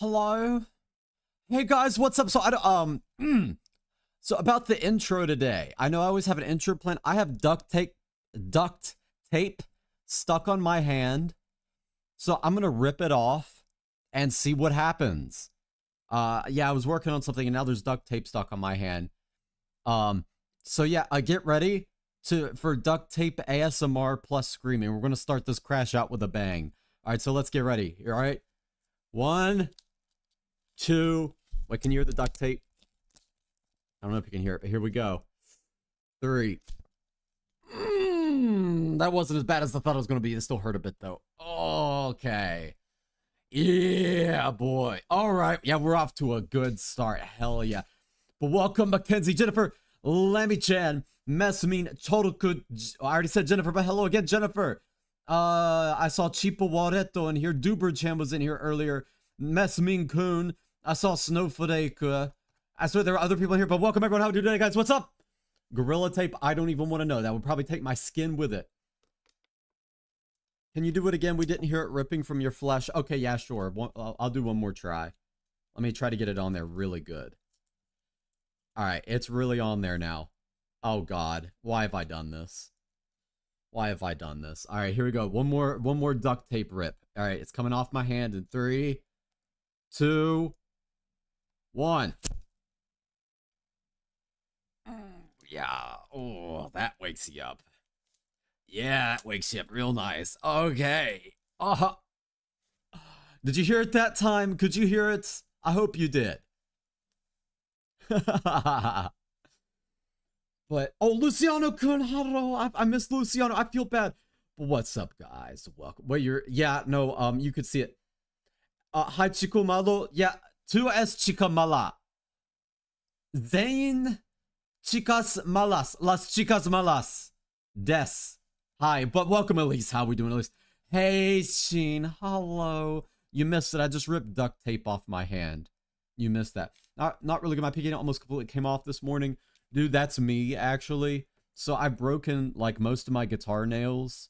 Hello? Hey guys, what's up? So so about the intro today. I know I always have an intro plan. I have duct tape stuck on my hand. So I'm gonna rip it off and see what happens. Yeah, I was working on something and now there's duct tape stuck on my hand. So yeah, get ready for duct tape ASMR plus screaming. We're gonna start this crash out with a bang. All right, so let's get ready. All right, 1, 2. Wait, can you hear the duct tape? I don't know if you can hear it, but here we go. 3. That wasn't as bad as I thought it was gonna be. It still hurt a bit though. Okay. Yeah, boy. All right. Yeah, we're off to a good start. Hell yeah. But welcome, Mackenzie, Jennifer, Lammy Chan, Messamine, Total Good. I already said Jennifer, but hello again, Jennifer. I saw Chipo Wareto in here. Duber Chan was in here earlier. Messamine Kun. I saw Snowflake. I swear there are other people in here, but welcome everyone. How are you doing today, guys? What's up? Gorilla Tape. I don't even want to know. That would probably take my skin with it. Can you do it again? We didn't hear it ripping from your flesh. Okay, yeah, sure. I'll do one more try. Let me try to get it on there really good. All right, it's really on there now. Oh God, why have I done this? Why have I done this? All right, here we go. One more duct tape rip. All right, it's coming off my hand in 3, 2, 1. Yeah. Oh, that wakes you up. Yeah, that wakes you up real nice. Okay. Did you hear it that time? Could you hear it? I hope you did. But, oh, Luciano Kun, hello. I miss Luciano. I feel bad. But what's up, guys? Welcome. Well, yeah, no, you could see it. Hi, Chico Malo. Yeah, 2S Chica Mala. Zain Chicas Malas. Las Chicas Malas. Des. Hi, but welcome, Elise. How we doing, Elise? Hey, Sheen. Hello. You missed it. I just ripped duct tape off my hand. You missed that. Not really good. My pinky almost completely came off this morning. Dude, that's me, actually. So I've broken, like, most of my guitar nails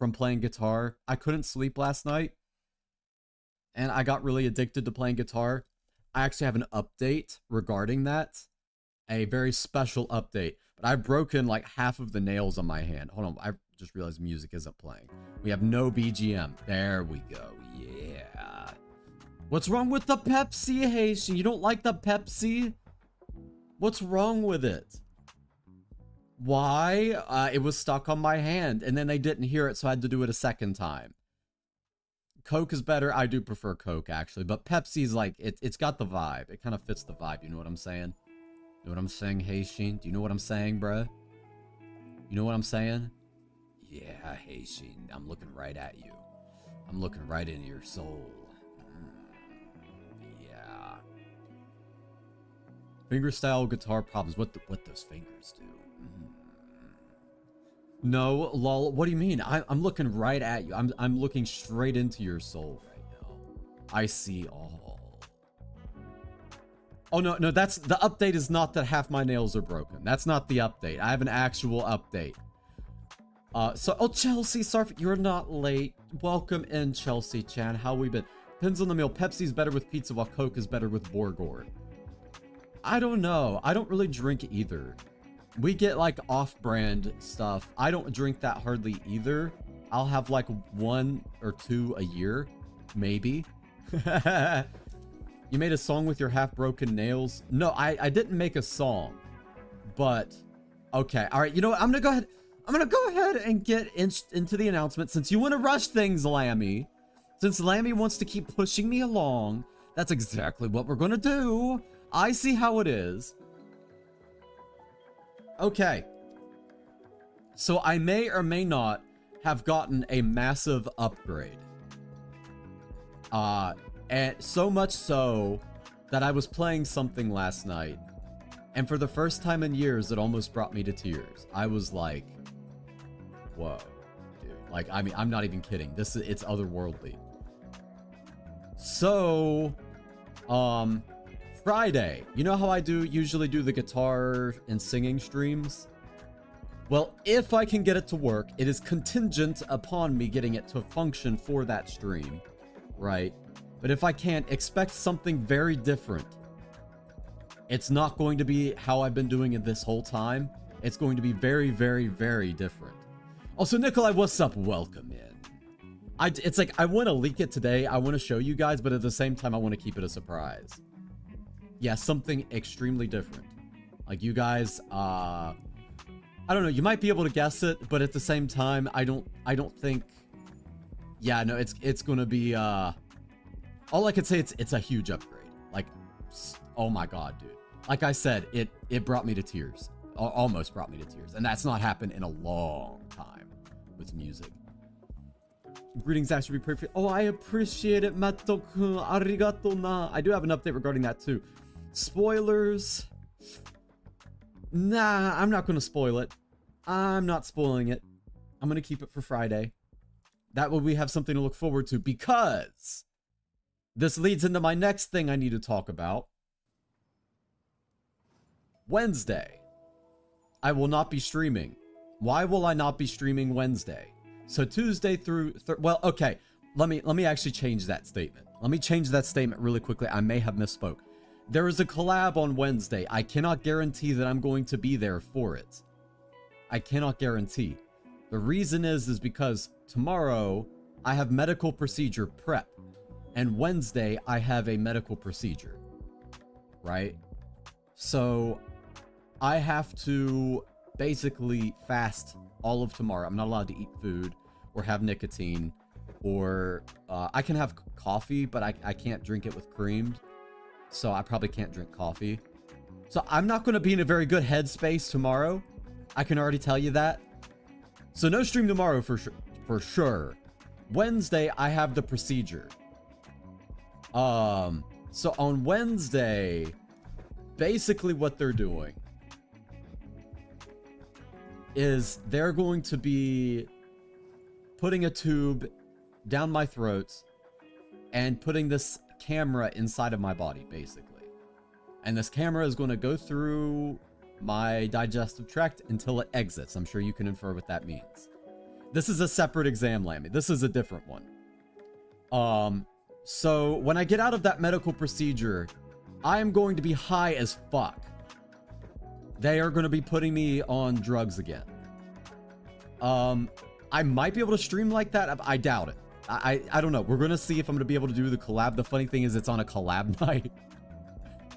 from playing guitar. I couldn't sleep last night. And I got really addicted to playing guitar. I actually have an update regarding that. A very special update. But I've broken, like, half of the nails on my hand. Hold on. I just realized music isn't playing. We have no BGM. There we go. Yeah. What's wrong with the Pepsi, Haitian? You don't like the Pepsi? What's wrong with it? Why? It was stuck on my hand, and then they didn't hear it, so I had to do it a second time. Coke is better. I do prefer Coke, actually, but Pepsi's like, it's got the vibe. It kind of fits the vibe. You know what I'm saying? You know what I'm saying, Haitian? Do you know what I'm saying, bruh? You know what I'm saying? Yeah, Haitian. I'm looking right at you. I'm looking right into your soul. Yeah. Fingerstyle guitar problems. What those fingers do? No, lol. What do you mean? I'm looking right at you. I'm looking straight into your soul right now. I see all. Oh no, that's the update. Is not that half my nails are broken. That's not the update. I have an actual update. Oh, Chelsea, sorry, you're not late. Welcome in, Chelsea Chan. How we been? Depends on the meal. Pepsi's better with pizza, while Coke is better with Borgore. I don't know. I don't really drink either. We get like off-brand stuff. I don't drink that hardly either. I'll have like 1 or 2 a year, maybe. You made a song with your half-broken nails? No, I didn't make a song, but okay. All right, you know what? I'm gonna go ahead and get into the announcement. Since you want to rush things, Lammy. Since Lammy wants to keep pushing me along, that's exactly what we're gonna do. I see how it is. Okay. So I may or may not have gotten a massive upgrade. And so much so that I was playing something last night, and for the first time in years, it almost brought me to tears. I was like, whoa, dude. Like, I mean, I'm not even kidding. It's otherworldly. So, Friday. You know how I usually do the guitar and singing streams? Well, if I can get it to work, it is contingent upon me getting it to function for that stream, right? But if I can't, expect something very different. It's not going to be how I've been doing it this whole time. It's going to be very, very, very different. Also, Nikolai, what's up? Welcome in. It's like, I want to leak it today. I want to show you guys, but at the same time, I want to keep it a surprise. Yeah, something extremely different. Like, you guys, I don't know, you might be able to guess it, but at the same time, I don't think, yeah, no, it's gonna be, all I can say, it's a huge upgrade. Like, oh my god, dude. Like I said, it brought me to tears. Almost brought me to tears. And that's not happened in a long time with music. Greetings, Astra. Be perfect. Oh, I appreciate it, Mato-kun. Arigato na. I do have an update regarding that too. Spoilers. Nah, I'm not going to spoil it. I'm not spoiling it. I'm going to keep it for Friday. That way we have something to look forward to, because this leads into my next thing I need to talk about. Wednesday, I will not be streaming. Why will I not be streaming Wednesday? So Tuesday through, well, okay, let me actually change that statement. Let me change that statement really quickly. I may have misspoke. There is a collab on Wednesday. I cannot guarantee that I'm going to be there for it. I cannot guarantee. The reason is because tomorrow I have medical procedure prep, and Wednesday I have a medical procedure, right? So I have to basically fast all of tomorrow. I'm not allowed to eat food or have nicotine, or I can have coffee, but I can't drink it with cream. So I probably can't drink coffee. So I'm not going to be in a very good headspace tomorrow. I can already tell you that. So no stream tomorrow for sure. Wednesday, I have the procedure. So on Wednesday, basically what they're doing is they're going to be putting a tube down my throat and putting this camera inside of my body, basically. And this camera is going to go through my digestive tract until it exits. I'm sure you can infer what that means. This is a separate exam, Lammy. This is a different one. So when I get out of that medical procedure, I am going to be high as fuck. They are going to be putting me on drugs again. I might be able to stream like that. I doubt it. I don't know. We're going to see if I'm going to be able to do the collab. The funny thing is it's on a collab night.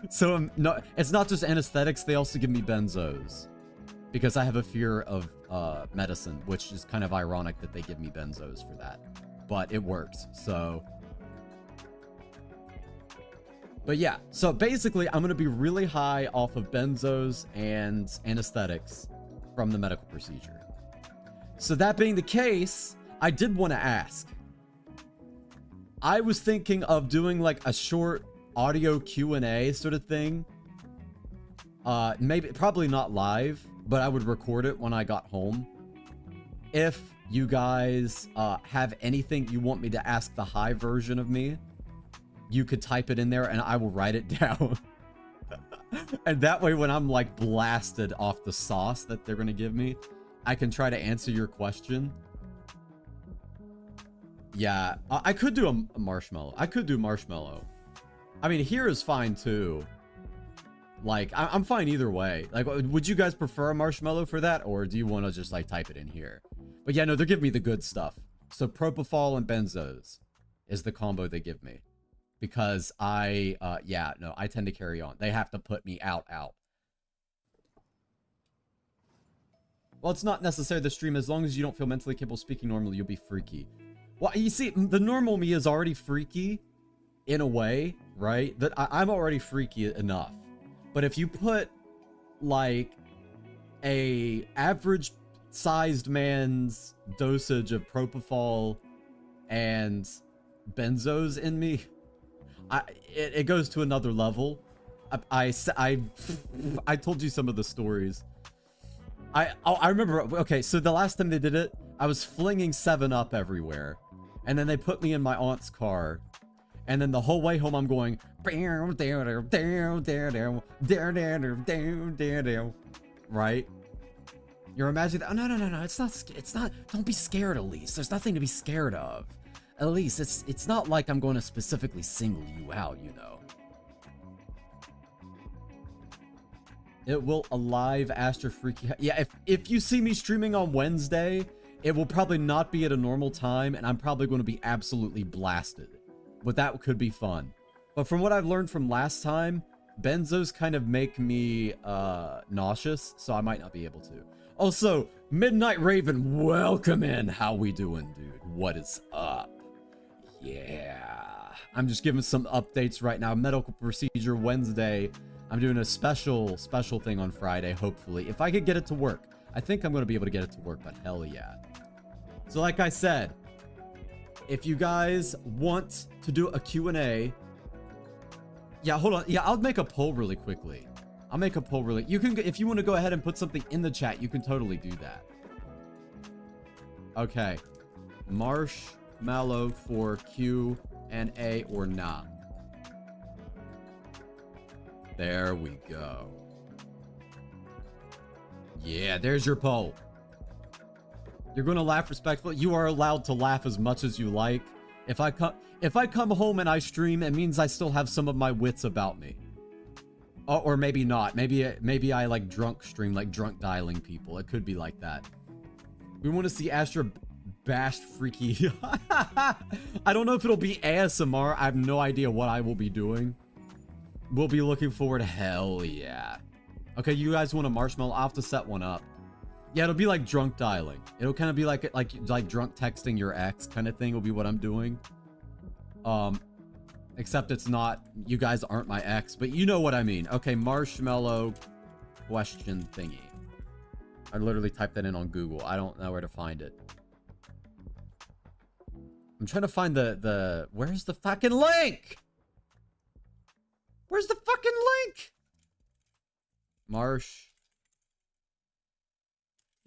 So it's not just anesthetics. They also give me benzos. Because I have a fear of medicine, which is kind of ironic that they give me benzos for that. But it works. So... But yeah, so basically I'm going to be really high off of benzos and anesthetics from the medical procedure. So that being the case, I did want to ask. I was thinking of doing like a short audio Q&A sort of thing. Probably not live, but I would record it when I got home. If you guys have anything you want me to ask the high version of me, you could type it in there and I will write it down. And that way when I'm like blasted off the sauce that they're going to give me, I can try to answer your question. Yeah, I could do a marshmallow. I could do marshmallow. I mean, here is fine too. Like, I'm fine either way. Like, would you guys prefer a marshmallow for that? Or do you want to just like type it in here? But yeah, no, they're giving me the good stuff. So propofol and benzos is the combo they give me. Because I tend to carry on. They have to put me out. Well, it's not necessary to stream. As long as you don't feel mentally capable of speaking normally, you'll be freaky. Well, you see, the normal me is already freaky in a way, right? That I'm already freaky enough. But if you put, like, a average-sized man's dosage of propofol and benzos in me... It goes to another level. I told you some of the stories. I remember, okay, so the last time they did it, I was flinging 7-Up everywhere. And then they put me in my aunt's car. And then the whole way home I'm going... Right? You're imagining... Oh, no, it's not... Don't be scared, Elise. There's nothing to be scared of. Elise, it's not like I'm going to specifically single you out, you know. It will alive Astra Freaky. Yeah, if you see me streaming on Wednesday, it will probably not be at a normal time, and I'm probably going to be absolutely blasted. But that could be fun. But from what I've learned from last time, benzos kind of make me nauseous, so I might not be able to. Also, Midnight Raven, welcome in. How we doing, dude? What is up? Yeah. I'm just giving some updates right now. Medical procedure Wednesday. I'm doing a special thing on Friday, hopefully. If I could get it to work. I think I'm going to be able to get it to work, but hell yeah. So like I said, if you guys want to do a Q&A... Yeah, hold on. Yeah, I'll make a poll really quickly. I'll make a poll really... You can, if you want to go ahead and put something in the chat, you can totally do that. Okay. Marshmallow for Q&A or not. There we go. Yeah, there's your poll. You're going to laugh respectfully. You are allowed to laugh as much as you like. If I come home and I stream, it means I still have some of my wits about me. Oh, or maybe not. Maybe I like drunk stream, like drunk dialing people. It could be like that. We want to see Astra bashed freaky. I don't know if it'll be ASMR. I have no idea what I will be doing. We'll be looking forward to hell yeah. Okay, you guys want a marshmallow? I'll have to set one up. Yeah, it'll be like drunk dialing. It'll kind of be like drunk texting your ex kind of thing will be what I'm doing. Except it's not, you guys aren't my ex, but you know what I mean. Okay, marshmallow question thingy. I literally typed that in on Google. I don't know where to find it. I'm trying to find the where's the fucking link? Where's the fucking link?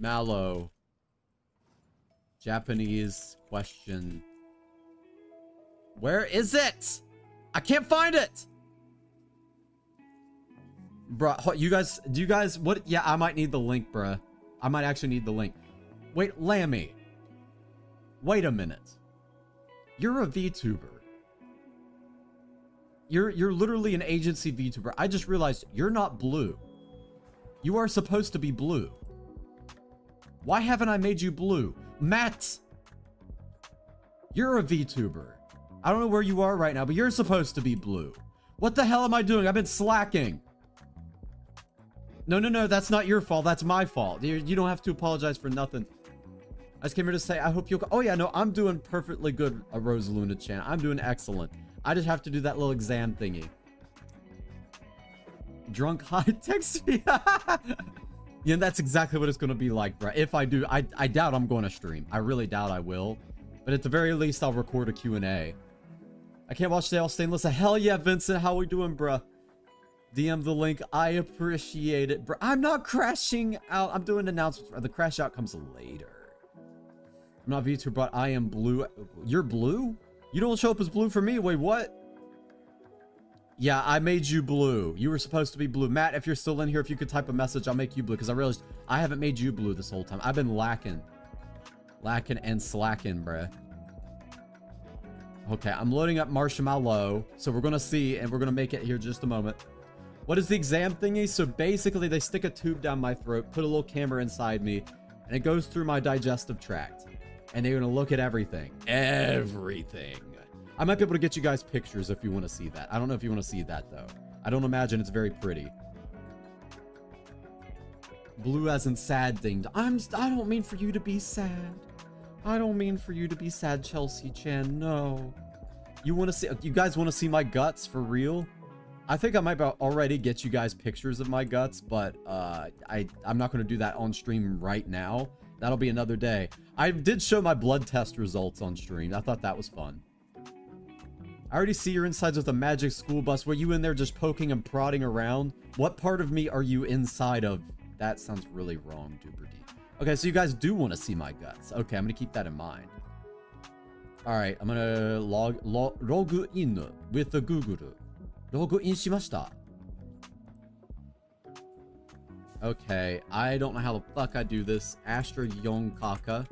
Marshmallow. Japanese question. Where is it? I can't find it. Bruh, do you guys, what? Yeah, I might need the link, bruh. I might actually need the link. Wait, Lammy. Wait a minute. You're a VTuber. You're literally an agency VTuber. I just realized you're not blue. You are supposed to be blue. Why haven't I made you blue? Matt! You're a VTuber. I don't know where you are right now, but you're supposed to be blue. What the hell am I doing? I've been slacking. No, that's not your fault. That's my fault. You don't have to apologize for nothing. I just came here to say, I hope you'll... Oh yeah, no, I'm doing perfectly good, Rosaluna Chan. I'm doing excellent. I just have to do that little exam thingy. Drunk high text me. Yeah, that's exactly what it's going to be like, bro. If I do, I doubt I'm going to stream. I really doubt I will. But at the very least, I'll record a Q&A. I can't watch Dale Stainless. Hell yeah, Vincent. How we doing, bruh? DM the link. I appreciate it, bruh. I'm not crashing out. I'm doing announcements. The crash out comes later. I'm not VTuber, but I am blue. You're blue? You don't show up as blue for me. Wait, what? Yeah, I made you blue. You were supposed to be blue. Matt, if you're still in here, if you could type a message, I'll make you blue. Because I realized I haven't made you blue this whole time. I've been lacking. Lacking and slacking, bruh. Okay, I'm loading up Marshmallow. So we're going to see, and we're going to make it here just a moment. What is the exam thingy? So basically, they stick a tube down my throat, put a little camera inside me, and it goes through my digestive tract. And they're going to look at everything. Everything. I might be able to get you guys pictures if you want to see that. I don't know if you want to see that, though. I don't imagine it's very pretty. Blue as in sad thing. I don't mean for you to be sad. I don't mean for you to be sad, Chelsea Chan. No. You want to see... You guys want to see my guts for real? I think I might already get you guys pictures of my guts, but I'm not going to do that on stream right now. That'll be another day. I did show my blood test results on stream. I thought that was fun. I already see your insides with a magic school bus. Were you in there just poking and prodding around? What part of me are you inside of? That sounds really wrong, Duper D. Okay, so you guys do want to see my guts. Okay, I'm going to keep that in mind. Alright, I'm going to log in with the Google. Log in しました. Okay, I don't know how the fuck I do this. Astra Yonaka.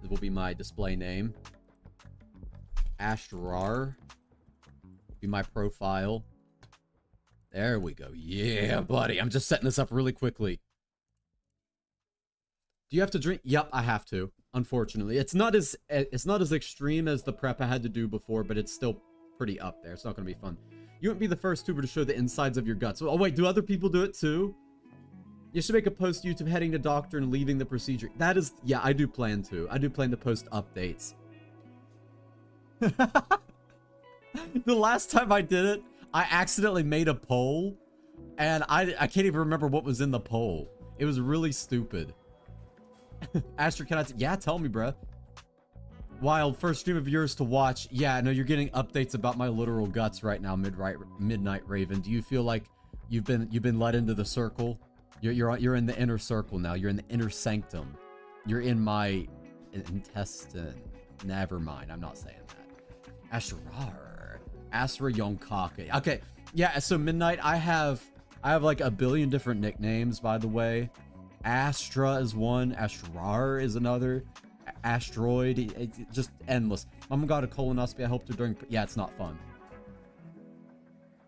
This will be my display name. Astrar. Be my profile. There we go. Yeah, buddy. I'm just setting this up really quickly. Do you have to drink? Yep, I have to. Unfortunately, it's not as extreme as the prep I had to do before, but it's still pretty up there. It's not going to be fun. You wouldn't be the first tuber to show the insides of your guts. Oh wait, do other people do it too? You should make a post to YouTube heading to doctor and leaving the procedure. That is, yeah, I do plan to. I do plan to post updates. The last time I did it, I accidentally made a poll, and I can't even remember what was in the poll. It was really stupid. Astra, can I? Yeah, tell me, bruh. Wild, first stream of yours to watch. Yeah, no, you're getting updates about my literal guts right now, Midnight Raven. Do you feel like you've been let into the circle? You're in the inner circle now. You're in the inner sanctum. You're in my intestine. Never mind. I'm not saying that. Astra Yonaka. Okay, yeah. So Midnight, I have like a billion different nicknames, by the way. Astra is one. Astrar is another. Asteroid. It's just endless. Mama got a colonoscopy. I helped her during. Yeah, it's not fun.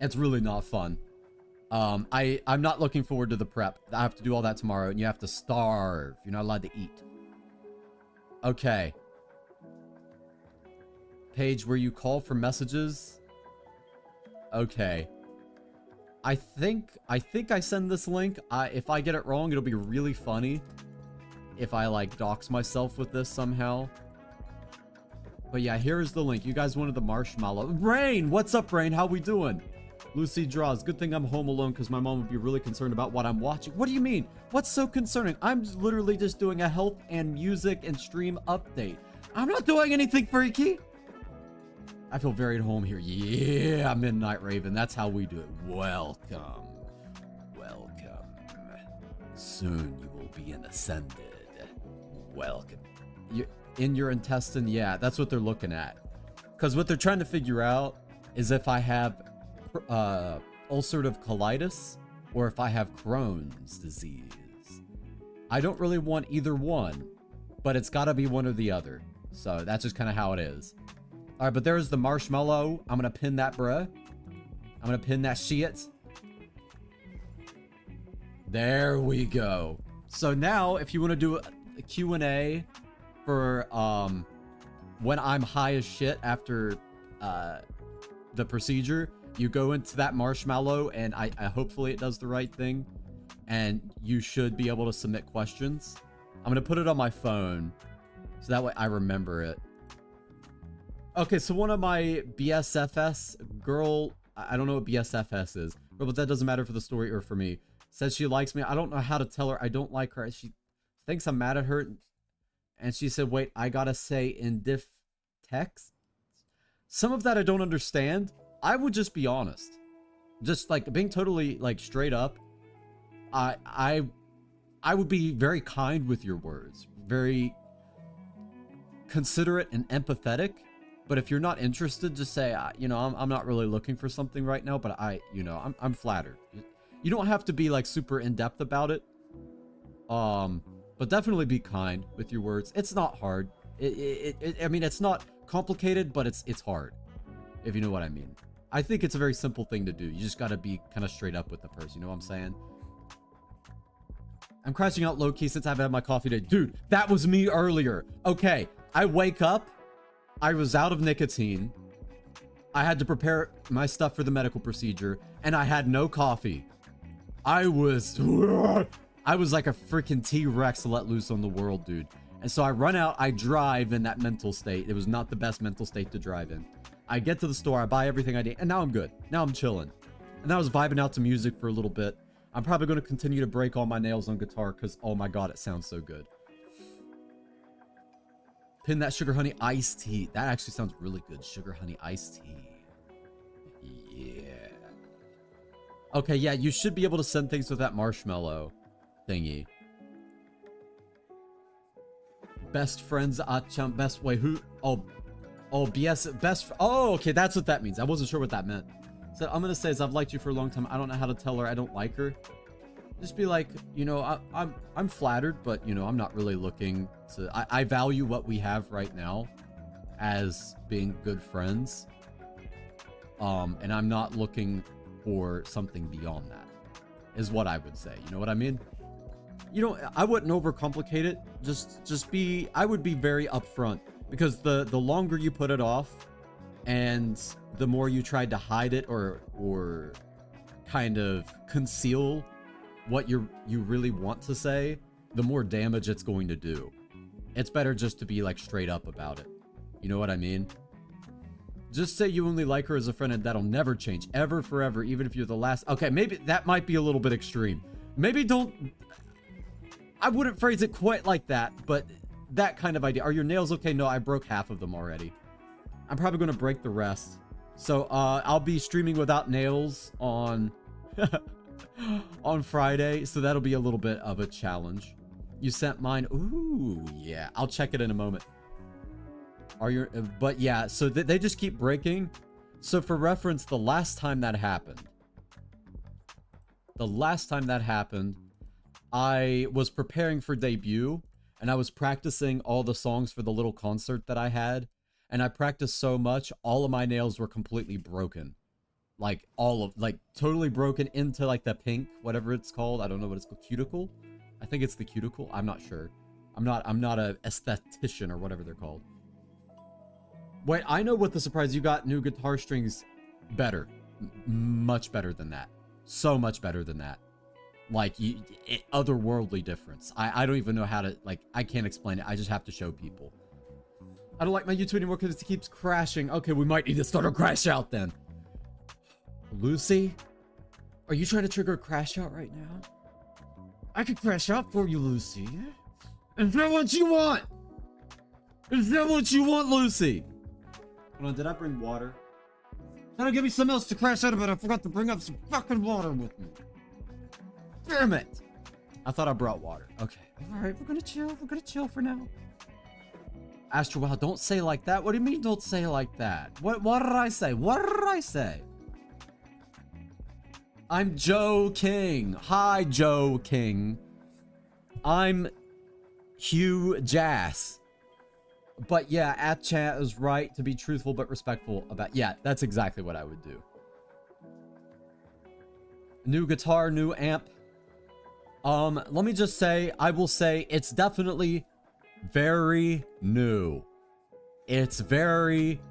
It's really not fun. I'm not looking forward to the prep. I have to do all that tomorrow, and you have to starve. You're not allowed to eat. Okay. Page where you call for messages. Okay. I think I send this link. If I get it wrong, it'll be really funny if I like dox myself with this somehow. But yeah, here's the link. You guys wanted the marshmallow. Rain, what's up, Rain? How we doing? Lucy draws. Good thing I'm home alone because my mom would be really concerned about what I'm watching. What do you mean? What's so concerning? I'm literally just doing a health and music and stream update. I'm not doing anything freaky. I feel very at home here. Yeah, Midnight Raven. That's how we do it. Welcome. Welcome. Soon you will be ascended. Welcome. In your intestine, yeah, that's what they're looking at. Because what they're trying to figure out is if I have ulcerative colitis or if I have Crohn's disease. I don't really want either one, but it's got to be one or the other. So that's just kind of how it is. All right, but there's the marshmallow. I'm going to pin that, bruh. I'm going to pin that shit. There we go. So now, if you want to do a Q&A for when I'm high as shit after the procedure, you go into that marshmallow, and I hopefully it does the right thing, and you should be able to submit questions. I'm going to put it on my phone, so that way I remember it. Okay, so one of my BSFS girl, I don't know what BSFS is, but that doesn't matter for the story or for me, says she likes me. I don't know how to tell her I don't like her. She thinks I'm mad at her, and she said, wait, I gotta say in diff text? Some of that I don't understand. I would just be honest. Just like being totally like straight up. I would be very kind with your words, very considerate and empathetic. But if you're not interested, just say, you know, I'm not really looking for something right now, but I'm flattered. You don't have to be like super in-depth about it. But definitely be kind with your words. It's not hard. I mean, it's not complicated, but it's hard, if you know what I mean. I think it's a very simple thing to do. You just got to be kind of straight up with the person. You know what I'm saying? I'm crashing out low-key since I've had my coffee today. Dude, that was me earlier. Okay, I wake up. I was out of nicotine. I had to prepare my stuff for the medical procedure, and I had no coffee. I was like a freaking T-Rex let loose on the world, dude. And so I run out, I drive in that mental state. It was not the best mental state to drive in. I get to the store, I buy everything I need, and now I'm good. Now I'm chilling. And I was vibing out to music for a little bit. I'm probably going to continue to break all my nails on guitar because, oh my god, it sounds so good. Pin that sugar honey iced tea. That actually sounds really good. Sugar honey iced tea. Yeah. Okay, yeah, you should be able to send things with that marshmallow thingy. Best friends, Acham, best way, who? Oh, BS, best, oh, okay, that's what that means. I wasn't sure what that meant. So I'm gonna say is I've liked you for a long time. I don't know how to tell her I don't like her. Just be like, you know, I'm flattered, but you know, I'm not really looking to, I value what we have right now. as being good friends. And I'm not looking for something beyond that, is what I would say. You know what I mean? You know, I wouldn't overcomplicate it. I would be very upfront, because the longer you put it off and the more you tried to hide it or kind of conceal what you really want to say, the more damage it's going to do. It's better just to be like straight up about it. You know what I mean? Just say you only like her as a friend and that'll never change. Ever, forever, even if you're the last. Okay, maybe that might be a little bit extreme. Maybe don't... I wouldn't phrase it quite like that, but that kind of idea. Are your nails okay? No, I broke half of them already. I'm probably going to break the rest. So, I'll be streaming without nails on... on Friday, so that'll be a little bit of a challenge. You sent mine. Ooh, yeah. I'll check it in a moment. But yeah, so they just keep breaking. So for reference, the last time that happened, I was preparing for debut, and I was practicing all the songs for the little concert that I had, and I practiced so much, all of my nails were completely broken. Like, totally broken into, like, the pink, whatever it's called. I don't know what it's called. Cuticle? I think it's the cuticle. I'm not sure. I'm not a esthetician or whatever they're called. Wait, I know what the surprise. You got new guitar strings better. Much better than that. So much better than that. Like, otherworldly difference. I don't even know how to, like, I can't explain it. I just have to show people. I don't like my YouTube anymore because it keeps crashing. Okay, we might need to start a crash out then. Lucy? Are you trying to trigger a crash out right now? I could crash out for you, Lucy. Is that what you want? Is that what you want, Lucy? Hold on, did I bring water? That'll give me something else to crash out about. I forgot to bring up some fucking water with me. Damn it! I thought I brought water. Okay. Alright, we're gonna chill. We're gonna chill for now. Astra, wow, don't say like that. What do you mean don't say like that? What did I say? What did I say? I'm Joe King. Hi, Joe King. I'm Hugh Jass. But yeah, chat is right to be truthful but respectful about... Yeah, that's exactly what I would do. New guitar, new amp. Let me just say, I will say it's definitely very new. It's very,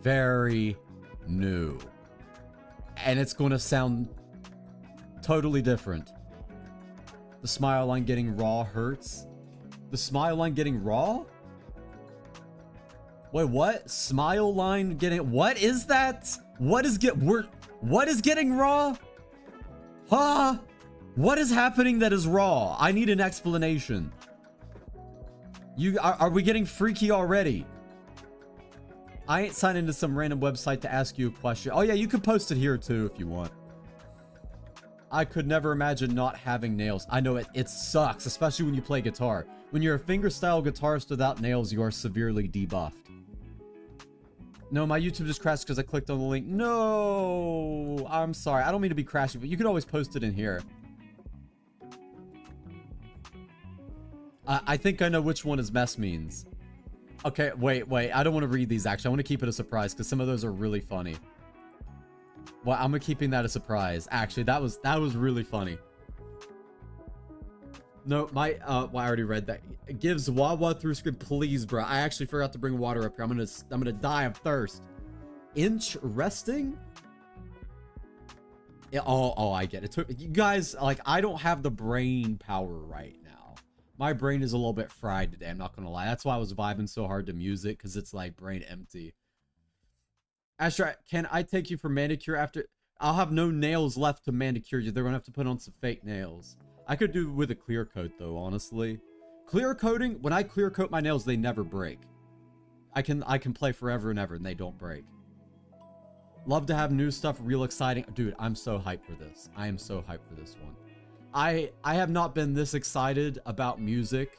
very new. And it's going to sound totally different. The smile line getting raw hurts. The smile line getting raw? Wait, what? Smile line getting... What is that? What is getting raw? Huh? What is happening that is raw? I need an explanation. Are we getting freaky already? I ain't signed into some random website to ask you a question. Oh yeah, you can post it here too if you want. I could never imagine not having nails. I know it sucks, especially when you play guitar. When you're a fingerstyle guitarist without nails, you are severely debuffed. No, my YouTube just crashed because I clicked on the link. No, I'm sorry. I don't mean to be crashing, but you can always post it in here. I think I know which one his mess means. Okay, wait. I don't want to read these, actually. I want to keep it a surprise because some of those are really funny. Well, I'm keeping that a surprise. Actually, that was really funny. No, well, I already read that. It gives Wawa through screen. Please, bro. I actually forgot to bring water up here. I'm gonna die of thirst. Inch resting? Yeah, oh, I get it. You guys, like, I don't have the brain power right now. My brain is a little bit fried today. I'm not gonna lie. That's why I was vibing so hard to music, because it's like brain empty. Astra, can I take you for manicure after? I'll have no nails left to manicure you. They're gonna have to put on some fake nails. I could do with a clear coat though, honestly. Clear coating, when I clear coat my nails, they never break. I can play forever and ever and they don't break. Love to have new stuff, real exciting. Dude, I'm so hyped for this. I am so hyped for this one. I have not been this excited about music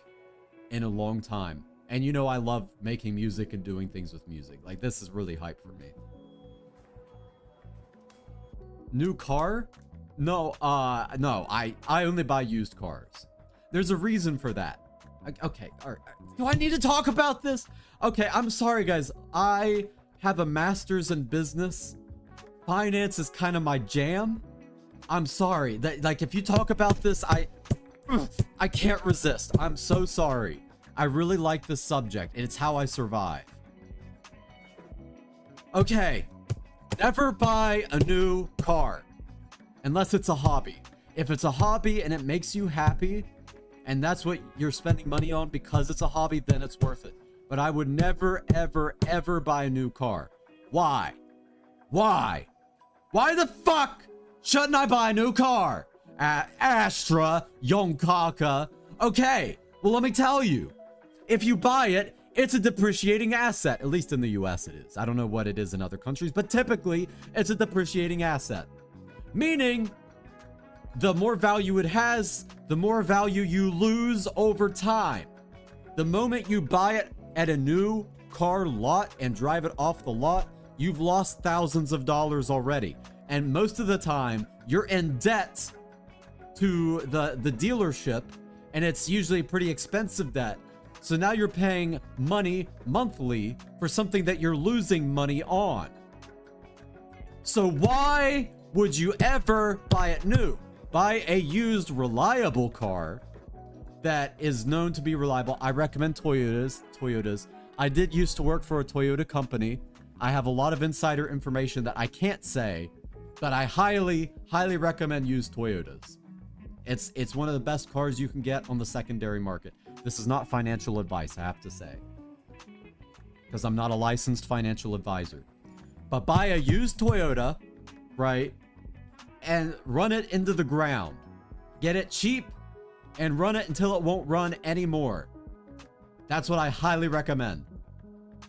in a long time. And you know I love making music and doing things with music. Like, this is really hype for me. New car? No, no, I only buy used cars. There's a reason for that. Okay, all right. Do I need to talk about this? Okay, I'm sorry, guys. I have a master's in business. Finance is kind of my jam. I'm sorry. That, like, if you talk about this, I can't resist. I'm so sorry. I really like this subject. It's how I survive. Okay. Never buy a new car. Unless it's a hobby. If it's a hobby and it makes you happy, and that's what you're spending money on because it's a hobby, then it's worth it. But I would never, ever, ever buy a new car. Why? Why? Why the fuck shouldn't I buy a new car? Astra Yonaka. Okay, well, let me tell you. If you buy it, it's a depreciating asset. At least in the US it is. I don't know what it is in other countries, but typically it's a depreciating asset. Meaning, the more value it has, the more value you lose over time. The moment you buy it at a new car lot and drive it off the lot, you've lost thousands of dollars already. And most of the time, you're in debt to the dealership, and it's usually pretty expensive debt. So now you're paying money monthly for something that you're losing money on. So why would you ever buy it new? Buy a used, reliable car that is known to be reliable. I recommend Toyotas. I did used to work for a Toyota company. I have a lot of insider information that I can't say, but I highly, highly recommend used Toyotas. It's one of the best cars you can get on the secondary market. This is not financial advice, I have to say, because I'm not a licensed financial advisor. But buy a used Toyota, right, and run it into the ground. Get it cheap and run it until it won't run anymore. That's what I highly recommend.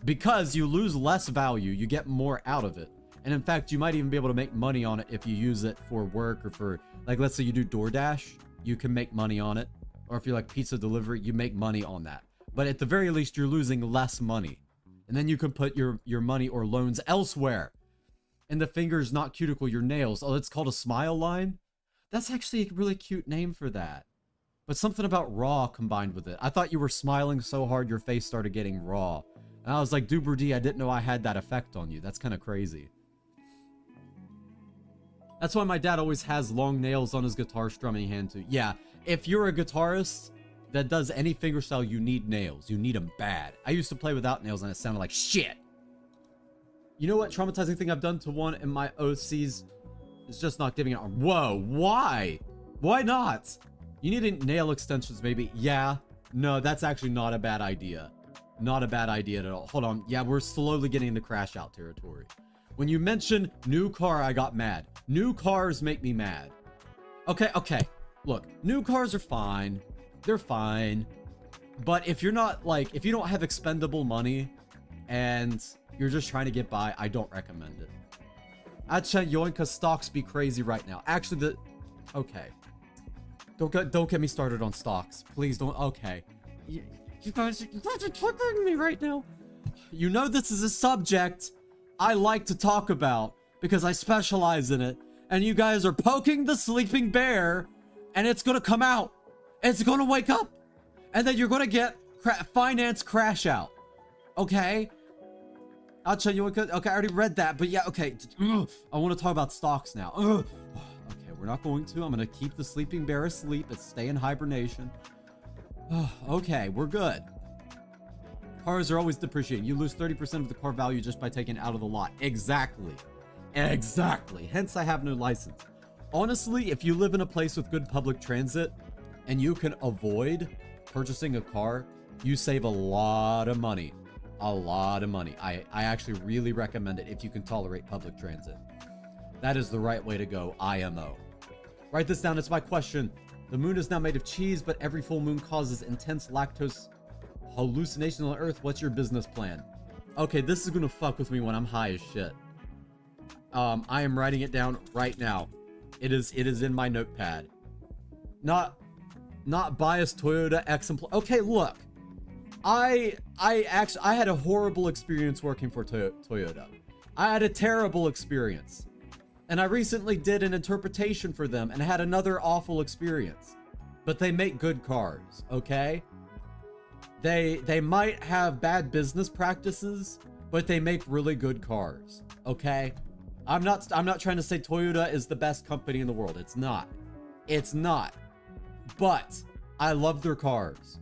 Because you lose less value, you get more out of it. And in fact, you might even be able to make money on it if you use it for work or for, like, let's say you do DoorDash, you can make money on it. Or if you like pizza delivery, you make money on that. But at the very least, you're losing less money. And then you can put your money or loans elsewhere. And the fingers, not cuticle, your nails. Oh, it's called a smile line? That's actually a really cute name for that. But something about raw combined with it. I thought you were smiling so hard your face started getting raw. And I was like, Duberdy, I didn't know I had that effect on you. That's kind of crazy. That's why my dad always has long nails on his guitar strumming hand too. Yeah, if you're a guitarist that does any fingerstyle, you need nails. You need them bad. I used to play without nails and it sounded like shit. You know what traumatizing thing I've done to one in my OCs is just not giving it. Whoa, why? Why not? You need nail extensions, maybe. Yeah, no, that's actually not a bad idea. Not a bad idea at all. Hold on. Yeah, we're slowly getting into crash out territory. When you mentioned new car, I got mad. New cars make me mad. Okay. Look, new cars are fine. They're fine. But if you're not, like, if you don't have expendable money and you're just trying to get by, I don't recommend it. Astra Yonaka stocks be crazy right now. Actually, okay. Don't get me started on stocks. Please don't. Okay. You guys are triggering me right now. You know this is a subject I like to talk about because I specialize in it. And you guys are poking the sleeping bear and it's going to come out. It's going to wake up. And then you're going to get finance crash out. Okay? Astra Yonaka. Okay, I already read that. But yeah, okay. I want to talk about stocks now. Okay, we're not going to. I'm going to keep the sleeping bear asleep. It's stay in hibernation. Okay, we're good. Cars are always depreciating. You lose 30% of the car value just by taking it out of the lot. Exactly. Hence, I have no license. Honestly, if you live in a place with good public transit and you can avoid purchasing a car, you save a lot of money. A lot of money. I actually really recommend it if you can tolerate public transit. That is the right way to go, IMO. Write this down. It's my question. The moon is now made of cheese, but every full moon causes intense lactose hallucinations on Earth. What's your business plan? Okay, this is gonna fuck with me when I'm high as shit. I am writing it down right now. It is in my notepad. Not biased Toyota exemplar. Okay, look. I had a horrible experience working for Toyota. I had a terrible experience. And I recently did an interpretation for them and had another awful experience. But they make good cars, okay? They might have bad business practices, but they make really good cars. Okay? I'm not trying to say Toyota is the best company in the world. It's not. It's not. But I love their cars.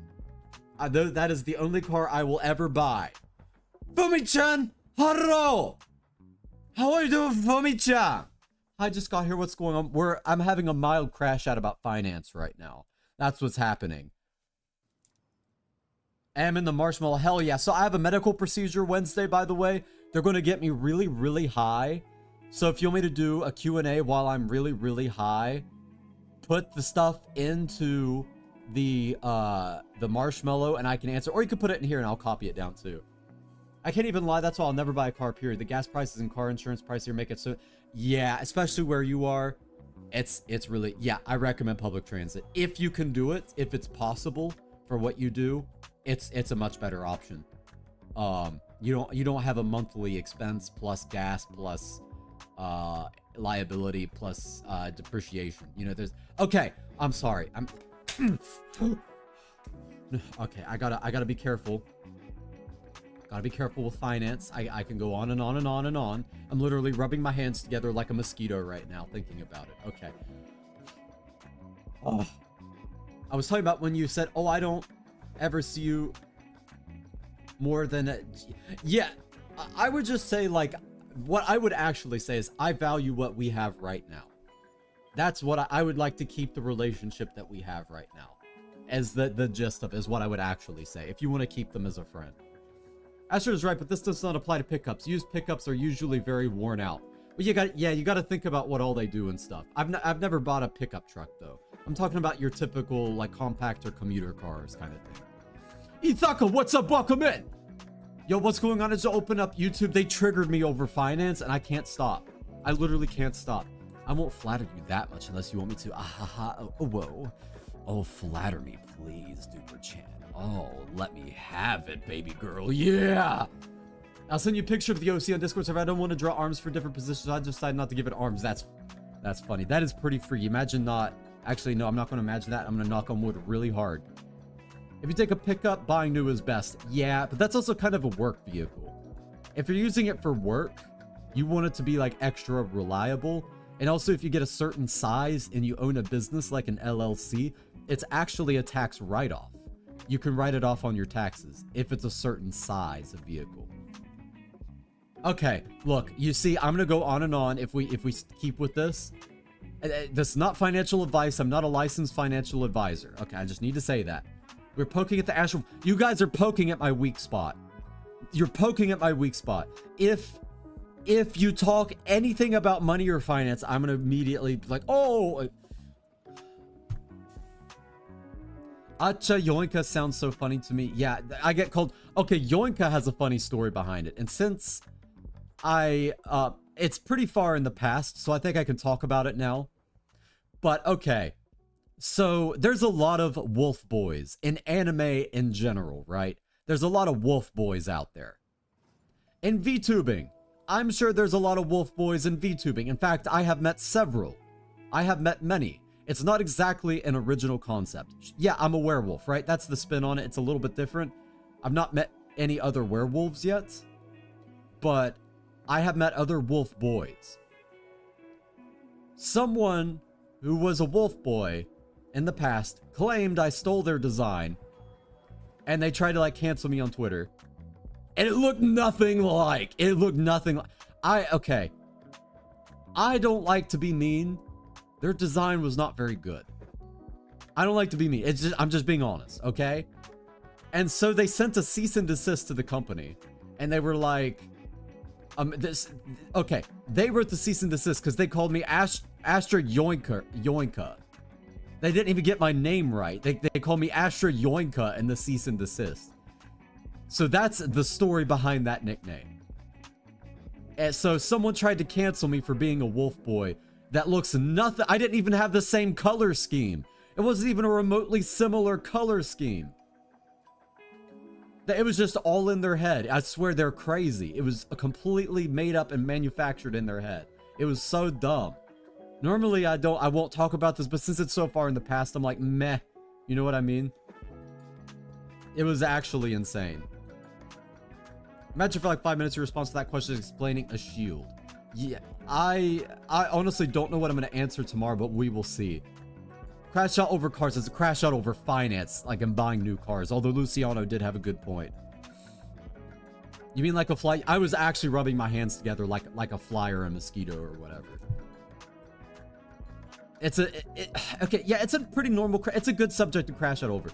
That is the only car I will ever buy. Fumi-chan! Hello! How are you doing, Fumi-chan? I just got here. What's going on? I'm having a mild crash out about finance right now. That's what's happening. I'm in the marshmallow. Hell yeah. So I have a medical procedure Wednesday, by the way. They're going to get me really, really high. So if you want me to do a Q&A while I'm really, really high, put the stuff into the marshmallow and I can answer. Or you could put it in here and I'll copy it down too. I can't even lie. That's why I'll never buy a car, period. The gas prices and car insurance price here make it so... Yeah, especially where you are. It's really... Yeah, I recommend public transit. If you can do it, if it's possible for what you do, it's a much better option. You don't have a monthly expense plus gas plus liability plus depreciation. You know, there's... Okay, I'm sorry. Okay, I gotta be careful. Gotta be careful with finance. I can go on and on and on and on. I'm literally rubbing my hands together like a mosquito right now thinking about it. Okay. Oh. I was talking about when you said, oh, I don't ever see you more than... Yeah, I would just say, like, what I would actually say is I value what we have right now. That's what I would like to keep the relationship that we have right now. As the gist of is what I would actually say, if you want to keep them as a friend. Astra is right, but this does not apply to pickups. Used pickups are usually very worn out. But you got to think about what all they do and stuff. I've never bought a pickup truck though. I'm talking about your typical like compact or commuter cars kind of thing. Ithaka, what's up? Welcome in. Yo, what's going on? Is to open up YouTube. They triggered me over finance and I can't stop. I literally can't stop. I won't flatter you that much unless you want me to. Oh, whoa. Oh, flatter me, please, Duper-chan. Oh, let me have it, baby girl. Yeah! I'll send you a picture of the OC on Discord server. I don't want to draw arms for different positions, so I decided not to give it arms. That's funny. That is pretty freaky. Imagine not... Actually, no, I'm not going to imagine that. I'm going to knock on wood really hard. If you take a pickup, buying new is best. Yeah, but that's also kind of a work vehicle. If you're using it for work, you want it to be, like, extra reliable. And also, if you get a certain size and you own a business like an LLC, it's actually a tax write-off. You can write it off on your taxes if it's a certain size of vehicle. Okay, look, you see, I'm gonna go on and on if we keep with this. This is not financial advice. I'm not a licensed financial advisor. Okay, I just need to say that. We're poking at the Astra. You guys are poking at my weak spot. You're poking at my weak spot. If you talk anything about money or finance, I'm gonna immediately be like, oh. Astra Yonaka sounds so funny to me. Yeah, I get called... Okay, Yonaka has a funny story behind it. And since it's pretty far in the past, so I think I can talk about it now. But, okay. So, there's a lot of wolf boys in anime in general, right? There's a lot of wolf boys out there. In VTubing, I'm sure there's a lot of wolf boys in VTubing. In fact, I have met several. I have met many. It's not exactly an original concept. Yeah, I'm a werewolf, right? That's the spin on it. It's a little bit different. I've not met any other werewolves yet, but I have met other wolf boys. Someone who was a wolf boy in the past claimed I stole their design, and they tried to like cancel me on Twitter. And it looked nothing like. Okay. I don't like to be mean. Their design was not very good. I don't like to be mean. I'm just being honest, okay? And so they sent a cease and desist to the company. And they were like... Okay, they wrote the cease and desist because they called me Astra Yonaka. They didn't even get my name right. They called me Astra Yonaka in the cease and desist. So that's the story behind that nickname. And so someone tried to cancel me for being a wolf boy. That looks nothing. I didn't even have the same color scheme. It wasn't even a remotely similar color scheme. It was just all in their head. I swear they're crazy. It was completely made up and manufactured in their head. It was so dumb. Normally I won't talk about this, but since it's so far in the past, I'm like, meh. You know what I mean? It was actually insane. Imagine for like 5 minutes your response to that question is explaining a shield. Yeah, I honestly don't know what I'm going to answer tomorrow, but we will see. Crash out over cars is a crash out over finance, like in buying new cars. Although Luciano did have a good point. You mean like a fly? I was actually rubbing my hands together like a fly or a mosquito or whatever. It's okay, yeah, it's a pretty normal, it's a good subject to crash out over.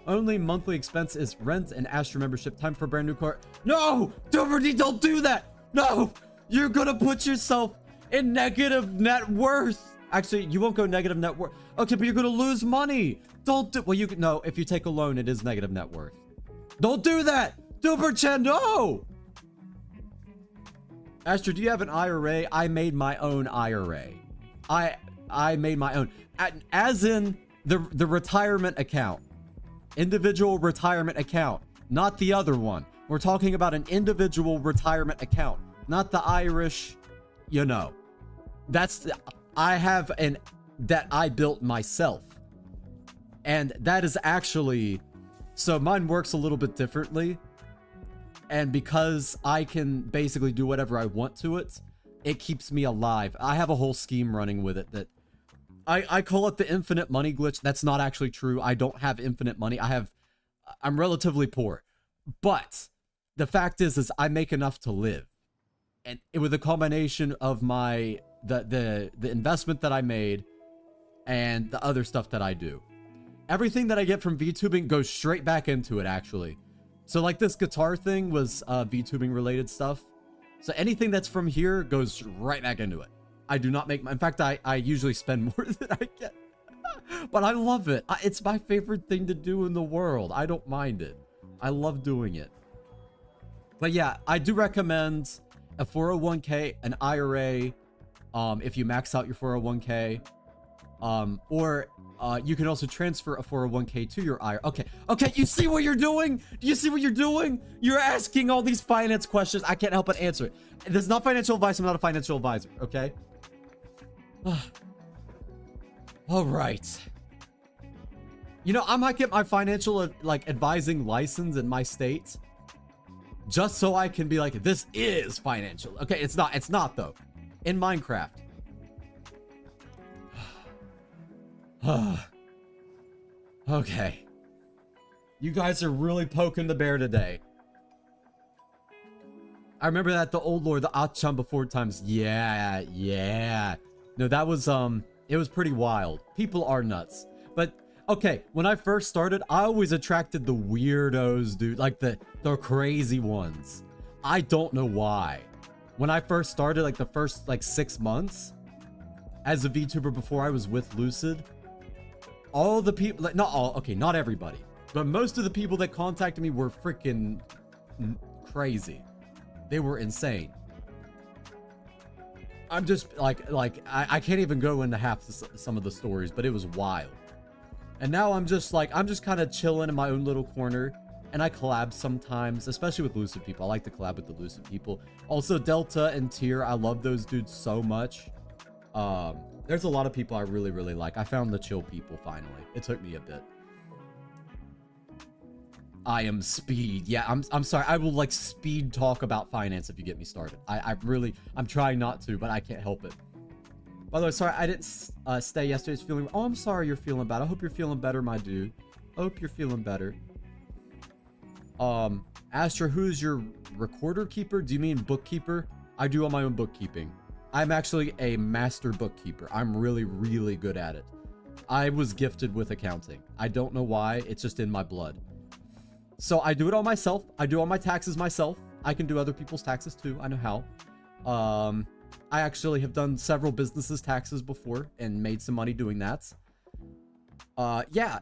Only monthly expense is rent and Astra membership. Time for a brand new car. No! Duberty, don't do that! No! You're gonna put yourself in negative net worth. Actually, you won't go negative net worth. Okay, but you're gonna lose money. Don't do, well, you can, no, if you take a loan, it is negative net worth. Don't do that! Duberchen, no! Astra, do you have an IRA? I made my own IRA. I made my own. As in the retirement account. Individual retirement account. Not the other one. We're talking about an individual retirement account. Not the Irish, you know. That's... I have an... that I built myself. And that is actually... So mine works a little bit differently. And because I can basically do whatever I want to it, it keeps me alive. I have a whole scheme running with it that I call it the infinite money glitch. That's not actually true. I don't have infinite money. I'm relatively poor. But the fact is I make enough to live. And with a combination of my the investment that I made and the other stuff that I do. Everything that I get from VTubing goes straight back into it, actually. So like this guitar thing was VTubing related stuff. So anything that's from here goes right back into it. I do not make in fact, I usually spend more than I get. But I love it. It's my favorite thing to do in the world. I don't mind it. I love doing it. But yeah, I do recommend a 401k, an IRA, if you max out your 401k. Or you can also transfer a 401k to your IRA. Okay, you see what you're doing? Do you see what you're doing? You're asking all these finance questions. I can't help but answer it. This is not financial advice. I'm not a financial advisor, okay? All right. You know, I might get my financial, like, advising license in my state. Just so I can be like, this is financial. Okay, it's not though. In Minecraft. Okay. You guys are really poking the bear today. I remember that the old lord, the Achan before times. Yeah. No, that was, it was pretty wild. People are nuts. But, okay, when I first started, I always attracted the weirdos, dude. Like, the crazy ones. I don't know why. When I first started, like, the first, like, 6 months, as a VTuber before I was with Lucid, all the people, like, not all, okay, not everybody, but most of the people that contacted me were freaking crazy. They were insane. I'm just I can't even go into half some of the stories, but it was wild. And now I'm just kind of chilling in my own little corner, and I collab sometimes, especially with Lucid people. I like to collab with the Lucid people. Also, Delta and Tier, I love those dudes so much. There's a lot of people I really, really like. I found the chill people finally. It took me a bit. I am speed. Yeah, I'm sorry. I will like speed talk about finance if you get me started. I'm trying not to, but I can't help it. By the way, sorry, I didn't stay yesterday's feeling. Oh, I'm sorry you're feeling bad. I hope you're feeling better, my dude. I hope you're feeling better. Astra, who's your recorder keeper? Do you mean bookkeeper? I do all my own bookkeeping. I'm actually a master bookkeeper. I'm really, really good at it. I was gifted with accounting. I don't know why. It's just in my blood. So I do it all myself. I do all my taxes myself. I can do other people's taxes too. I know how. I actually have done several businesses' taxes before and made some money doing that. Yeah.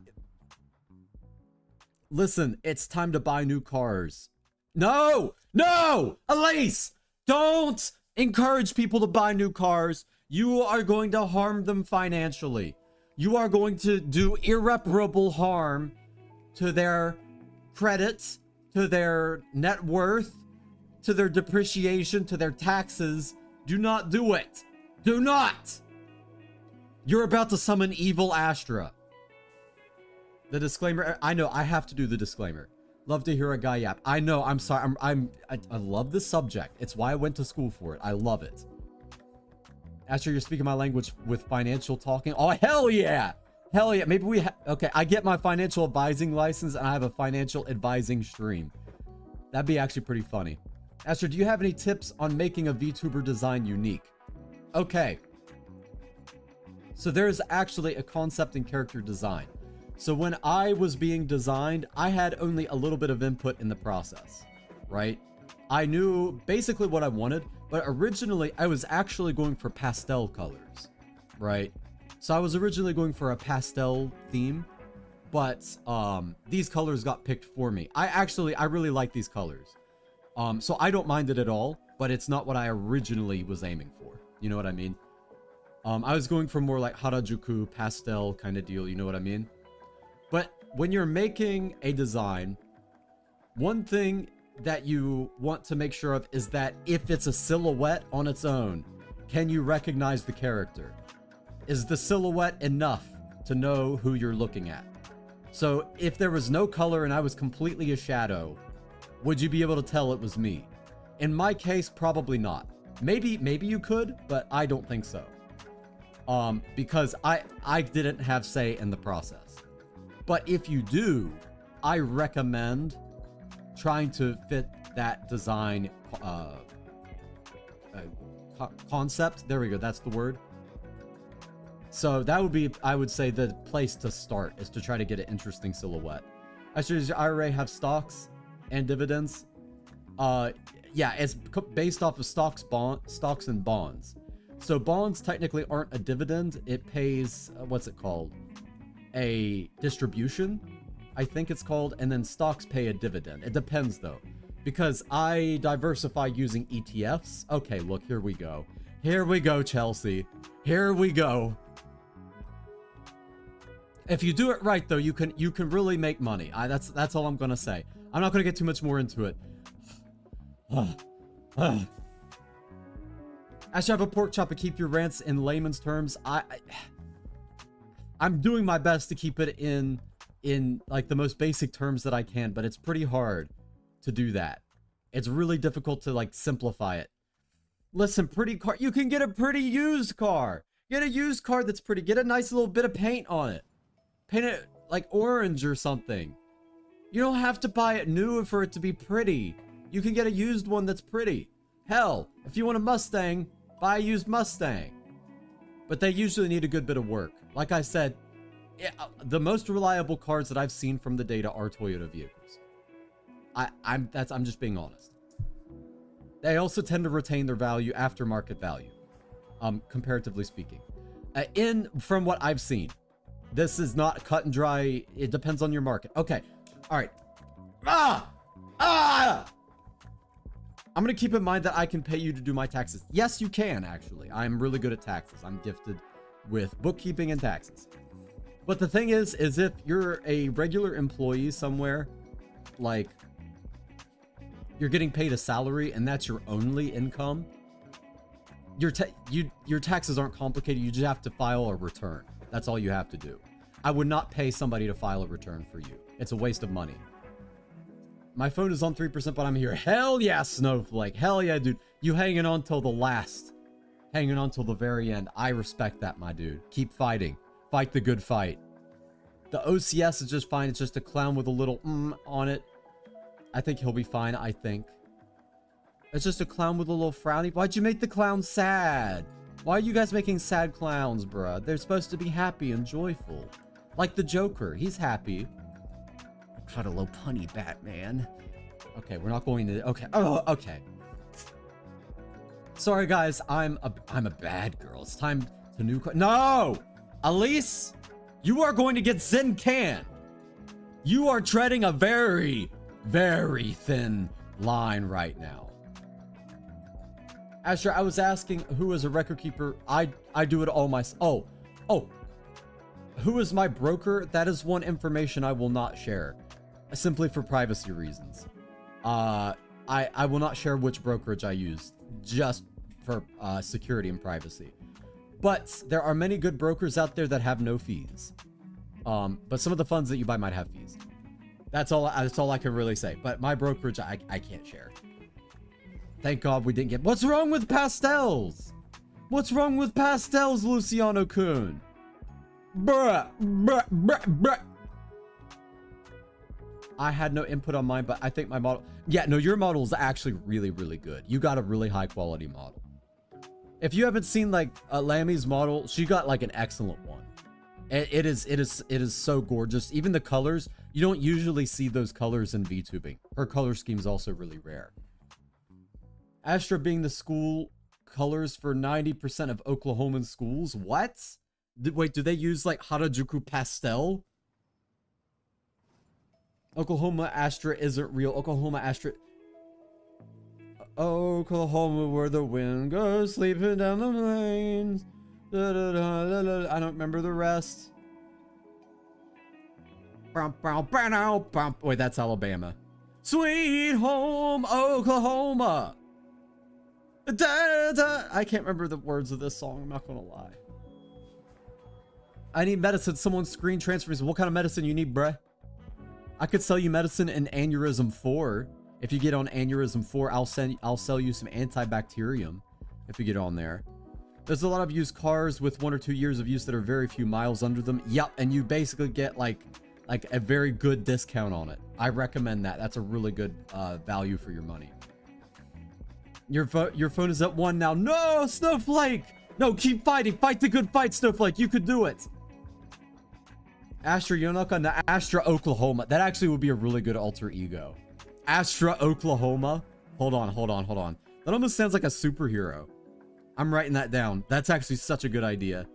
Listen, it's time to buy new cars. No! No! Elise! Don't encourage people to buy new cars. You are going to harm them financially. You are going to do irreparable harm to their credits, to their net worth, to their depreciation, to their taxes. Do not do it. Do not. You're about to summon evil Astra. The disclaimer, I know I have to do the disclaimer. Love to hear a guy yap. I know, I'm sorry. I love this subject. It's why I went to school for it. I love it. Astra, you're speaking my language with financial talking. Oh, hell yeah. Hell yeah. Maybe okay, I get my financial advising license and I have a financial advising stream. That'd be actually pretty funny. Astra, do you have any tips on making a VTuber design unique? Okay. So there's actually a concept in character design. So when I was being designed, I had only a little bit of input in the process, right? I knew basically what I wanted, but originally I was actually going for pastel colors, right? So I was originally going for a pastel theme, but these colors got picked for me. I really like these colors. So I don't mind it at all, but it's not what I originally was aiming for. You know what I mean? I was going for more like Harajuku pastel kind of deal, you know what I mean? But when you're making a design, one thing that you want to make sure of is that if it's a silhouette on its own, can you recognize the character? Is the silhouette enough to know who you're looking at? So if there was no color and I was completely a shadow, would you be able to tell it was me? In my case, probably not. Maybe you could, but I don't think so. Because I didn't have say in the process. But if you do, I recommend trying to fit that design concept. There we go. That's the word. So that would be, I would say, the place to start is to try to get an interesting silhouette. Actually, does your IRA have stocks and dividends? Yeah, it's based off of stocks and bonds. So bonds technically aren't a dividend. It pays, what's it called? A distribution, I think it's called. And then stocks pay a dividend. It depends though, because I diversify using ETFs. Okay, look, here we go. Here we go, Chelsea. Here we go. If you do it right though, you can really make money. That's all I'm gonna say. I'm not gonna get too much more into it. I should have a pork chop to keep your rants in layman's terms. I'm doing my best to keep it in like the most basic terms that I can, but it's pretty hard to do that. It's really difficult to like simplify it. Listen, pretty car. You can get a pretty used car. Get a used car that's pretty. Get a nice little bit of paint on it. Paint it like orange or something. You don't have to buy it new for it to be pretty. You can get a used one that's pretty. Hell, if you want a Mustang, buy a used Mustang. But they usually need a good bit of work. Like I said, the most reliable cars that I've seen from the data are Toyota vehicles. I'm just being honest. They also tend to retain their value, aftermarket value, comparatively speaking. From what I've seen, this is not cut and dry. It depends on your market. Okay, all right. I'm gonna keep in mind that I can pay you to do my taxes. Yes, you can actually. I'm really good at taxes. I'm gifted with bookkeeping and taxes. But the thing is if you're a regular employee somewhere, like you're getting paid a salary and that's your only income, your taxes aren't complicated. You just have to file a return. That's all you have to do. I would not pay somebody to file a return for you. It's a waste of money. My phone is on 3%, but I'm here. Hell yeah, Snowflake. Hell yeah, dude. You hanging on till the last. Hanging on till the very end. I respect that, my dude. Keep fighting. Fight the good fight. The OCS is just fine. It's just a clown with a little on it. I think he'll be fine, I think. It's just a clown with a little frowny. Why'd you make the clown sad? Why are you guys making sad clowns, bruh? They're supposed to be happy and joyful. Like the Joker. He's happy. Got a little punny Batman. Okay, we're not going to... Okay. Oh, okay. Sorry, guys. I'm a bad girl. It's time to new... No! Elise! You are going to get Zen canned. You are treading a very, very thin line right now. Asher, I was asking who is a record keeper. I do it all myself. Oh. Who is my broker? That is one information I will not share. Simply for privacy reasons. I will not share which brokerage I use, just for security and privacy. But there are many good brokers out there that have no fees. But some of the funds that you buy might have fees. That's all I can really say. But my brokerage, I can't share. Thank God we didn't get... What's wrong with pastels? What's wrong with pastels, Luciano-kun? Bruh, bruh, bruh, bruh. I had no input on mine, but I think my model... Yeah, no, your model is actually really, really good. You got a really high quality model. If you haven't seen, like, Lammy's model, she got, like, an excellent one. It is so gorgeous. Even the colors, you don't usually see those colors in VTubing. Her color scheme is also really rare. Astra being the school colors for 90% of Oklahoman schools. What? Wait, do they use like Harajuku pastel? Oklahoma Astra isn't real. Oklahoma Astra... Oklahoma where the wind goes sleeping down the lanes. Da, da, da, da, da. I don't remember the rest. Wait, that's Alabama. Sweet home Oklahoma. Da, da. I can't remember the words of this song, I'm not gonna lie. I need medicine. Someone screen transfers. What kind of medicine you need, bruh? I could sell you medicine in Aneurysm 4. If you get on Aneurysm 4, I'll sell you some antibacterium if you get on there. There's a lot of used cars with 1 or 2 years of use that are very few miles under them. Yep, and you basically get like a very good discount on it. I recommend that. That's a really good value for your money. Your phone is at 1 now. No, Snowflake! No, keep fighting. Fight the good fight, Snowflake. You could do it. Astra Yonaka and Astra Oklahoma. That actually would be a really good alter ego. Astra Oklahoma. Hold on. That almost sounds like a superhero. I'm writing that down. That's actually such a good idea.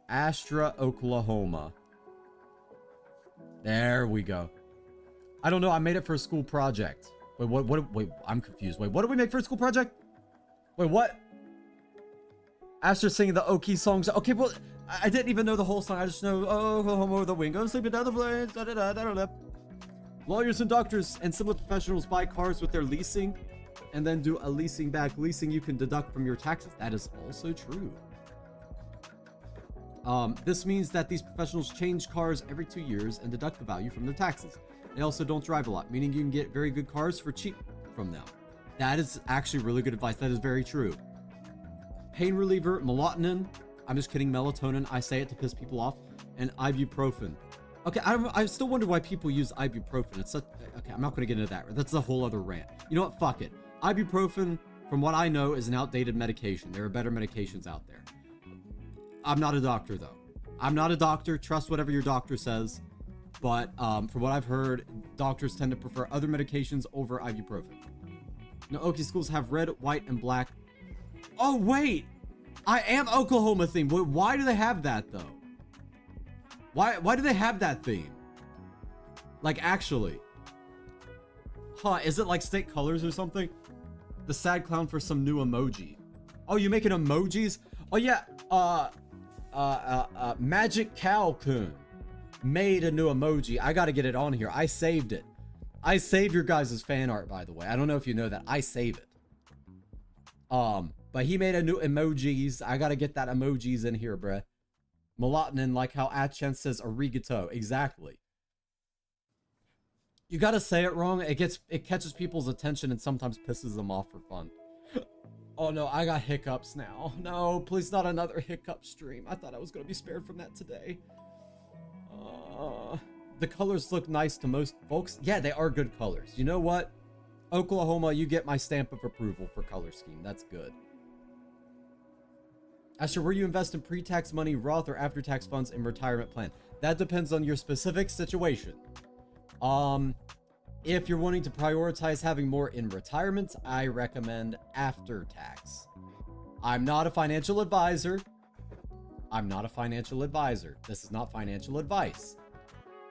Astra Oklahoma. There we go. I don't know. I made it for a school project. Wait, wait, I'm confused. Wait, what did we make for a school project? Wait, what? Astra singing the Oki songs. Okay, well, I didn't even know the whole song. I just know, oh, Oklahoma, the wind goes sleeping down the plains. Da, da, da, da, da. Lawyers and doctors and similar professionals buy cars with their leasing and then do a leasing back. Leasing you can deduct from your taxes. That is also true. This means that these professionals change cars every 2 years and deduct the value from their taxes. They also don't drive a lot, meaning you can get very good cars for cheap from them. That is actually really good advice. That is very true. Pain reliever, melatonin. I'm just kidding, melatonin. I say it to piss people off. And ibuprofen. Okay, I still wonder why people use ibuprofen. It's such... Okay, I'm not going to get into that. That's a whole other rant. You know what? Fuck it. Ibuprofen, from what I know, is an outdated medication. There are better medications out there. I'm not a doctor, though. I'm not a doctor. Trust whatever your doctor says. But from what I've heard, doctors tend to prefer other medications over ibuprofen. Now, Okie schools have red, white, and black. Oh, wait! I am Oklahoma themed. Wait, why do they have that, though? Why do they have that theme? Like, actually. Huh, is it like state colors or something? The sad clown for some new emoji. Oh, you making emojis? Oh, yeah. Magic Cow-kun made a new emoji. I gotta get it on here. I saved it. I save your guys' fan art, by the way. I don't know if you know that. I save it. But he made a new emojis. I gotta get that emojis in here, bruh. Melatonin, like how Achen says arigato. Exactly. You gotta say it wrong. It catches people's attention and sometimes pisses them off for fun. Oh no, I got hiccups now. No, please not another hiccup stream. I thought I was gonna be spared from that today. The colors look nice to most folks. Yeah, they are good colors. You know what? Oklahoma, you get my stamp of approval for color scheme. That's good. Asher, where you invest in pre-tax money, Roth or after-tax funds in retirement plan? That depends on your specific situation. If you're wanting to prioritize having more in retirement, I recommend after-tax. I'm not a financial advisor. This is not financial advice.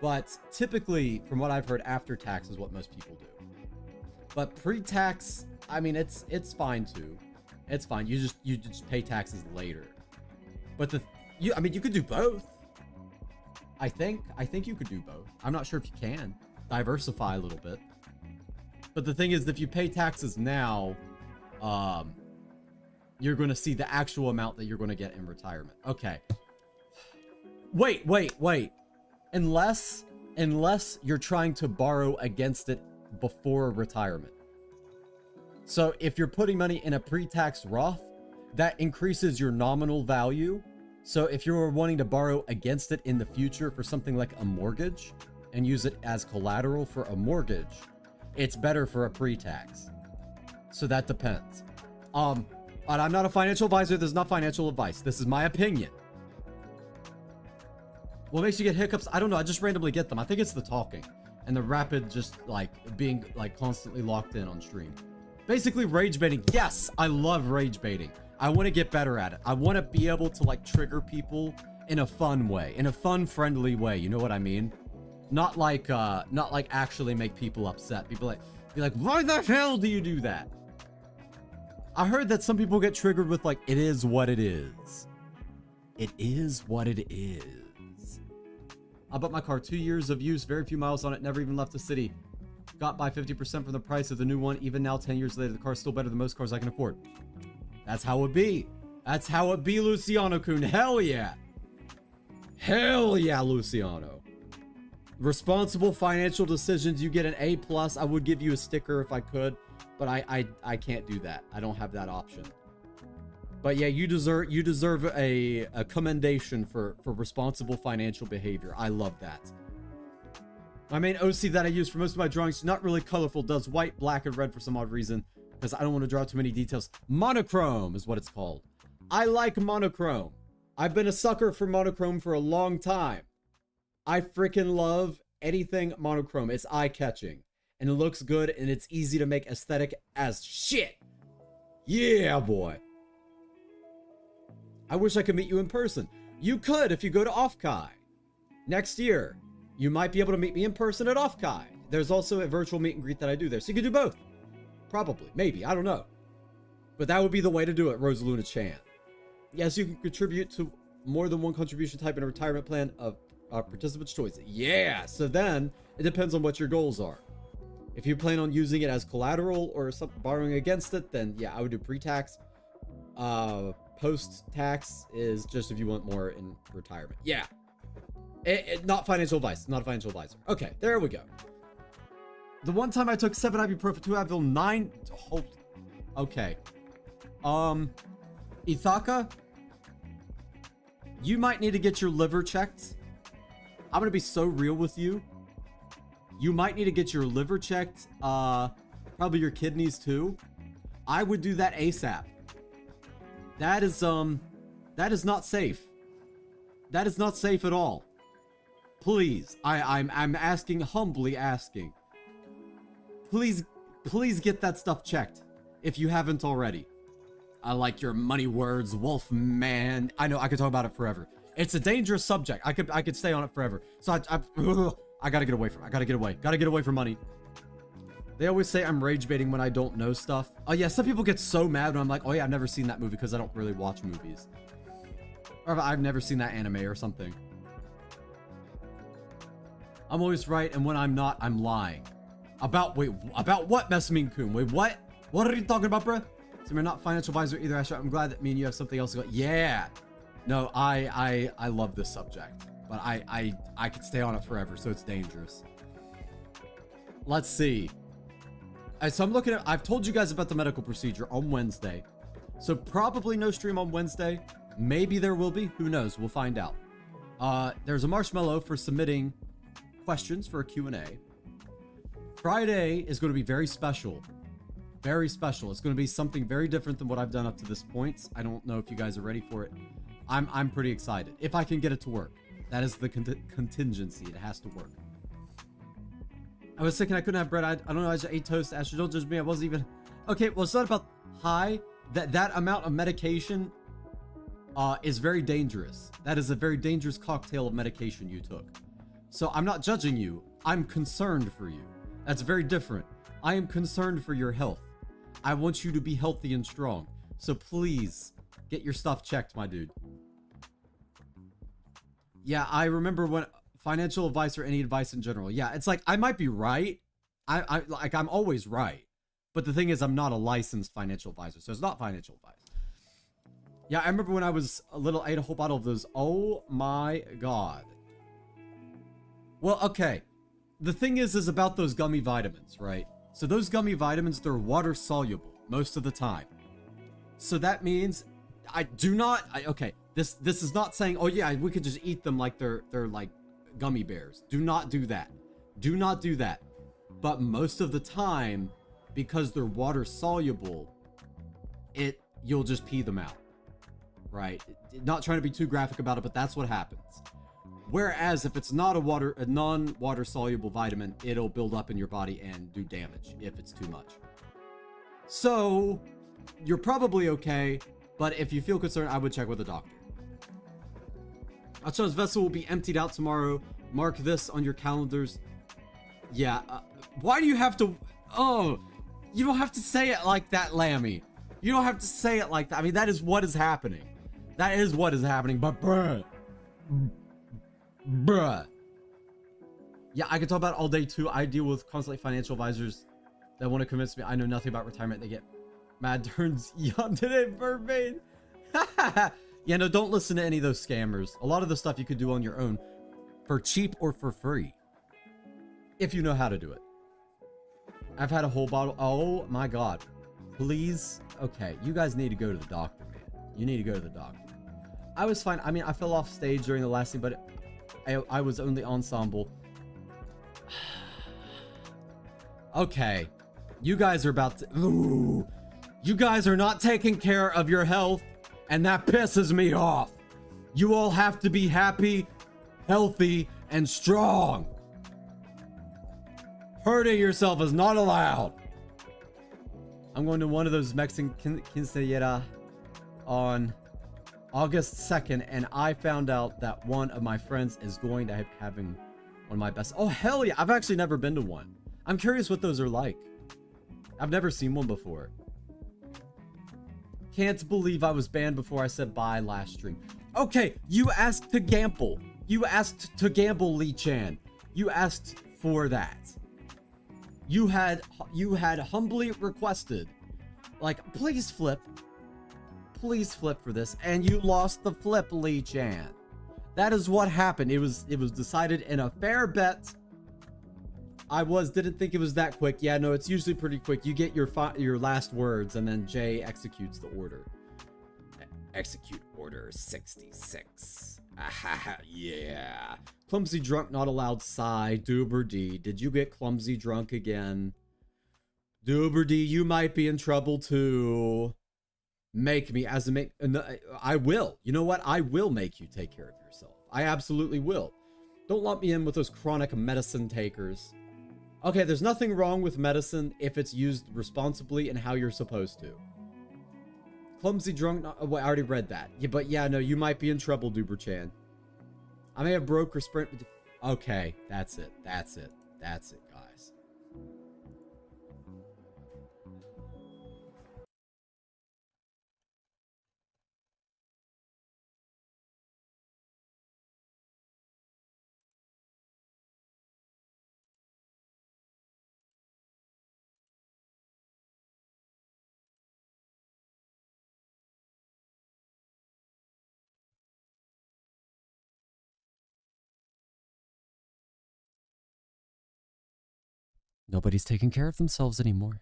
But typically, from what I've heard, after-tax is what most people do. But pre-tax, I mean, it's fine too. It's fine. You just pay taxes later. But you could do both. I think you could do both. I'm not sure if you can diversify a little bit. But the thing is, if you pay taxes now, you're going to see the actual amount that you're going to get in retirement. Okay. Wait. Unless unless you're trying to borrow against it before retirement. So if you're putting money in a pre-tax Roth, that increases your nominal value. So if you're wanting to borrow against it in the future for something like a mortgage and use it as collateral for a mortgage, it's better for a pre-tax. So that depends. But I'm not a financial advisor. This is not financial advice. This is my opinion. What makes you get hiccups? I don't know. I just randomly get them. I think it's the talking and the rapid just like being like constantly locked in on stream. Basically rage baiting. Yes, I love rage baiting. I want to get better at it. I want to be able to like trigger people in a fun way, in a fun, friendly way. You know what I mean? Not like actually make people upset. People be like, why the hell do you do that? I heard that some people get triggered with like, it is what it is. It is what it is. I bought my car 2 years of use, very few miles on it, never even left the city. Got by 50% from the price of the new one. Even now, 10 years later, the car's still better than most cars I can afford. That's how it be. That's how it be, Luciano-kun. Hell yeah. Hell yeah, Luciano. Responsible financial decisions. You get an A+. I would give you a sticker if I could, but I can't do that. I don't have that option. But yeah, you deserve a commendation for responsible financial behavior. I love that. My main OC that I use for most of my drawings, not really colorful, does white, black, and red for some odd reason, because I don't want to draw too many details. Monochrome is what it's called. I like monochrome. I've been a sucker for monochrome for a long time. I freaking love anything monochrome. It's eye-catching, and it looks good, and it's easy to make aesthetic as shit. Yeah, boy. I wish I could meet you in person. You could if you go to Offkai. Next year, you might be able to meet me in person at Offkai. There's also a virtual meet and greet that I do there. So you could do both. Probably. Maybe. I don't know. But that would be the way to do it, Rosaluna Chan. Yes, you can contribute to more than one contribution type in a retirement plan of participant's choice. Yeah. So then, it depends on what your goals are. If you plan on using it as collateral or borrowing against it, then yeah, I would do pre-tax. Post-tax is just if you want more in retirement. Yeah. Not financial advice. Not a financial advisor. Okay, there we go. The one time I took 7 ibuprofen, 2 Advil, 9... Hold... Okay. Ithaka, you might need to get your liver checked. I'm gonna be so real with you. You might need to get your liver checked. Probably your kidneys too. I would do that ASAP. That is not safe. That is not safe at all. Please, I'm asking, humbly asking. Please get that stuff checked if you haven't already. I like your money words, wolf man. I know I could talk about it forever. It's a dangerous subject. I could stay on it forever. So I gotta get away from it. I gotta get away. Gotta get away from money. They always say I'm rage baiting when I don't know stuff. Oh yeah, some people get so mad when I'm like, oh yeah, I've never seen that movie because I don't really watch movies. Or I've never seen that anime or something. I'm always right, and when I'm not, I'm lying. About what, Mesmin-kun? Wait, what? What are you talking about, bruh? So you're not financial advisor either, Astra. I'm glad that me and you have something else to go. Yeah. No, I love this subject, but I could stay on it forever, so it's dangerous. Let's see. So I'm looking at, I've told you guys about the medical procedure on Wednesday. So probably no stream on Wednesday. Maybe there will be. Who knows? We'll find out. There's a marshmallow for submitting questions for a Q&A. Friday is going to be very special. Very special. It's going to be something very different than what I've done up to this point. I don't know if you guys are ready for it. I'm pretty excited. If I can get it to work. That is the contingency. It has to work. I was thinking I couldn't have bread. I don't know. I just ate toast. Asher, don't judge me. I wasn't even... Okay, well, it's not about high. That amount of medication is very dangerous. That is a very dangerous cocktail of medication you took. So I'm not judging you. I'm concerned for you. That's very different. I am concerned for your health. I want you to be healthy and strong. So please get your stuff checked, my dude. Yeah, I remember when financial advice or any advice in general. Yeah, it's like I might be right. I'm always right. But the thing is, I'm not a licensed financial advisor, so it's not financial advice. Yeah, I remember when I was a little, I ate a whole bottle of those. Oh my god. Well, okay. The thing is about those gummy vitamins, right? So those gummy vitamins, they're water soluble most of the time. So that means okay, this is not saying, oh yeah, we could just eat them like they're like gummy bears. Do not do that. Do not do that. But most of the time, because they're water soluble, you'll just pee them out. Right? Not trying to be too graphic about it, but that's what happens. Whereas if it's not a non-water soluble vitamin, it'll build up in your body and do damage if it's too much. So you're probably okay, but if you feel concerned, I would check with a doctor. Acha's vessel will be emptied out tomorrow. Mark this on your calendars. Yeah, why do you have to... Oh, you don't have to say it like that, Lammy. You don't have to say it like that. I mean, that is what is happening. That is what is happening, but bruh. Yeah, I can talk about it all day too. I deal with constantly financial advisors that want to convince me I know nothing about retirement. They get mad, turns young today, verbatim. Yeah, no, don't listen to any of those scammers. A lot of the stuff you could do on your own for cheap or for free, if you know how to do it. I've had a whole bottle. Oh my god. Please. Okay, you guys need to go to the doctor, man. You need to go to the doctor. I was fine. I mean, I fell off stage during the last scene, but I was only ensemble. Okay. You guys are about to... Ooh. You guys are not taking care of your health, and that pisses me off. You all have to be happy, healthy, and strong. Hurting yourself is not allowed. I'm going to one of those Mexican quinceañera on August 2nd, and I found out that one of my friends is going to having one of my best... Oh, hell yeah. I've actually never been to one. I'm curious what those are like. I've never seen one before. Can't believe I was banned before I said bye last stream. Okay, you asked to gamble. You asked to gamble, Lee Chan. You asked for that. You had humbly requested, like, please flip. Please flip for this, and you lost the flip, Lee Chan. That is what happened. It was decided in a fair bet. Didn't think it was that quick. Yeah, no, it's usually pretty quick. You get your last words, and then Jay executes the order. Execute order 66. Ah, yeah. Clumsy drunk, not allowed. Sigh. Doober D. Did you get clumsy drunk again? Doober D, you might be in trouble too. Make me I will. You know what? I will make you take care of yourself. I absolutely will. Don't lump me in with those chronic medicine takers. Okay, there's nothing wrong with medicine if it's used responsibly and how you're supposed to. Clumsy drunk, well, I already read that. Yeah, but yeah, no, you might be in trouble, Duber-chan. I may have broke or sprint. Okay, that's it. That's it. That's it, guys. Nobody's taking care of themselves anymore.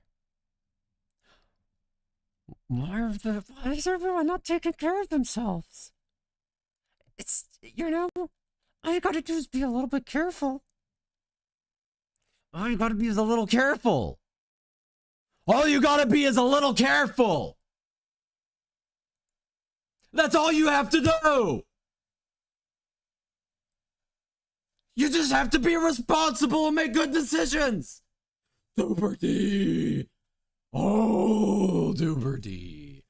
Why is everyone not taking care of themselves? It's, you know, all you gotta do is be a little bit careful. All you gotta be is a little careful. All you gotta be is a little careful. That's all you have to do. You just have to be responsible and make good decisions. Doober D. Oh, Doober D.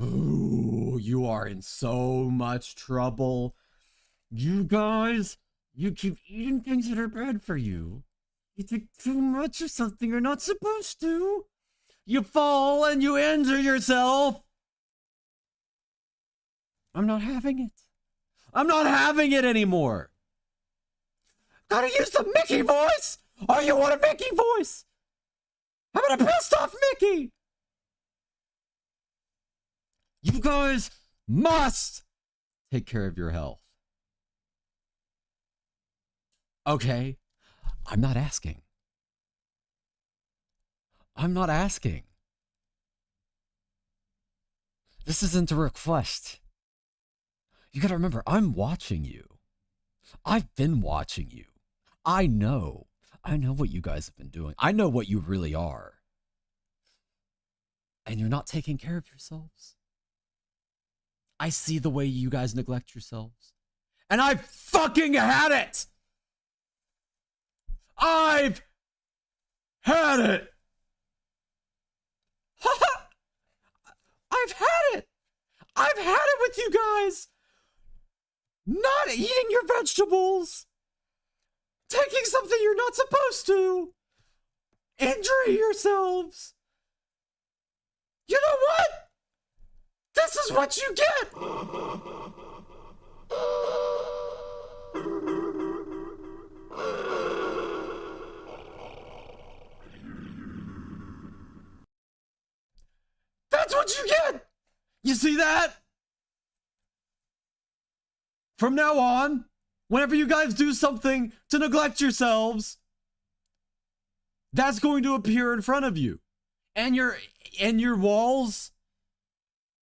Ooh, you are in so much trouble. You guys, you keep eating things that are bad for you. You take too much of something you're not supposed to. You fall and you injure yourself. I'm not having it. I'm not having it anymore. Gotta use the Mickey voice. Oh, you want a Mickey voice? How about a pissed off Mickey? You guys must take care of your health. Okay? I'm not asking. I'm not asking. This isn't a request. You gotta remember, I'm watching you. I've been watching you. I know what you guys have been doing. I know what you really are. And you're not taking care of yourselves. I see the way you guys neglect yourselves. And I've fucking had it! I've had it! I've had it! I've had it with you guys! Not eating your vegetables! Taking something you're not supposed to! Injuring yourselves! You know what? This is what you get! That's what you get! You see that? From now on, whenever you guys do something to neglect yourselves, that's going to appear in front of you. And your walls,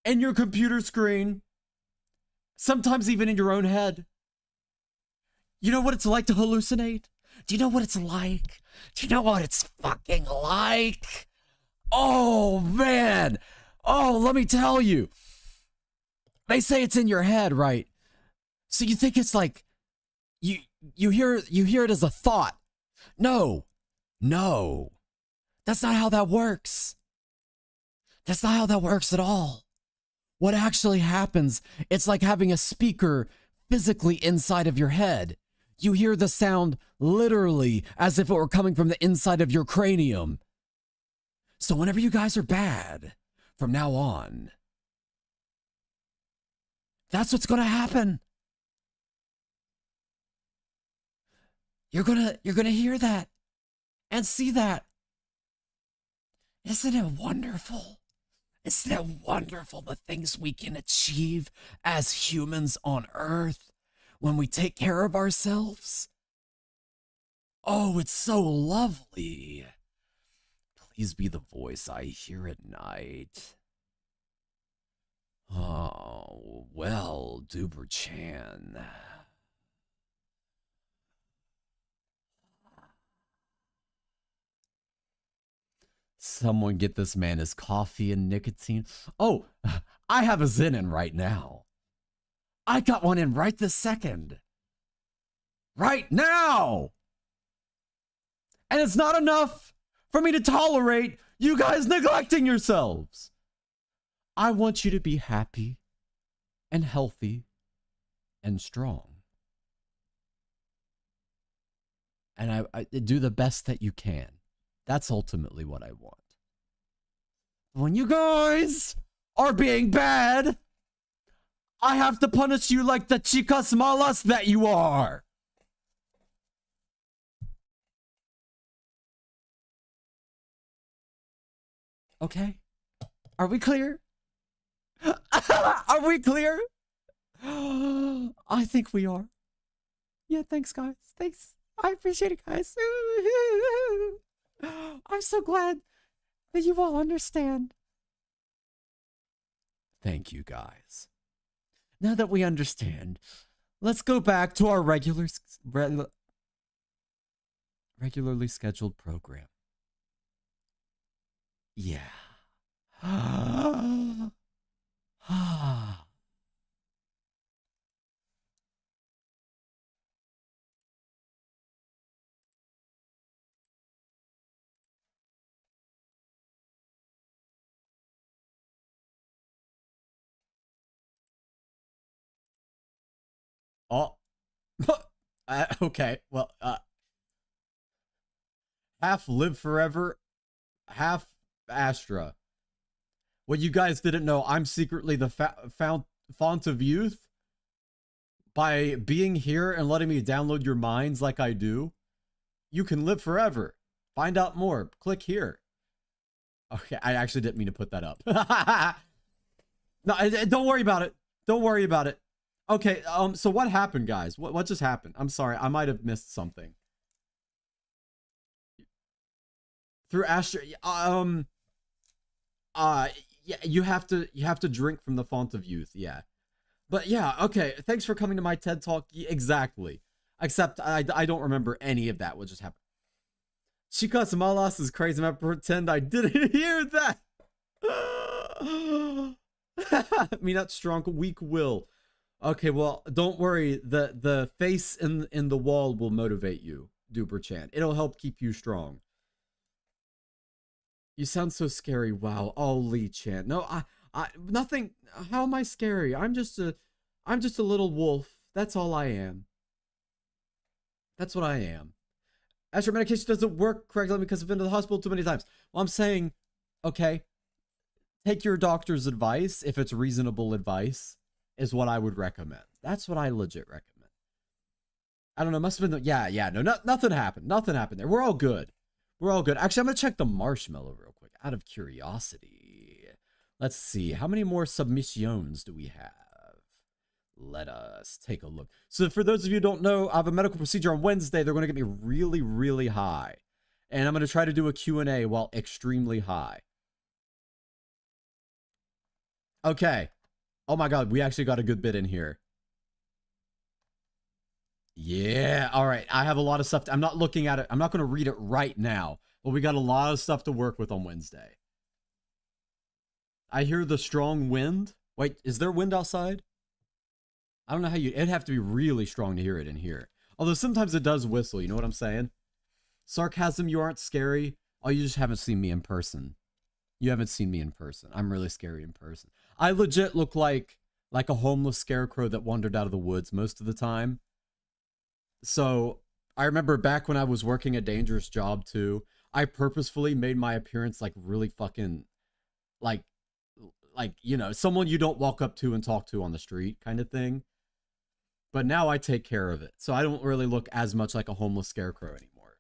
and your computer screen, sometimes even in your own head. You know what it's like to hallucinate? Do you know what it's like? Do you know what it's fucking like? Oh, man. Oh, let me tell you. They say it's in your head, right? So you think it's like, you hear it as a thought. No. That's not how that works. That's not how that works at all. What actually happens, it's like having a speaker physically inside of your head. You hear the sound literally as if it were coming from the inside of your cranium. So whenever you guys are bad, from now on, that's what's gonna happen. You're gonna hear that and see that. Isn't it wonderful? Isn't it wonderful the things we can achieve as humans on Earth when we take care of ourselves? Oh, it's so lovely. Please be the voice I hear at night. Oh, well, Duber-chan. Someone get this man his coffee and nicotine. Oh, I have a Zen in right now. I got one in right this second. Right now! And it's not enough for me to tolerate you guys neglecting yourselves. I want you to be happy and healthy and strong. And I do the best that you can. That's ultimately what I want. When you guys are being bad, I have to punish you like the chicas malas that you are. Okay? Are we clear? Are we clear? I think we are. Yeah, thanks, guys. Thanks. I appreciate it, guys. I'm so glad that you all understand. Thank you, guys. Now that we understand, let's go back to our regularly scheduled program. Yeah. Oh. Okay, well, half live forever, half Astra. What you guys didn't know, I'm secretly the font of youth. By being here and letting me download your minds like I do, you can live forever. Find out more. Click here. Okay, I actually didn't mean to put that up. No, don't worry about it. Don't worry about it. Okay, so what happened, guys? What just happened? I'm sorry, I might have missed something. Through Astra, yeah, you have to drink from the font of youth, yeah. But yeah, okay, thanks for coming to my TED Talk. Exactly. Except I don't remember any of that, what just happened. Chicas Malas is crazy, I pretend I didn't hear that. Me not strong, weak will. Okay, well, don't worry. The face in the wall will motivate you, Duper Chan. It'll help keep you strong. You sound so scary. Wow. Oh, Lee Chan. No, I nothing. How am I scary? I'm just a little wolf. That's all I am. That's what I am. Astra medication doesn't work correctly because I've been to the hospital too many times. Well, I'm saying, okay, take your doctor's advice if it's reasonable advice, is what I would recommend. That's what I legit recommend. I don't know. Must have been nothing happened. Nothing happened there. We're all good. We're all good. Actually, I'm going to check the marshmallow real quick out of curiosity. Let's see. How many more submissions do we have? Let us take a look. So for those of you who don't know, I have a medical procedure on Wednesday. They're going to get me really, really high. And I'm going to try to do a Q&A while extremely high. Okay. Oh my God, we actually got a good bit in here. Yeah, all right. I have a lot of stuff. I'm not looking at it. I'm not going to read it right now, but we got a lot of stuff to work with on Wednesday. I hear the strong wind. Wait, is there wind outside? I don't know how you... It'd have to be really strong to hear it in here. Although sometimes it does whistle, you know what I'm saying? Sarcasm, you aren't scary. Oh, you just haven't seen me in person. You haven't seen me in person. I'm really scary in person. I legit look like a homeless scarecrow that wandered out of the woods most of the time. So I remember back when I was working a dangerous job too, I purposefully made my appearance like really fucking like, you know, someone you don't walk up to and talk to on the street kind of thing. But now I take care of it. So I don't really look as much like a homeless scarecrow anymore.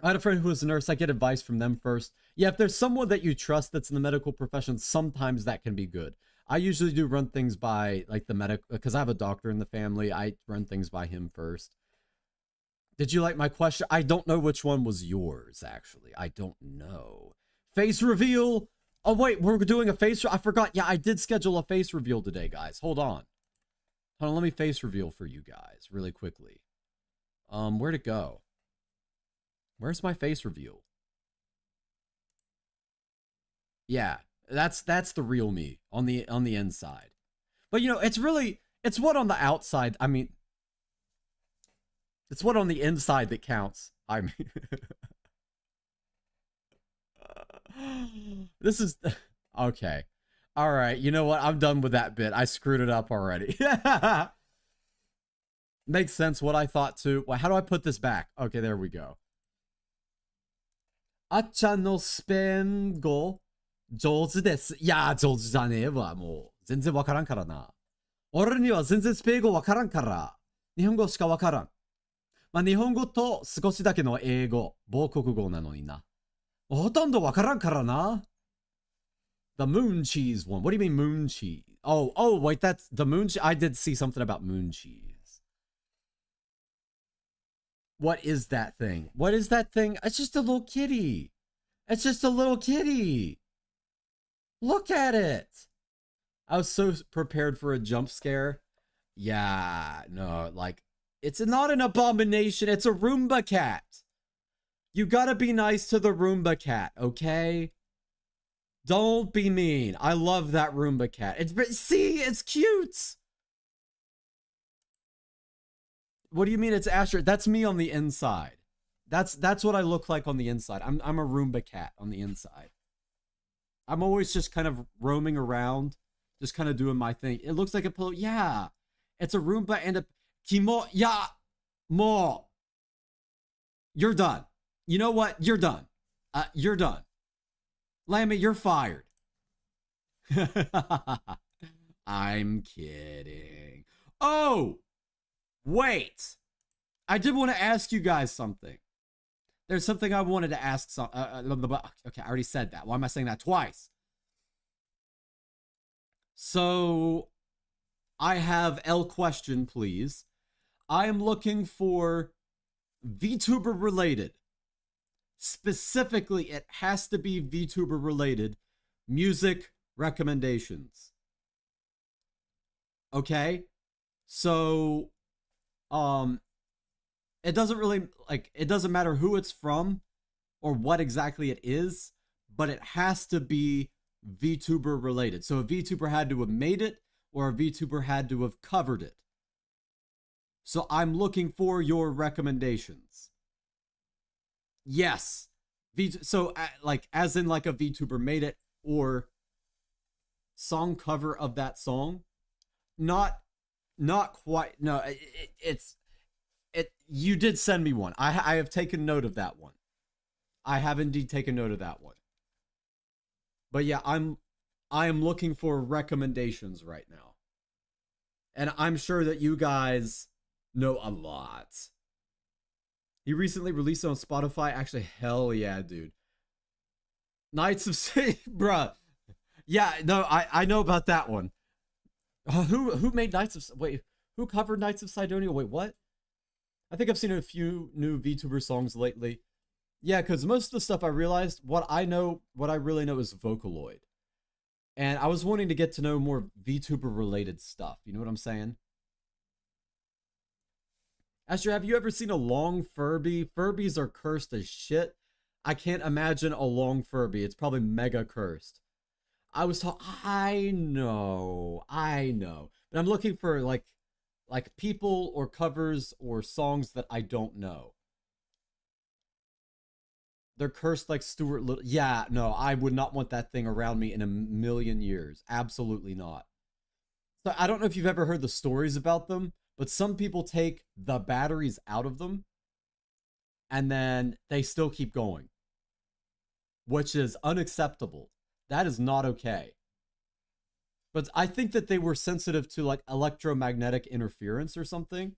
I had a friend who was a nurse. I get advice from them first. Yeah, if there's someone that you trust that's in the medical profession, sometimes that can be good. I usually do run things by like the medic, because I have a doctor in the family. I run things by him first. Did you like my question? I don't know which one was yours, actually. I don't know. Face reveal. Oh, wait, we're doing a face. I forgot. Yeah, I did schedule a face reveal today, guys. Hold on. Hold on, let me face reveal for you guys really quickly. Where'd it go? Where's my face reveal? Yeah, that's the real me on the inside. But you know, it's what on the outside. I mean, it's what on the inside that counts. I mean, this is okay. All right, you know what? I'm done with that bit. I screwed it up already. Makes sense what I thought too. Well, how do I put this back? Okay, there we go. あっちゃんのスペイン語上手です。いや、上手じゃねえわ。もう全然わからんからな。俺には全然スペイン語わからんから。日本語しかわからん。まあ、日本語と少しだけの英語、母国語なのにな。ほとんどわからんからな。The moon cheese one. What do you mean moon cheese? Oh, wait, that's the moon cheese. I did see something about moon cheese. What is that thing? What is that thing? It's just a little kitty. It's just a little kitty. Look at it. I was so prepared for a jump scare. Yeah, no, like, it's not an abomination. It's a Roomba cat. You gotta be nice to the Roomba cat, okay? Don't be mean. I love that Roomba cat. See, it's cute. What do you mean it's Astra? That's me on the inside. That's what I look like on the inside. I'm a Roomba cat on the inside. I'm always just kind of roaming around, just kind of doing my thing. It looks like a pillow. Yeah, it's a Roomba and a Kimo. Yeah, more. You're done. You know what? You're done. You're done. Lammy, you're fired. I'm kidding. Oh, wait. I did want to ask you guys something. There's something I wanted to ask. Okay, I already said that. Why am I saying that twice? So, I have L question, please. I am looking for VTuber related. Specifically, it has to be VTuber related. Music recommendations. Okay? So, it doesn't really, like, it doesn't matter who it's from or what exactly it is, but it has to be VTuber related. So a VTuber had to have made it, or a VTuber had to have covered it. So I'm looking for your recommendations. Yes. So like, as in like a VTuber made it, or song cover of that song. Not quite. No, it's you did send me one. I have taken note of that one. I have indeed taken note of that one. But yeah, I am looking for recommendations right now. And I'm sure that you guys know a lot. He recently released it on Spotify. Actually, hell yeah, dude. Knights of bruh. Yeah, no, I know about that one. Who made Knights of wait, who covered Knights of Sidonia? Wait, what? I think I've seen a few new VTuber songs lately. Yeah, because most of the stuff I realized, what I really know is Vocaloid. And I was wanting to get to know more VTuber related stuff. You know what I'm saying? Astra, have you ever seen a long Furby? Furbies are cursed as shit. I can't imagine a long Furby. It's probably mega cursed. I know. But I'm looking for like people or covers or songs that I don't know. They're cursed like Stuart Little. Yeah, no, I would not want that thing around me in a million years. Absolutely not. So I don't know if you've ever heard the stories about them, but some people take the batteries out of them and then they still keep going, which is unacceptable. That is not okay. But I think that they were sensitive to like electromagnetic interference or something.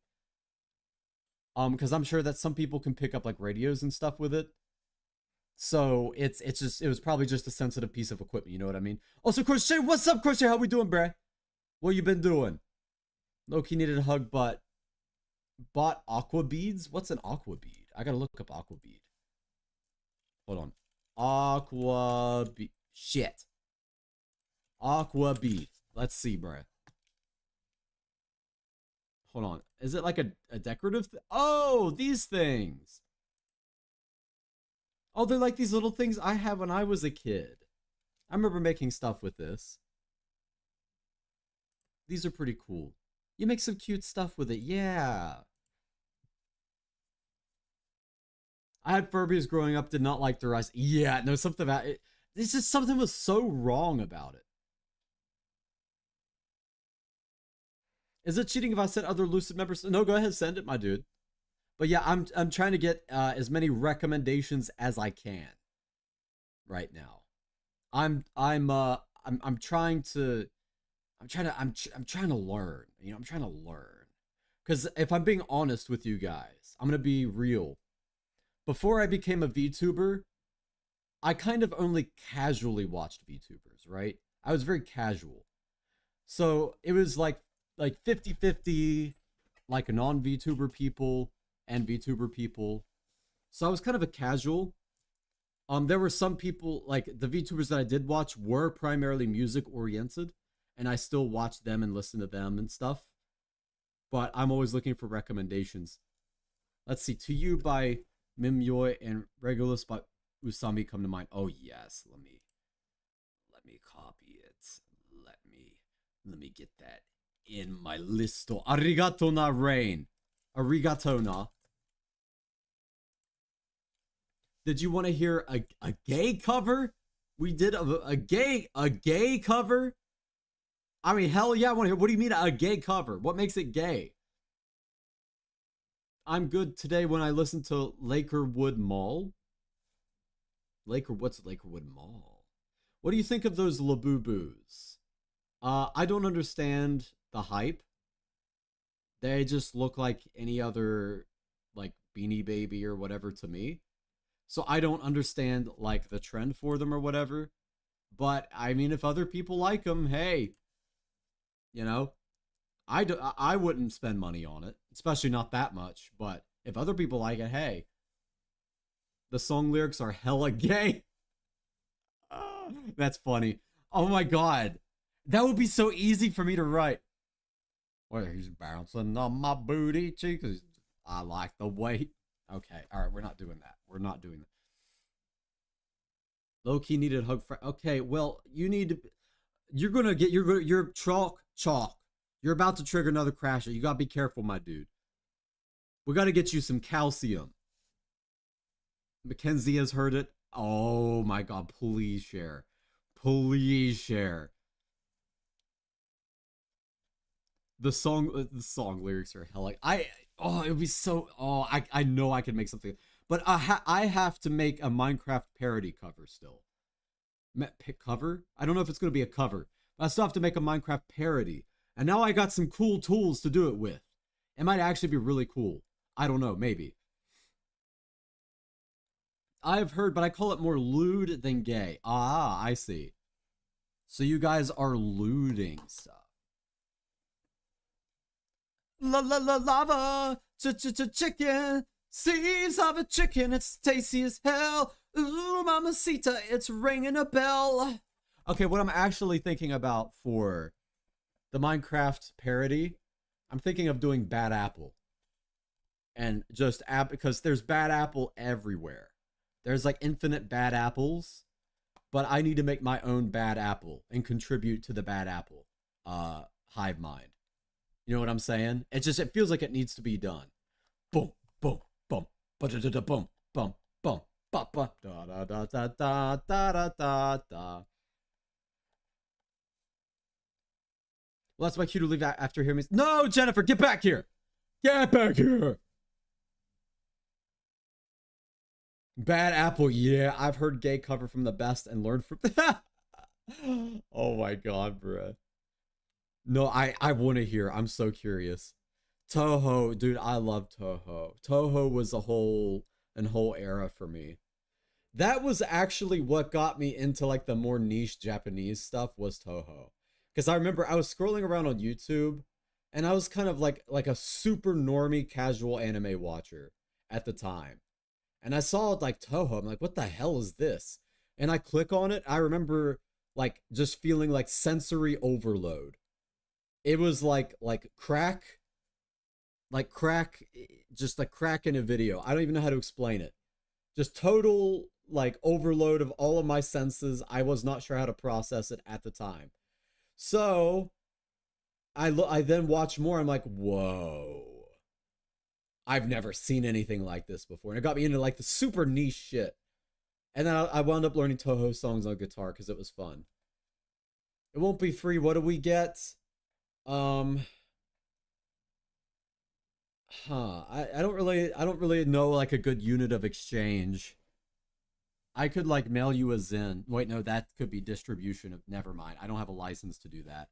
Because I'm sure that some people can pick up like radios and stuff with it. So it was probably just a sensitive piece of equipment, you know what I mean? Also, Crochet, what's up, Crochet? How we doing, bruh? What you been doing? Loki needed a hug, but bought aqua beads? What's an aqua bead? I gotta look up aqua bead. Hold on. Aqua bead. Shit. Aqua bead. Let's see, bruh. Hold on. Is it like a decorative? Oh, these things. Oh, they're like these little things I had when I was a kid. I remember making stuff with this. These are pretty cool. You make some cute stuff with it. Yeah. I had Furbies growing up, did not like their eyes. Yeah, no, something about it. It's just something was so wrong about it. Is it cheating if I send other Lucid members? No, go ahead, send it, my dude. But yeah, I'm trying to get as many recommendations as I can right now. I'm trying to learn. You know, I'm trying to learn. Because if I'm being honest with you guys, I'm gonna be real. Before I became a VTuber, I kind of only casually watched VTubers, right? I was very casual. So it was like 50-50, like non-VTuber people and VTuber people. So I was kind of a casual. There were some people, like the VTubers that I did watch were primarily music oriented, and I still watch them and listen to them and stuff. But I'm always looking for recommendations. Let's see. To You by Mimyoy and Regulus by Usami come to mind. Oh yes, let me copy it. Let me get that in my listo. Arigato na rain. Arigato na. Did you want to hear a gay cover? We did a gay cover? I mean, hell yeah, I want to hear. What do you mean a gay cover? What makes it gay? I'm good today when I listen to Lakerwood Mall. What's Lakerwood Mall? What do you think of those Labubu's? I don't understand the hype. They just look like any other, like, Beanie Baby or whatever to me. So I don't understand, like, the trend for them or whatever. But, I mean, if other people like them, hey, you know, I wouldn't spend money on it, especially not that much. But if other people like it, hey. The song lyrics are hella gay. That's funny. Oh my god. That would be so easy for me to write. Well, he's bouncing on my booty cheeks. I like the way. Okay, all right, we're not doing that. We're not doing that. Low-key needed hug for. Okay, well, you need to. You're gonna get. You're chalk. You're about to trigger another crasher. You gotta be careful, my dude. We gotta get you some calcium. Mackenzie has heard it. Oh my god, please share. Please share. The song lyrics are hell like it would be so I know I can make something, but I have to make a Minecraft parody cover still. Cover? I don't know if it's gonna be a cover, but I still have to make a Minecraft parody. And now I got some cool tools to do it with. It might actually be really cool. I don't know, maybe. I've heard, but I call it more lewd than gay. Ah, I see. So you guys are looting stuff. Lava, chicken, seeds of a chicken, it's tasty as hell. Ooh, mamacita, it's ringing a bell. Okay, what I'm actually thinking about for the Minecraft parody, I'm thinking of doing Bad Apple. And just because there's Bad Apple everywhere. There's like infinite bad apples, but I need to make my own bad apple and contribute to the Bad Apple hive mind. You know what I'm saying? It feels like it needs to be done. Boom, boom, boom, ba da da da boom, boom, boom, ba ba da da da da da da da da. Well, that's my cue to leave after hearing me. No, Jennifer, get back here! Get back here! Bad Apple, yeah, I've heard gay cover from the best and learned from. Oh my god, bruh. No, I want to hear. I'm so curious. Toho, dude, I love Toho. Toho was a whole era for me. That was actually what got me into like the more niche Japanese stuff was Toho. Because I remember I was scrolling around on YouTube and I was kind of like a super normie casual anime watcher at the time. And I saw like Toho. I'm like, what the hell is this? And I click on it. I remember like just feeling like sensory overload. It was like crack, just like crack in a video. I don't even know how to explain it. Just total like overload of all of my senses. I was not sure how to process it at the time. So I then watch more. I'm like, whoa. I've never seen anything like this before. And it got me into like the super niche shit. And then I wound up learning Toho songs on guitar because it was fun. It won't be free. What do we get? I don't really know like a good unit of exchange. I could like mail you a Zen. Wait, no, that could be distribution of. Never mind. I don't have a license to do that.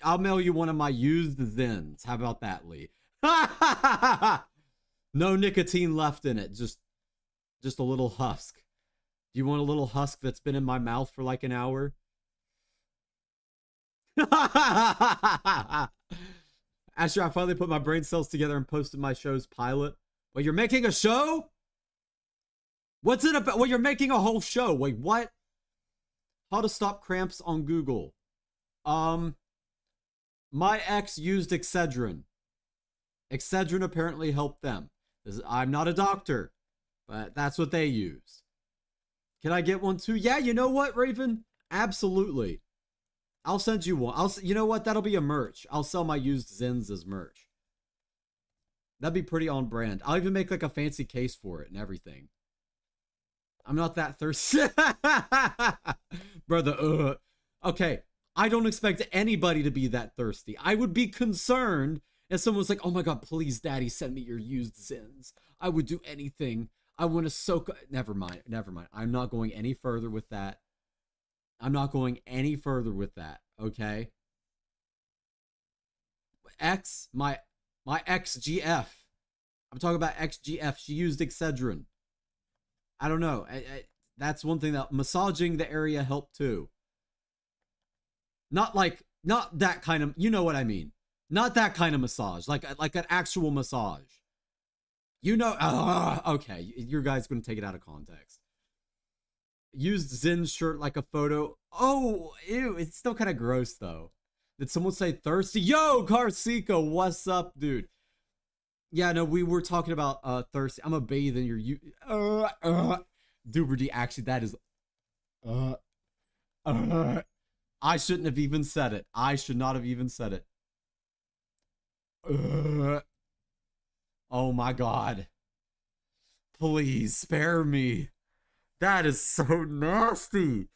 I'll mail you one of my used Zens. How about that, Lee? No nicotine left in it. Just a little husk. Do you want a little husk that's been in my mouth for like an hour? Asher, I finally put my brain cells together and posted my show's pilot. Wait, you're making a show? What's it about? Well, you're making a whole show. Wait, what? How to stop cramps on Google. My ex used Excedrin. Excedrin apparently helped them. I'm not a doctor, but that's what they use. Can I get one too? Yeah, you know what, Raven? Absolutely. I'll send you one. You know what? That'll be a merch. I'll sell my used Zens as merch. That'd be pretty on brand. I'll even make like a fancy case for it and everything. I'm not that thirsty. Brother, okay. I don't expect anybody to be that thirsty. I would be concerned if someone was like, oh my god, please, daddy, send me your used Zens. I would do anything. I want to soak. Never mind. I'm not going any further with that. Okay? My XGF. I'm talking about XGF. She used Excedrin. I don't know. That's one thing that massaging the area helped too. Not that kind of, you know what I mean. Not that kind of massage. Like an actual massage. You know, okay, your guy's gonna take it out of context. Used Zin's shirt like a photo. Oh, ew, it's still kind of gross though. Did someone say thirsty? Yo, Carsico, what's up, dude? Yeah, no, we were talking about thirsty. I'm a bathe in your Duberdy, actually, that is I shouldn't have even said it. I should not have even said it. Oh my god. Please spare me. That is so nasty.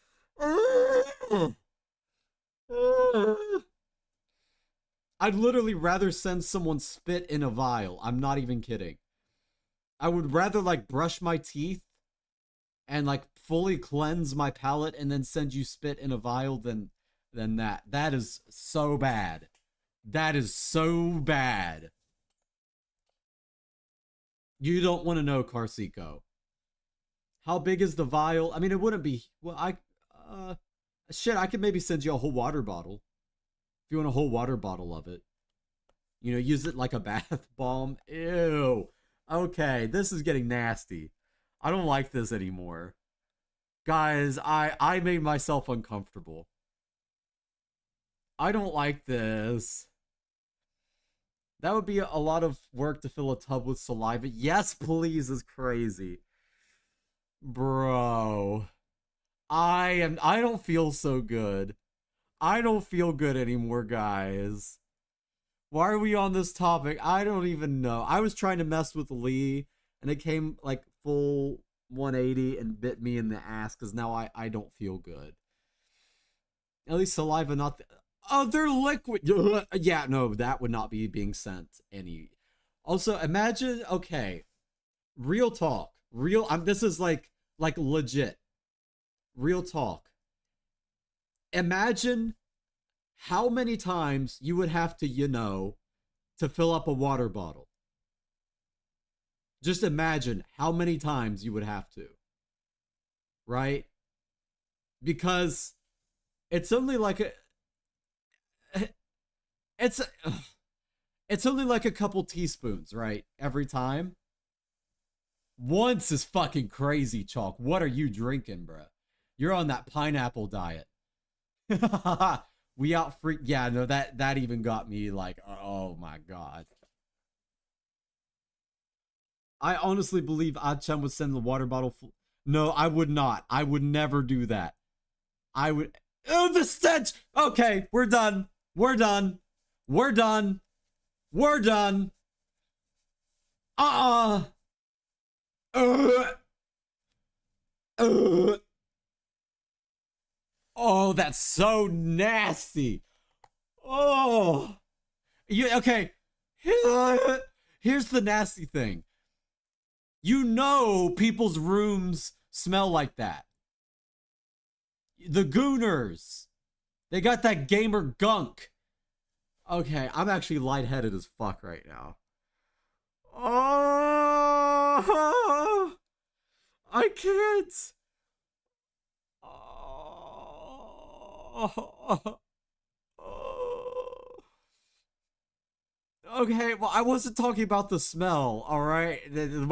I'd literally rather send someone spit in a vial. I'm not even kidding. I would rather like brush my teeth and like fully cleanse my palate and then send you spit in a vial than that. That is so bad. That is so bad. You don't want to know, Carsico. How big is the vial? I mean, it wouldn't be... Well, shit, I could maybe send you a whole water bottle. If you want a whole water bottle of it. You know, use it like a bath bomb. Ew. Okay, this is getting nasty. I don't like this anymore. Guys, I made myself uncomfortable. I don't like this. That would be a lot of work to fill a tub with saliva. Yes, please is crazy. Bro. I don't feel so good. I don't feel good anymore, guys. Why are we on this topic? I don't even know. I was trying to mess with Lee, and it came like full 180 and bit me in the ass, because now I don't feel good. At least saliva not... Oh, they're liquid. Yeah, no, that would not be being sent any. Also, imagine, okay, real talk. This is like legit. Real talk. Imagine how many times you would have to, you know, to fill up a water bottle. Just imagine how many times you would have to. Right? Because it's only like a... It's only like a couple teaspoons, right? Every time. Once is fucking crazy, Chalk. What are you drinking, bruh? You're on that pineapple diet. We out freak. Yeah, no, that even got me like, oh my god. I honestly believe Achem would send the water bottle. No, I would not. I would never do that. I would. Oh, the stench. Okay, we're done. We're done. We're done. We're done. Uh. Oh, that's so nasty. Oh. Okay. Here's the nasty thing. You know people's rooms smell like that. The Gooners. They got that gamer gunk. Okay, I'm actually lightheaded as fuck right now. Oh, I can't. Oh. Okay, well, I wasn't talking about the smell, all right? The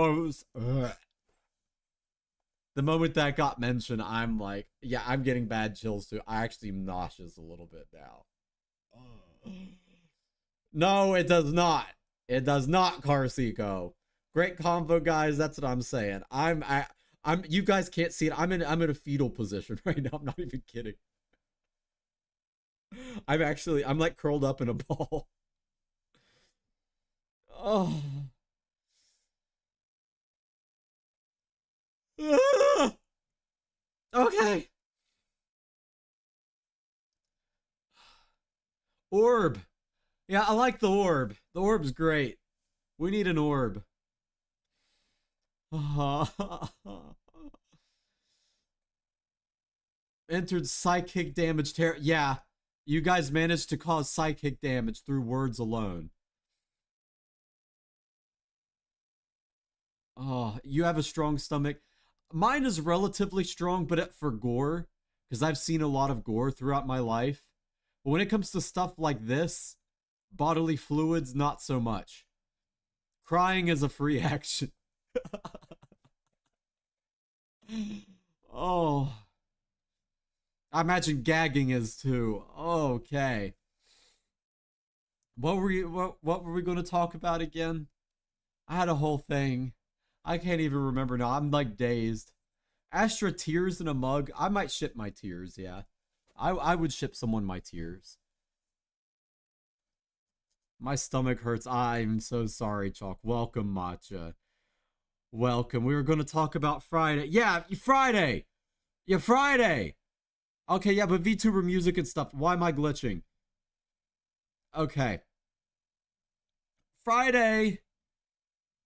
moment that got mentioned, I'm like, yeah, I'm getting bad chills too. I actually am nauseous a little bit now. No, it does not. It does not, Carsico. Great combo, guys. That's what I'm saying. I'm you guys can't see it. I'm in a fetal position right now. I'm not even kidding. I'm like curled up in a ball. Oh. Okay. Orb. Yeah, I like the orb. The orb's great. We need an orb. Entered psychic damage. Yeah, you guys managed to cause psychic damage through words alone. Oh, you have a strong stomach. Mine is relatively strong, but for gore, because I've seen a lot of gore throughout my life. But when it comes to stuff like this, bodily fluids, not so much. Crying is a free action. Oh. I imagine gagging is too. Okay. What were we going to talk about again? I had a whole thing. I can't even remember now. I'm like dazed. Astra tears in a mug. I might ship my tears, yeah. I would ship someone my tears. My stomach hurts. I'm so sorry, Chalk. Welcome, Matcha. Welcome. We were going to talk about Friday. Yeah, Friday. Yeah, Friday. Okay, yeah, but VTuber music and stuff. Why am I glitching? Okay. Friday.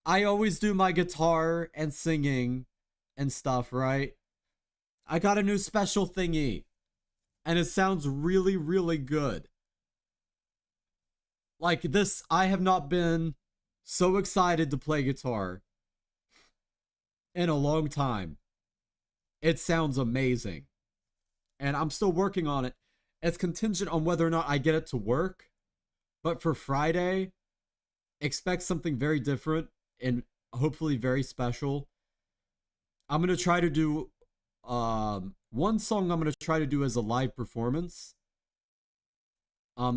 I always do my guitar and singing and stuff, right? I got a new special thingy. And it sounds really, really good. Like this, I have not been so excited to play guitar in a long time. It sounds amazing. And I'm still working on it. It's contingent on whether or not I get it to work. But for Friday, expect something very different and hopefully very special. I'm going to try to do one song I'm going to try to do as a live performance.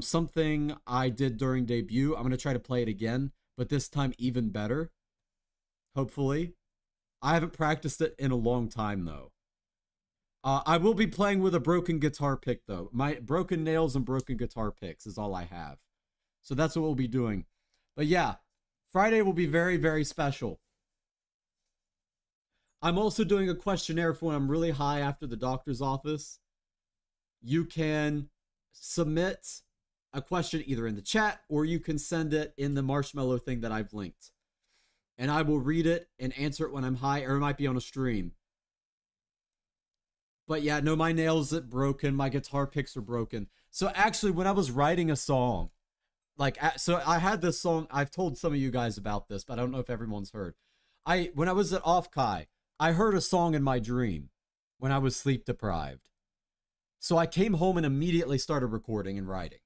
Something I did during debut. I'm going to try to play it again, but this time even better. Hopefully. I haven't practiced it in a long time though. I will be playing with a broken guitar pick though. My broken nails and broken guitar picks is all I have. So that's what we'll be doing. But yeah, Friday will be very, very special. I'm also doing a questionnaire for when I'm really high after the doctor's office. You can submit a question either in the chat or you can send it in the marshmallow thing that I've linked. And I will read it and answer it when I'm high, or it might be on a stream. But yeah, no, my nails are broken. My guitar picks are broken. So actually, when I was writing a song, like, so I had this song. I've told some of you guys about this, but I don't know if everyone's heard. When I was at Off Kai, I heard a song in my dream when I was sleep deprived. So I came home and immediately started recording and writing.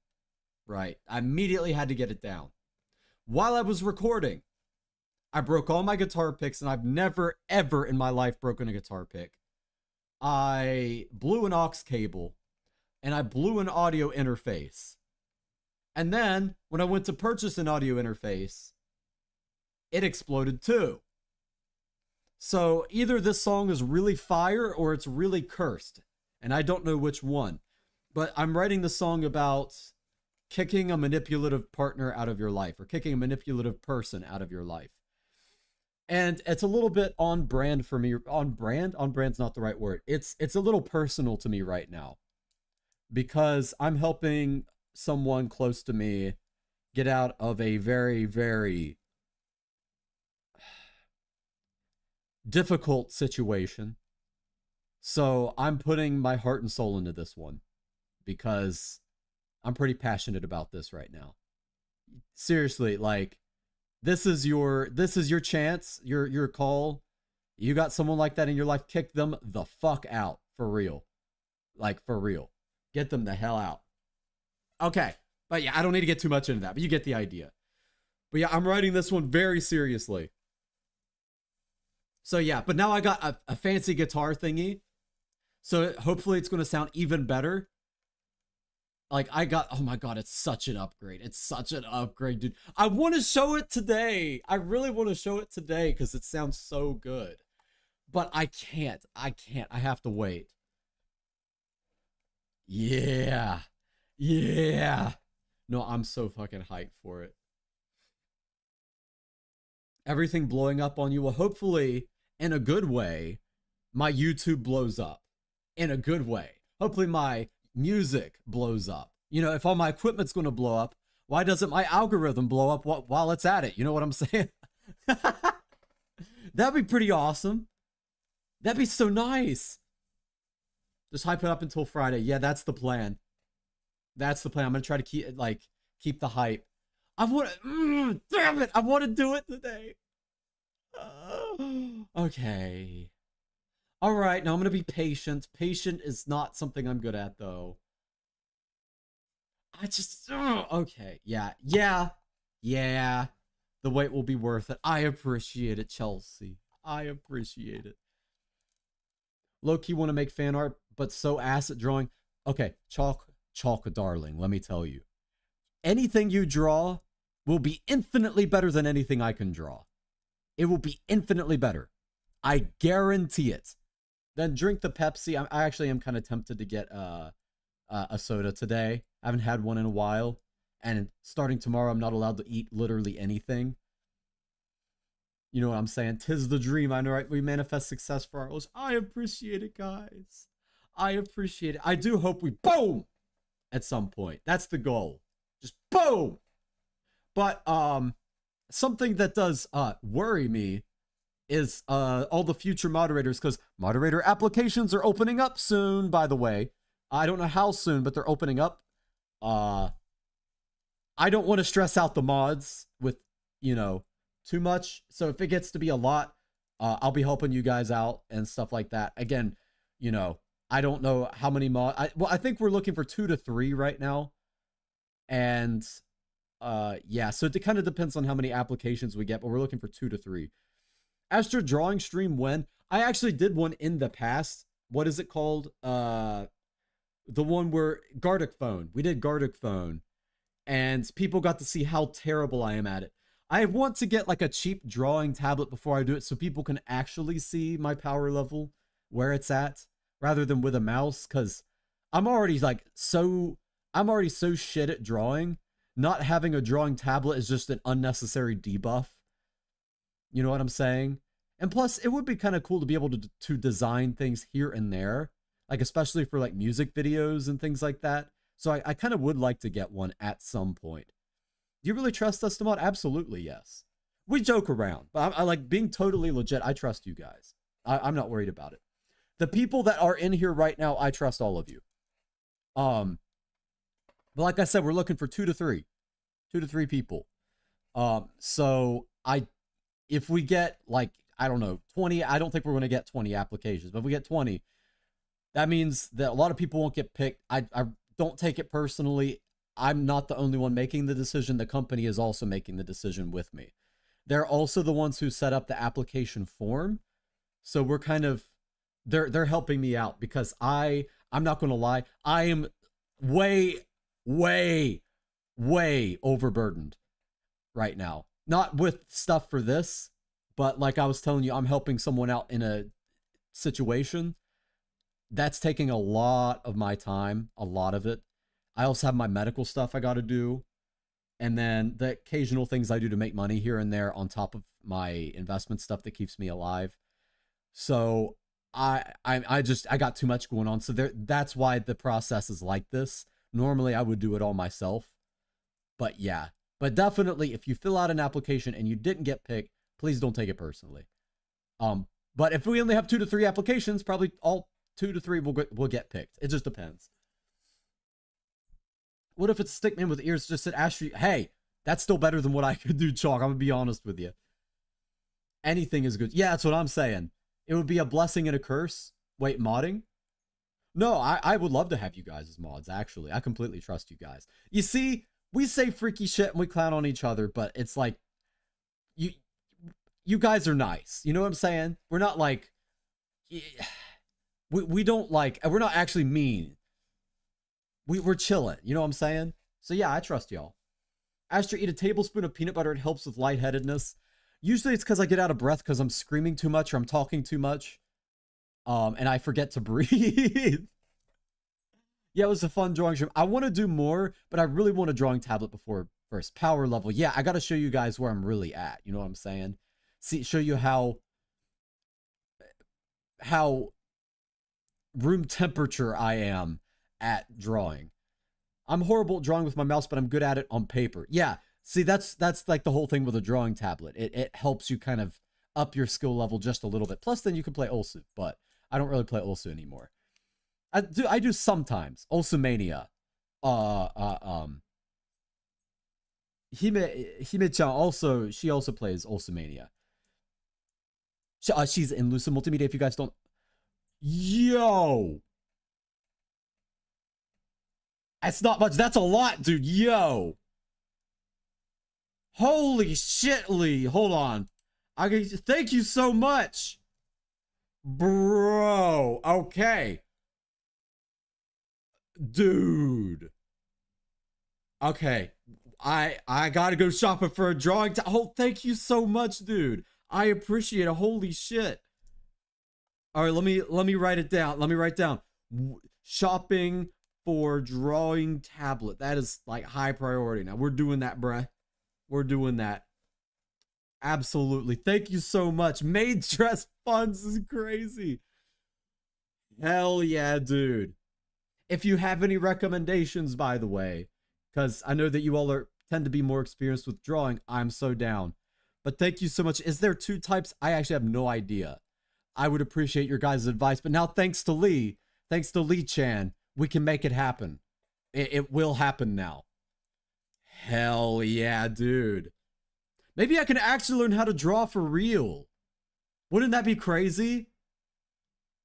Right. I immediately had to get it down. While I was recording, I broke all my guitar picks, and I've never, ever in my life broken a guitar pick. I blew an aux cable, and I blew an audio interface. And then, when I went to purchase an audio interface, it exploded too. So, either this song is really fire, or it's really cursed. And I don't know which one. But I'm writing the song about kicking a manipulative partner out of your life, or kicking a manipulative person out of your life. And it's a little bit on brand for me. On brand's not the right word. It's a little personal to me right now, because I'm helping someone close to me get out of a very, very difficult situation. So I'm putting my heart and soul into this one because I'm pretty passionate about this right now. Seriously, like, this is your chance, your call. You got someone like that in your life, kick them the fuck out, for real. Like, for real. Get them the hell out. Okay. But yeah, I don't need to get too much into that, but you get the idea. But yeah, I'm writing this one very seriously. So yeah, but now I got a fancy guitar thingy. So hopefully it's going to sound even better. Like, oh my god, it's such an upgrade. It's such an upgrade, dude. I want to show it today. I really want to show it today because it sounds so good. But I can't. I have to wait. Yeah. Yeah. No, I'm so fucking hyped for it. Everything blowing up on you. Well, hopefully, in a good way, my YouTube blows up. In a good way. Hopefully my music blows up. You know, if all my equipment's going to blow up, why doesn't my algorithm blow up while it's at it? You know what I'm saying? That'd be pretty awesome. That'd be so nice. Just hype it up until Friday. Yeah, that's the plan. That's the plan. I'm going to try to keep the hype. I want to, damn it. I want to do it today. Okay. All right. Now I'm going to be patient. Patient is not something I'm good at, though. Okay. Yeah. The wait will be worth it. I appreciate it, Chelsea. I appreciate it. Low-key want to make fan art, but so ass at drawing. Okay, Chalk, darling, let me tell you. Anything you draw will be infinitely better than anything I can draw. It will be infinitely better. I guarantee it. Then drink the Pepsi. I actually am kind of tempted to get a soda today. I haven't had one in a while. And starting tomorrow, I'm not allowed to eat literally anything. You know what I'm saying? 'Tis the dream. I know, right? We manifest success for our hosts. I appreciate it, guys. I appreciate it. I do hope we boom at some point. That's the goal. Just boom. But something that does worry me is all the future moderators, because moderator applications are opening up soon, by the way. I don't know how soon, but they're opening up. I don't want to stress out the mods with, you know, too much. So if it gets to be a lot, I'll be helping you guys out and stuff like that. Again, you know, I don't know how many mods. Well, I think we're looking for 2 to 3 right now. And yeah, so it kind of depends on how many applications we get, but we're looking for 2 to 3. Astra drawing stream when? I actually did one in the past. What is it called? The one where Gardic Phone. We did Gardic Phone. And people got to see how terrible I am at it. I want to get like a cheap drawing tablet before I do it so people can actually see my power level, where it's at, rather than with a mouse, because I'm already so shit at drawing. Not having a drawing tablet is just an unnecessary debuff. You know what I'm saying? And plus, it would be kind of cool to be able to design things here and there, like especially for like music videos and things like that. So I kind of would like to get one at some point. Do you really trust us, Demod? Absolutely, yes. We joke around, but I like being totally legit. I trust you guys. I'm not worried about it. The people that are in here right now, I trust all of you. But like I said, we're looking for 2 to 3. 2 to 3 people. So if we get like, I don't know, 20, I don't think we're going to get 20 applications, but if we get 20, that means that a lot of people won't get picked. I don't take it personally. I'm not the only one making the decision. The company is also making the decision with me. They're also the ones who set up the application form. So we're kind of, they're helping me out because I'm not going to lie. I am way overburdened right now. Not with stuff for this, but like I was telling you, I'm helping someone out in a situation that's taking a lot of my time, a lot of it. I also have my medical stuff I got to do. And then the occasional things I do to make money here and there on top of my investment stuff that keeps me alive. So I got too much going on. So that's why the process is like this. Normally I would do it all myself. But yeah, but definitely if you fill out an application and you didn't get picked, please don't take it personally. But if we only have 2 to 3 applications, probably all 2 to 3 will get picked. It just depends. What if it's a stickman with ears just said Astra? Hey, that's still better than what I could do, Chalk. I'm gonna be honest with you. Anything is good. Yeah, that's what I'm saying. It would be a blessing and a curse. Wait, modding? No, I would love to have you guys as mods, actually. I completely trust you guys. You see, we say freaky shit and we clown on each other, but it's like, you guys are nice. You know what I'm saying? We're not like, we don't like, we're not actually mean. We're chilling. You know what I'm saying? So yeah, I trust y'all. Astra, eat a tablespoon of peanut butter. It helps with lightheadedness. Usually it's because I get out of breath because I'm screaming too much or I'm talking too much. And I forget to breathe. Yeah, it was a fun drawing stream. I want to do more, but I really want a drawing tablet before first. Power level. Yeah, I got to show you guys where I'm really at. You know what I'm saying? See, show you how room temperature I am at drawing. I'm horrible at drawing with my mouse, but I'm good at it on paper. Yeah, see, that's like the whole thing with a drawing tablet. It helps you kind of up your skill level just a little bit. Plus, then you can play Ulsu, but I don't really play Ulsu anymore. I do sometimes. Ulsumania. Hime-chan also, she also plays Ulsumania. She's in Lucid Multimedia if you guys don't. Yo! That's not much. That's a lot, dude. Yo. Holy shit, Lee. Hold on. Thank you so much. Bro. Okay. Dude. Okay. I gotta go shopping for a drawing. Oh, thank you so much, dude. I appreciate it. Holy shit. All right, let me write it down. Let me write down. Shopping for drawing tablet. That is like high priority now. We're doing that, bruh. We're doing that. Absolutely. Thank you so much. Maid dress funds is crazy. Hell yeah, dude. If you have any recommendations, by the way, because I know that you all tend to be more experienced with drawing, I'm so down. But thank you so much. Is there 2 types? I actually have no idea. I would appreciate your guys' advice. But now thanks to Lee Chan, we can make it happen. It will happen now. Hell yeah, dude. Maybe I can actually learn how to draw for real. Wouldn't that be crazy?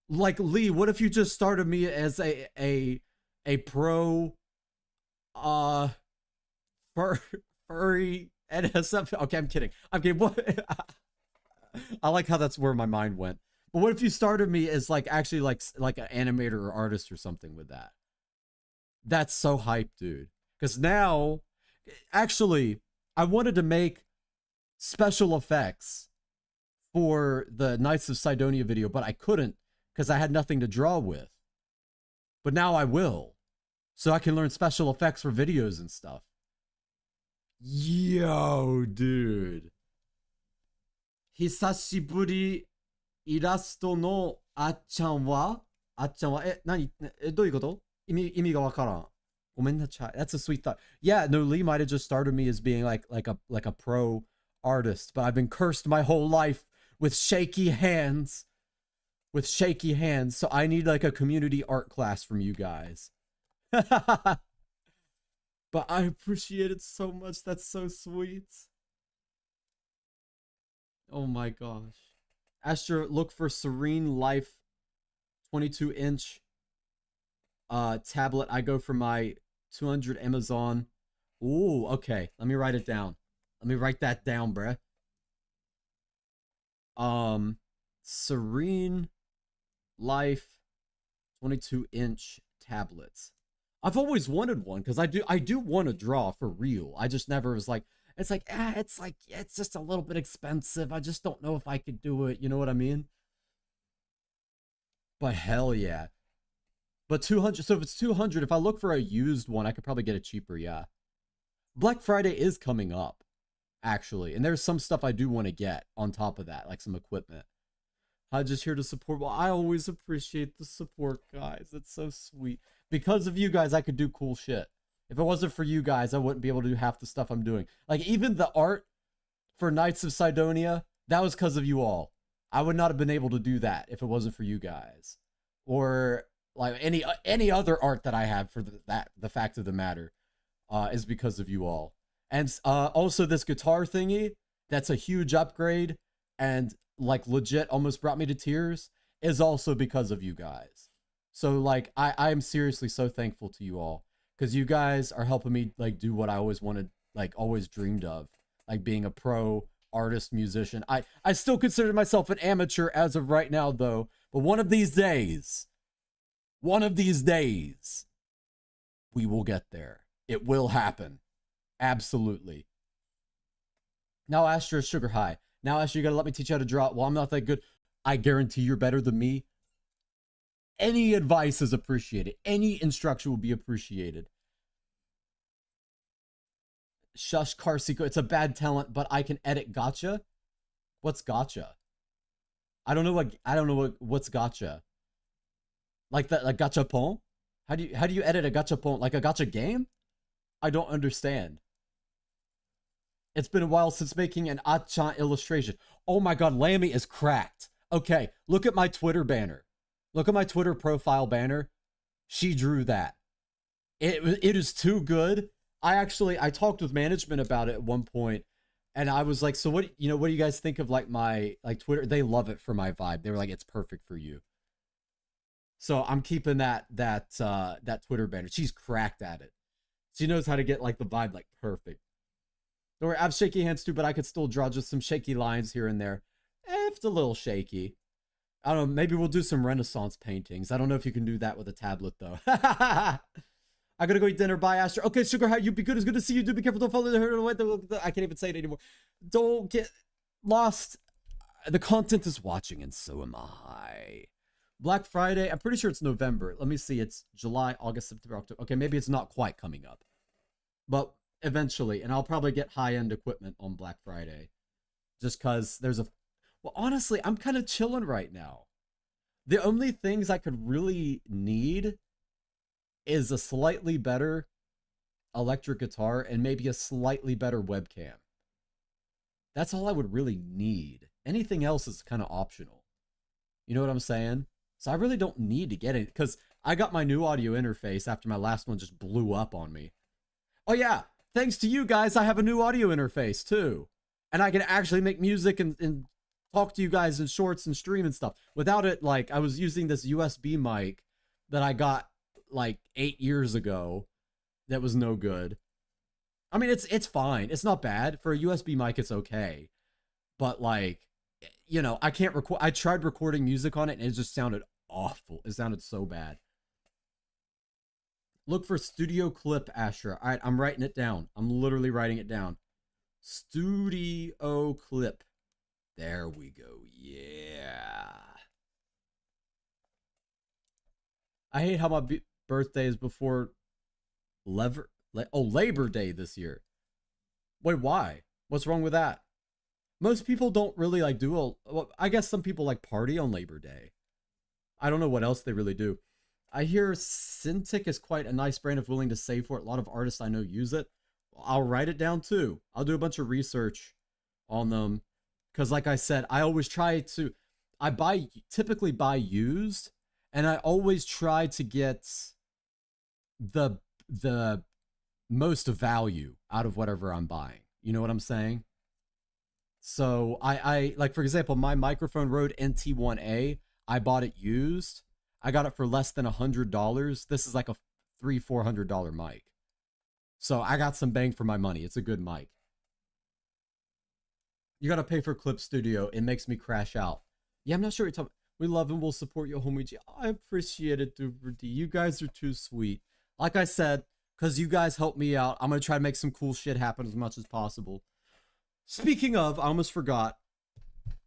Like, Lee, what if you just started me as a pro furry NSF? Okay, I'm kidding. What? I like how that's where my mind went. But what if you started me as like actually like an animator or artist or something with that? That's so hype, dude. Because now, actually, I wanted to make special effects for the Knights of Sidonia video, but I couldn't because I had nothing to draw with. But now I will. So I can learn special effects for videos and stuff. Yo, dude. Hisashiburi irasto no achan wa? Achan wa? どういうこと?意味がわからん。ごめんなさい. That's a sweet thought. Yeah, no, Lee might have just started me as being like a pro artist, but I've been cursed my whole life with shaky hands. So I need like a community art class from you guys. But I appreciate it so much. That's so sweet. Oh my gosh. Astra, look for Serene Life 22-inch tablet. I go for my 200 Amazon. Ooh, okay. Let me write it down. Let me write that down, bruh. Serene Life 22-inch tablets. I've always wanted one because I do want to draw for real. I just never was like, it's just a little bit expensive. I just don't know if I could do it. You know what I mean? But hell yeah. But 200, so if it's 200, if I look for a used one, I could probably get it cheaper, yeah. Black Friday is coming up, actually. And there's some stuff I do want to get on top of that, like some equipment. I'm just here to support. Well, I always appreciate the support, guys. It's so sweet. Because of you guys, I could do cool shit. If it wasn't for you guys, I wouldn't be able to do half the stuff I'm doing. Like, even the art for Knights of Sidonia, that was because of you all. I would not have been able to do that if it wasn't for you guys. Or like any other art that I have for the fact of the matter is because of you all. And also this guitar thingy, that's a huge upgrade and like legit almost brought me to tears, is also because of you guys. So like I am seriously so thankful to you all, because you guys are helping me like do what I always wanted, like always dreamed of, like being a pro artist musician. I still consider myself an amateur as of right now though, but one of these days we will get there. It will happen. Absolutely. Now Astra is sugar high. Now Astra, you gotta let me teach you how to draw. Well, I'm not that good. I guarantee you're better than me. Any advice is appreciated. Any instruction will be appreciated. Shush, Carsiko. It's a bad talent, but I can edit gotcha. What's gotcha? I don't know what's gotcha. Like that, like gachapon? How do you edit a gachapon? Like a gacha game? I don't understand. It's been a while since making an Achan illustration. Oh my god, Lammy is cracked. Okay, look at my Twitter banner. Look at my Twitter profile banner. She drew that. It is too good. I talked with management about it at one point, and I was like, so what do you guys think of like my Twitter? They love it for my vibe. They were like, it's perfect for you. So I'm keeping that Twitter banner. She's cracked at it. She knows how to get like the vibe like perfect. Don't worry, I have shaky hands too, but I could still draw just some shaky lines here and there. It's a little shaky. I don't know, maybe we'll do some Renaissance paintings. I don't know if you can do that with a tablet, though. I gotta go eat dinner. Bye, Astra. Okay, Sugar, how you be good? It's good to see you. Do be careful. Don't follow the herd. I can't even say it anymore. Don't get lost. The content is watching, and so am I. Black Friday. I'm pretty sure it's November. Let me see. It's July, August, September, October. Okay, maybe it's not quite coming up. But eventually. And I'll probably get high-end equipment on Black Friday. Just because there's a... Well, honestly, I'm kind of chilling right now. The only things I could really need is a slightly better electric guitar and maybe a slightly better webcam. That's all I would really need. Anything else is kind of optional. You know what I'm saying? So I really don't need to get it because I got my new audio interface after my last one just blew up on me. Oh yeah, thanks to you guys, I have a new audio interface too. And I can actually make music and talk to you guys in shorts and stream and stuff. Without it, like, I was using this USB mic that I got like 8 years ago that was no good. I mean, it's fine. It's not bad. For a USB mic, it's okay. But like, you know, I can't record. I tried recording music on it and it just sounded awful. It sounded so bad. Look for Studio Clip, Astra. All right, I'm writing it down. I'm literally writing it down. Studio Clip. There we go. Yeah. I hate how my birthday is before Labor Day this year. Wait, why? What's wrong with that? Most people don't really like do well, I guess some people like party on Labor Day. I don't know what else they really do. I hear Cintiq is quite a nice brand if willing to save for it. A lot of artists I know use it. I'll write it down too. I'll do a bunch of research on them. Because like I said, I always try to, typically buy used, and I always try to get the most value out of whatever I'm buying. You know what I'm saying? So I like, for example, my microphone Rode NT1A, I bought it used. I got it for less than $100. This is like a $300-400 mic. So I got some bang for my money. It's a good mic. You gotta pay for Clip Studio. It makes me crash out. Yeah, I'm not sure what you're talking. We love and we'll support you, homie G. I appreciate it, Duper D. You guys are too sweet. Like I said, because you guys help me out, I'm gonna try to make some cool shit happen as much as possible. Speaking of, I almost forgot.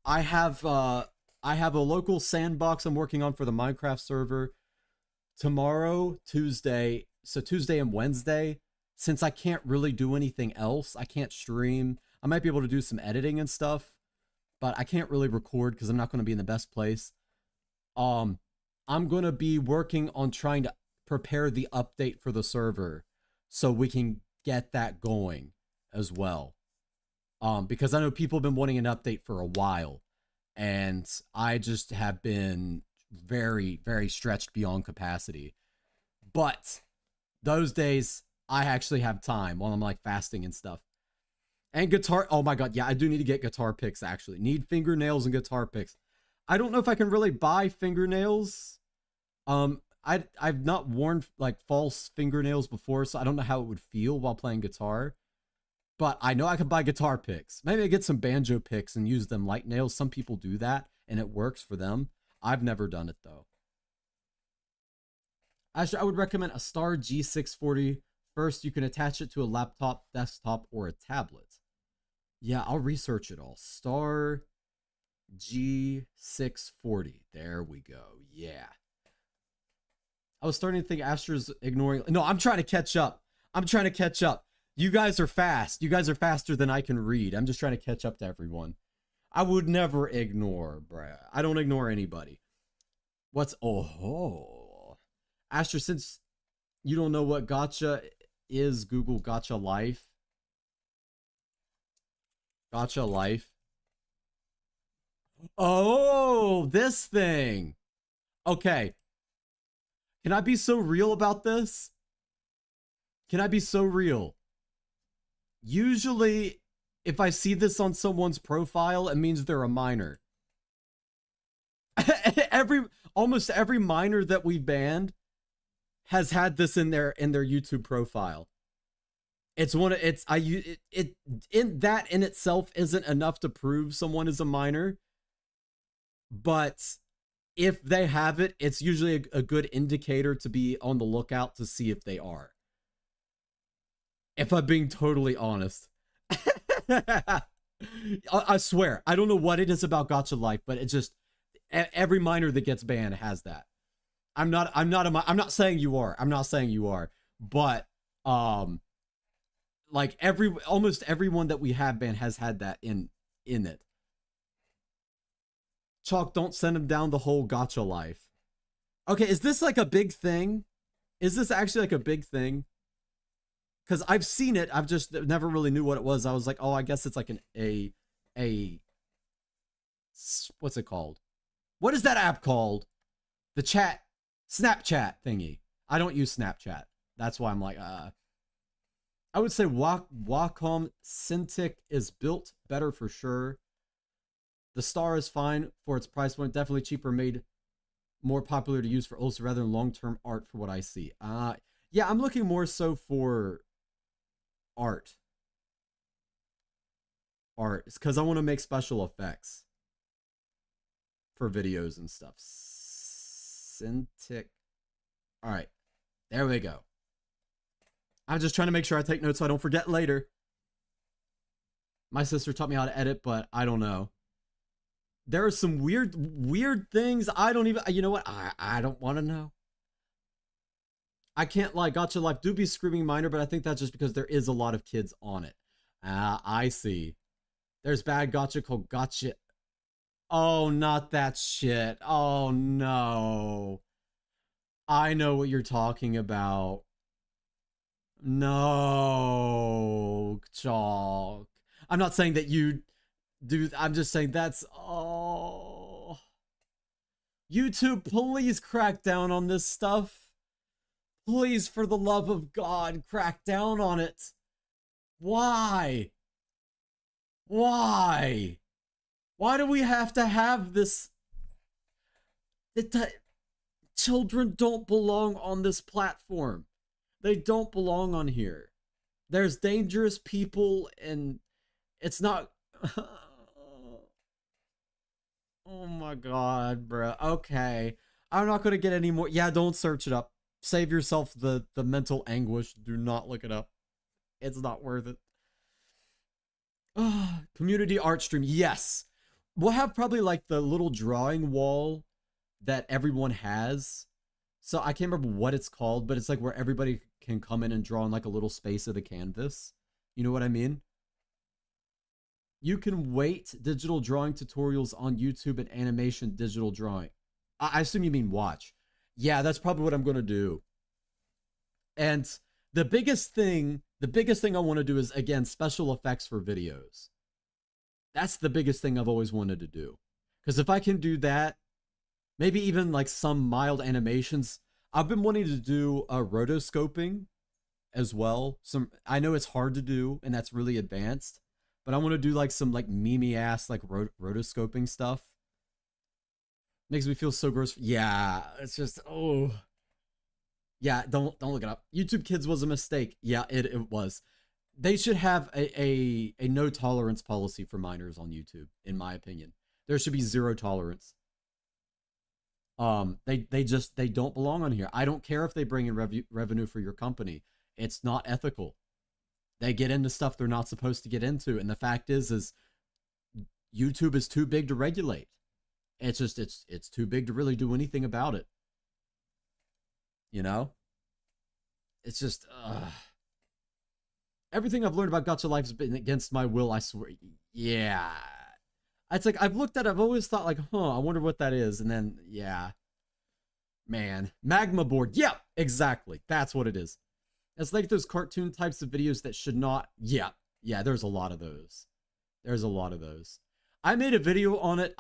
I have a local sandbox I'm working on for the Minecraft server. Tomorrow, Tuesday, so Tuesday and Wednesday, since I can't really do anything else, I can't stream. I might be able to do some editing and stuff, but I can't really record because I'm not going to be in the best place. I'm going to be working on trying to prepare the update for the server so we can get that going as well. Because I know people have been wanting an update for a while, and I just have been very, very stretched beyond capacity. But those days, I actually have time while I'm like fasting and stuff. And guitar, oh my god, yeah, I do need to get guitar picks, actually. Need fingernails and guitar picks. I don't know if I can really buy fingernails. I've not worn like false fingernails before, so I don't know how it would feel while playing guitar. But I know I could buy guitar picks. Maybe I get some banjo picks and use them like nails. Some people do that, and it works for them. I've never done it, though. Actually, I would recommend a Star G640. First, you can attach it to a laptop, desktop, or a tablet. Yeah, I'll research it all. Star G640. There we go. Yeah. I was starting to think Astra's ignoring... No, I'm trying to catch up. I'm trying to catch up. You guys are fast. You guys are faster than I can read. I'm just trying to catch up to everyone. I would never ignore, bruh. I don't ignore anybody. What's... Oh. Astra, since you don't know what gotcha is, Google Gotcha Life. Gotcha Life. Oh, this thing. Okay. Can I be so real about this? Can I be so real? Usually, if I see this on someone's profile, it means they're a minor. Almost every minor that we banned has had this in their YouTube profile. It's one of it's I it in that in itself isn't enough to prove someone is a minor, but if they have it, it's usually a good indicator to be on the lookout to see if they are. If I'm being totally honest. I swear, I don't know what it is about Gacha Life, but it just every minor that gets banned has that. I'm not saying you are. I'm not saying you are, but like almost everyone that we have banned has had that in it. Chalk, don't send him down the whole Gacha Life. Okay, is this like a big thing? Is this actually like a big thing? Because I've seen it, I've just never really knew what it was. I was like, oh, I guess it's like what's it called? What is that app called? The chat, Snapchat thingy. I don't use Snapchat. That's why I'm like, I would say Wacom Cintiq is built better for sure. The Star is fine for its price point. Definitely cheaper, made more popular to use for ulcer rather than long-term art for what I see. Yeah, I'm looking more so for art. It's because I want to make special effects for videos and stuff. Cintiq. All right, there we go. I'm just trying to make sure I take notes so I don't forget later. My sister taught me how to edit, but I don't know. There are some weird things. I don't even, you know what? I don't want to know. I can't lie. Gacha Life do be screaming minor, but I think that's just because there is a lot of kids on it. I see. There's bad gacha called Gacha. Oh, not that shit. Oh, no. I know what you're talking about. No, Chalk. I'm not saying that you do. I'm just saying that's, oh. YouTube, please crack down on this stuff. Please, for the love of God, crack down on it. Why? Why? Why do we have to have this? Children don't belong on this platform. They don't belong on here. There's dangerous people and it's not... Oh my God, bro. Okay. I'm not going to get any more. Yeah, don't search it up. Save yourself the mental anguish. Do not look it up. It's not worth it. Community art stream. Yes. We'll have probably like the little drawing wall that everyone has. So I can't remember what it's called, but it's like where everybody can come in and draw in like a little space of the canvas. You know what I mean? You can wait digital drawing tutorials on YouTube and animation digital drawing. I assume you mean watch. Yeah, that's probably what I'm going to do. And the biggest thing I want to do is, again, special effects for videos. That's the biggest thing I've always wanted to do. Because if I can do that, maybe even like some mild animations. I've been wanting to do rotoscoping as well. I know it's hard to do and that's really advanced, but I want to do like some like meme ass like rotoscoping stuff. Makes me feel so gross. Yeah, it's just, oh. Yeah, don't look it up. YouTube Kids was a mistake. Yeah, it was. They should have a no tolerance policy for minors on YouTube, in my opinion. There should be zero tolerance. They don't belong on here. I don't care if they bring in revenue for your company. It's not ethical. They get into stuff they're not supposed to get into, and the fact is YouTube is too big to regulate. It's just it's too big to really do anything about it. You know? It's just everything I've learned about Gacha Life has been against my will, I swear. Yeah. It's like I've always thought like, I wonder what that is, and then yeah. Man, magma board. Yeah, exactly. That's what it is. It's like those cartoon types of videos that should not. Yeah, there's a lot of those. I made a video on it.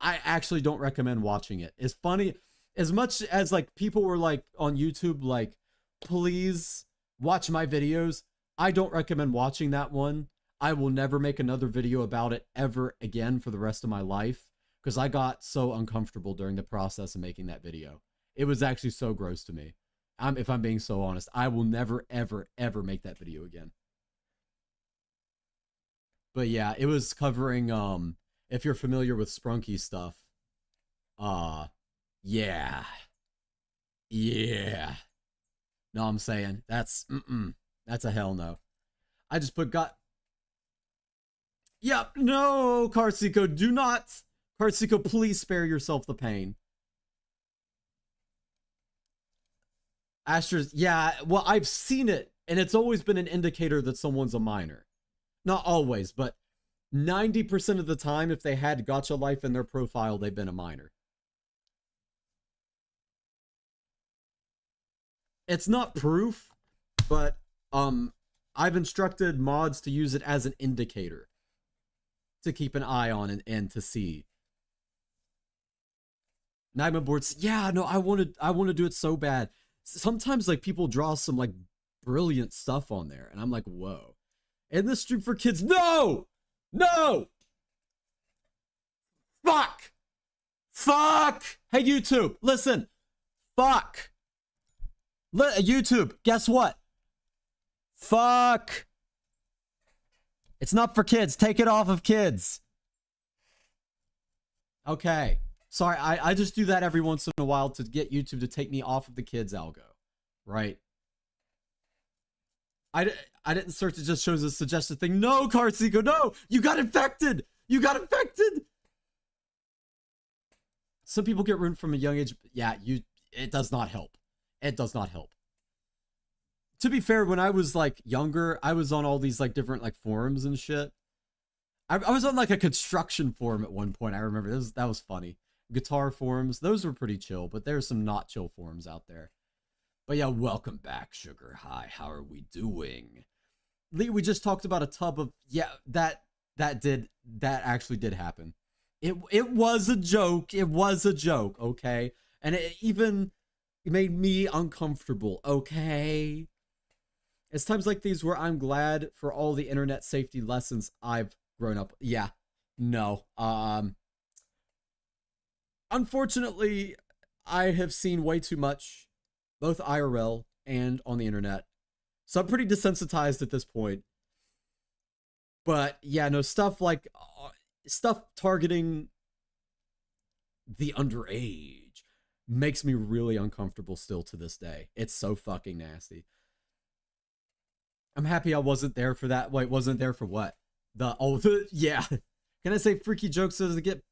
I actually don't recommend watching it. It's funny. As much as like people were like on YouTube, like, please watch my videos. I don't recommend watching that one. I will never make another video about it ever again for the rest of my life because I got so uncomfortable during the process of making that video. It was actually so gross to me. If I'm being so honest, I will never, ever, ever make that video again. But yeah, it was covering, if you're familiar with Sprunky stuff, yeah. Yeah. No, I'm saying, that's a hell no. I just put Yep, no, Carsico, do not. Carsico, please spare yourself the pain. Astra's, yeah, well, I've seen it, and it's always been an indicator that someone's a minor. Not always, but 90% of the time, if they had Gacha Life in their profile, they've been a minor. It's not proof, but I've instructed mods to use it as an indicator to keep an eye on and to see. Nightmare boards, yeah, no, I want to do it so bad. Sometimes like people draw some like brilliant stuff on there, and I'm like, whoa. And this stream for kids, no! No! Fuck! Fuck! Hey, YouTube, listen. Fuck! YouTube, guess what? Fuck! It's not for kids. Take it off of kids. Okay. Sorry, I just do that every once in a while to get YouTube to take me off of the kids algo. Right? I didn't search, it just shows a suggested thing. No, Carsico, no! You got infected! You got infected! Some people get ruined from a young age. Yeah, it does not help. It does not help. To be fair, when I was like younger, I was on all these like different like forums and shit. I was on like a construction forum at one point. I remember that was funny. Guitar forums, those were pretty chill, but there's some not chill forums out there. But yeah, welcome back, Sugar High. How are we doing? Lee, we just talked about a tub of, yeah, that actually did happen. It was a joke. It was a joke, okay? And it even made me uncomfortable, okay? It's times like these where I'm glad for all the internet safety lessons I've grown up. Yeah, no. Unfortunately, I have seen way too much, both IRL and on the internet. So I'm pretty desensitized at this point. But yeah, no, stuff like, stuff targeting the underage makes me really uncomfortable still to this day. It's so fucking nasty. I'm happy I wasn't there for that. Wait, wasn't there for what? Yeah. Can I say freaky jokes so to get,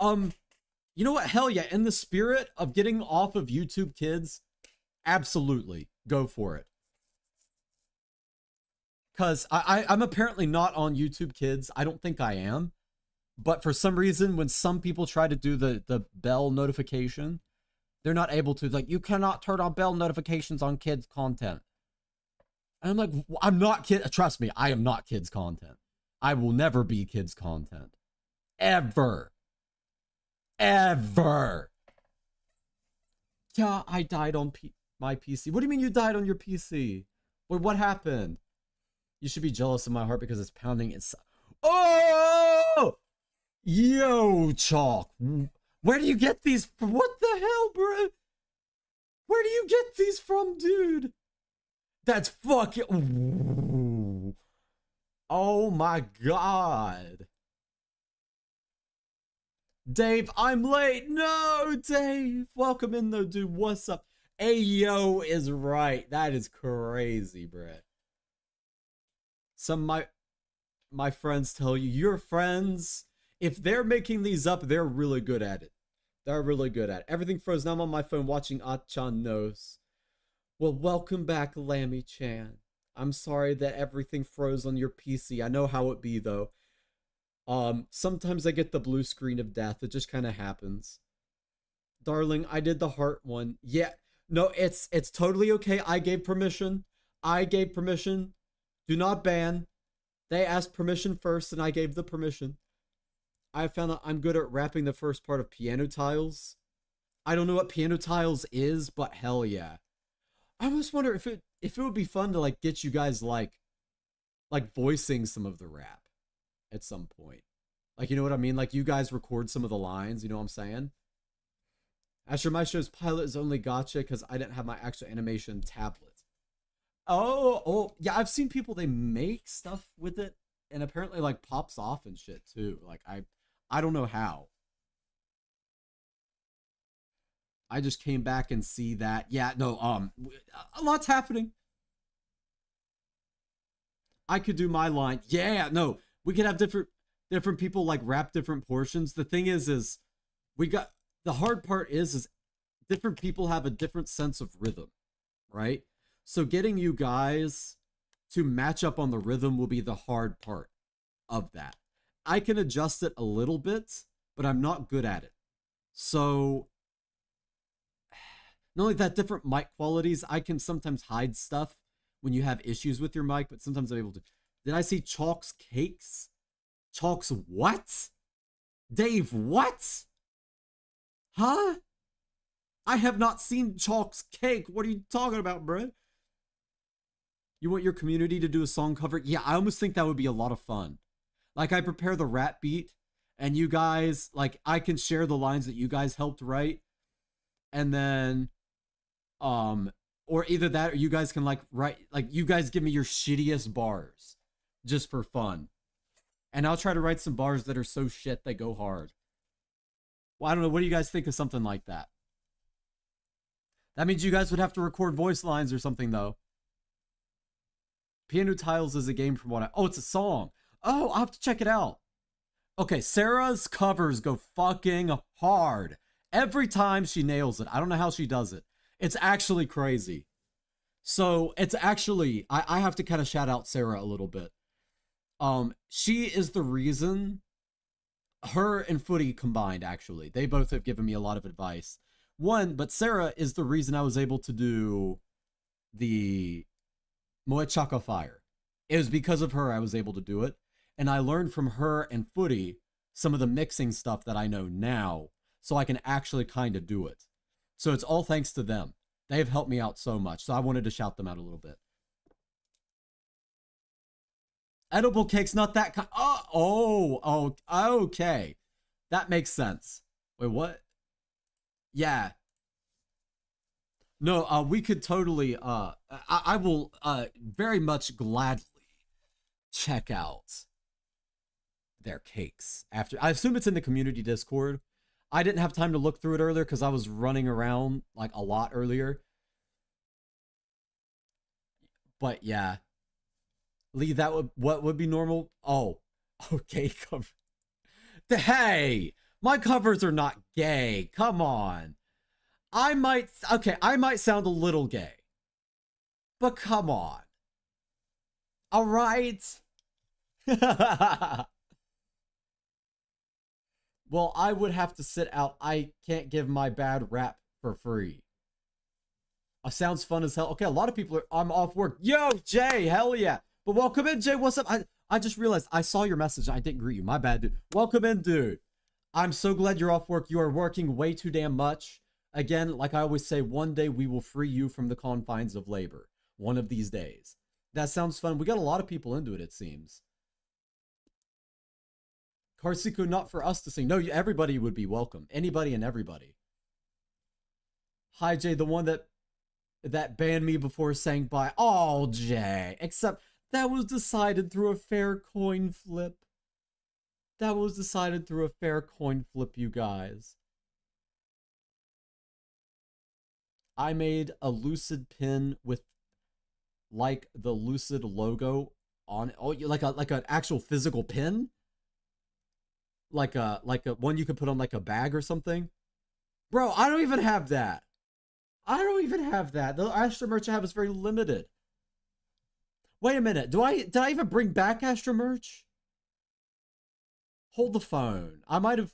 you know what? Hell yeah. In the spirit of getting off of YouTube Kids, absolutely go for it. Because I'm apparently not on YouTube Kids. I don't think I am. But for some reason, when some people try to do the bell notification, they're not able to. Like, you cannot turn on bell notifications on kids content. And I'm like, I'm not kid. Trust me, I am not kids content. I will never be kids content. Ever. Ever. Yeah, I died on my PC. What do you mean you died on your PC? Wait, what happened? You should be jealous of my heart because it's pounding inside. Oh! Yo, Chalk. Where do you get these from? What the hell, bro? Where do you get these from, dude? That's fucking... Ooh. Oh my god. Dave, I'm late. No, Dave. Welcome in though, dude. What's up? Ayo is right. That is crazy, bro. Some of my friends tell you, your friends, if they're making these up, they're really good at it. They're really good at it. Everything froze. Now I'm on my phone watching Achan knows. Well, welcome back, Lammy-chan. I'm sorry that everything froze on your PC. I know how it be, though. Sometimes I get the blue screen of death. It just kind of happens. Darling, I did the heart one. Yeah. No, it's totally okay. I gave permission. I gave permission. Do not ban. They asked permission first, and I gave the permission. I found out I'm good at rapping the first part of Piano Tiles. I don't know what Piano Tiles is, but hell yeah. I almost wonder if it would be fun to like get you guys like voicing some of the rap at some point. Like, you know what I mean? Like, you guys record some of the lines, you know what I'm saying? Asher, my show's pilot is only gotcha because I didn't have my actual animation tablet. Oh, yeah, I've seen people, they make stuff with it and apparently like pops off and shit too. Like I don't know how. I just came back and see that. Yeah, no, a lot's happening. I could do my line. Yeah, no, we could have different people like rap different portions. The thing is we got, the hard part is different people have a different sense of rhythm, right? So getting you guys to match up on the rhythm will be the hard part of that. I can adjust it a little bit, but I'm not good at it. So not only that, different mic qualities, I can sometimes hide stuff when you have issues with your mic, but sometimes I'm able to. Did I see Chalk's Cakes? Chalk's what? Dave, what? Huh? I have not seen Chalk's Cake. What are you talking about, bro? You want your community to do a song cover? Yeah, I almost think that would be a lot of fun. Like, I prepare the rap beat, and you guys, like, I can share the lines that you guys helped write, and then, or either that, or you guys can, like, write, like, you guys give me your shittiest bars, just for fun. And I'll try to write some bars that are so shit they go hard. Well, I don't know, what do you guys think of something like that? That means you guys would have to record voice lines or something, though. Piano Tiles is a game from what I... Oh, it's a song. Oh, I'll have to check it out. Okay, Sarah's covers go fucking hard. Every time she nails it. I don't know how she does it. It's actually crazy. So, it's actually... I have to kind of shout out Sarah a little bit. She is the reason... Her and Footy combined, actually. They both have given me a lot of advice. One, but Sarah is the reason I was able to do the Moe Chaka Fire. It was because of her I was able to do it. And I learned from her and Footy some of the mixing stuff that I know now, so I can actually kind of do it. So it's all thanks to them. They have helped me out so much, so I wanted to shout them out a little bit. Edible cake's not that kind. Oh, okay. That makes sense. Wait, what? Yeah. No, we could totally, I will, very much gladly check out their cakes after. I assume it's in the community Discord. I didn't have time to look through it earlier because I was running around, like, a lot earlier. But, yeah. Lee, that would, what would be normal? Oh, okay, cover. Hey, my covers are not gay. Come on. I might sound a little gay. But come on. All right. Well, I would have to sit out. I can't give my bad rap for free. Sounds fun as hell. Okay, a lot of people are, I'm off work. Yo, Jay, hell yeah. But welcome in, Jay. What's up? I just realized I saw your message. I didn't greet you. My bad, dude. Welcome in, dude. I'm so glad you're off work. You are working way too damn much. Again, like I always say, one day we will free you from the confines of labor. One of these days. That sounds fun. We got a lot of people into it, it seems. Karsiku, not for us to sing. No, everybody would be welcome. Anybody and everybody. Hi, Jay, the one that banned me before saying bye. Oh, Jay. Except that was decided through a fair coin flip. That was decided through a fair coin flip, you guys. I made a Lucid pin with, like, the Lucid logo on it. Oh, like an actual physical pin? Like a one you could put on, like, a bag or something? Bro, I don't even have that. I don't even have that. The Astra merch I have is very limited. Wait a minute. Did I even bring back Astra merch? Hold the phone. I might have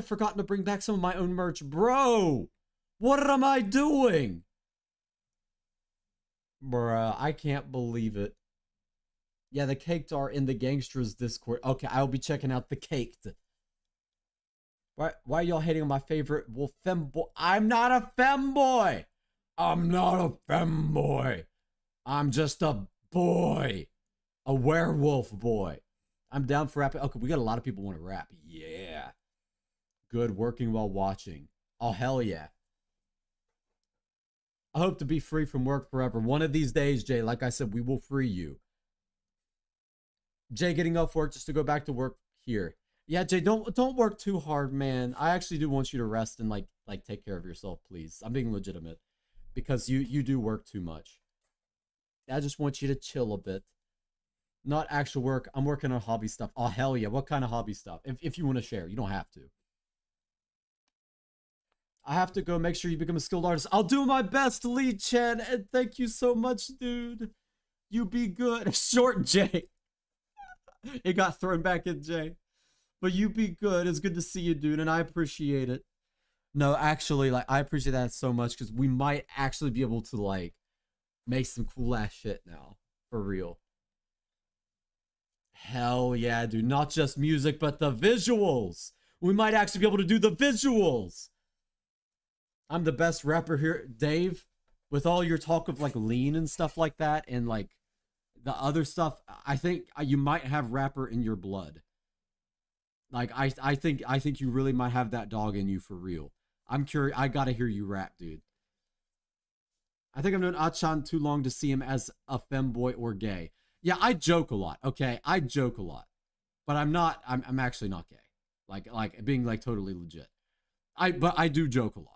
forgotten to bring back some of my own merch. Bro, what am I doing? Bruh, I can't believe it. Yeah, the caked are in the Gangsters Discord. Okay, I'll be checking out the caked. Why are y'all hating on my favorite wolf femboy? I'm not a femboy. I'm not a femboy. I'm just a boy. A werewolf boy. I'm down for rapping. Okay, we got a lot of people want to rap. Yeah. Good, working while watching. Oh, hell yeah. I hope to be free from work forever. One of these days, Jay, like I said, we will free you. Jay getting off work just to go back to work here. Yeah, Jay, don't work too hard, man. I actually do want you to rest and like take care of yourself, please. I'm being legitimate because you do work too much. I just want you to chill a bit. Not actual work. I'm working on hobby stuff. Oh, hell yeah. What kind of hobby stuff? If you want to share, you don't have to. I have to go make sure you become a skilled artist. I'll do my best, Lee Chen. And thank you so much, dude. You be good. Short Jay. It got thrown back at Jay. But you be good. It's good to see you, dude. And I appreciate it. No, actually, like, I appreciate that so much because we might actually be able to, like, make some cool ass shit now. For real. Hell yeah, dude. Not just music, but the visuals. We might actually be able to do the visuals. I'm the best rapper here, Dave. With all your talk of like lean and stuff like that, and like the other stuff, I think you might have rapper in your blood. Like I think you really might have that dog in you for real. I'm curious. I gotta hear you rap, dude. I think I've known Achan too long to see him as a femboy or gay. Yeah, I joke a lot. Okay, I joke a lot, but I'm not. I'm actually not gay. Like being like totally legit. But I do joke a lot.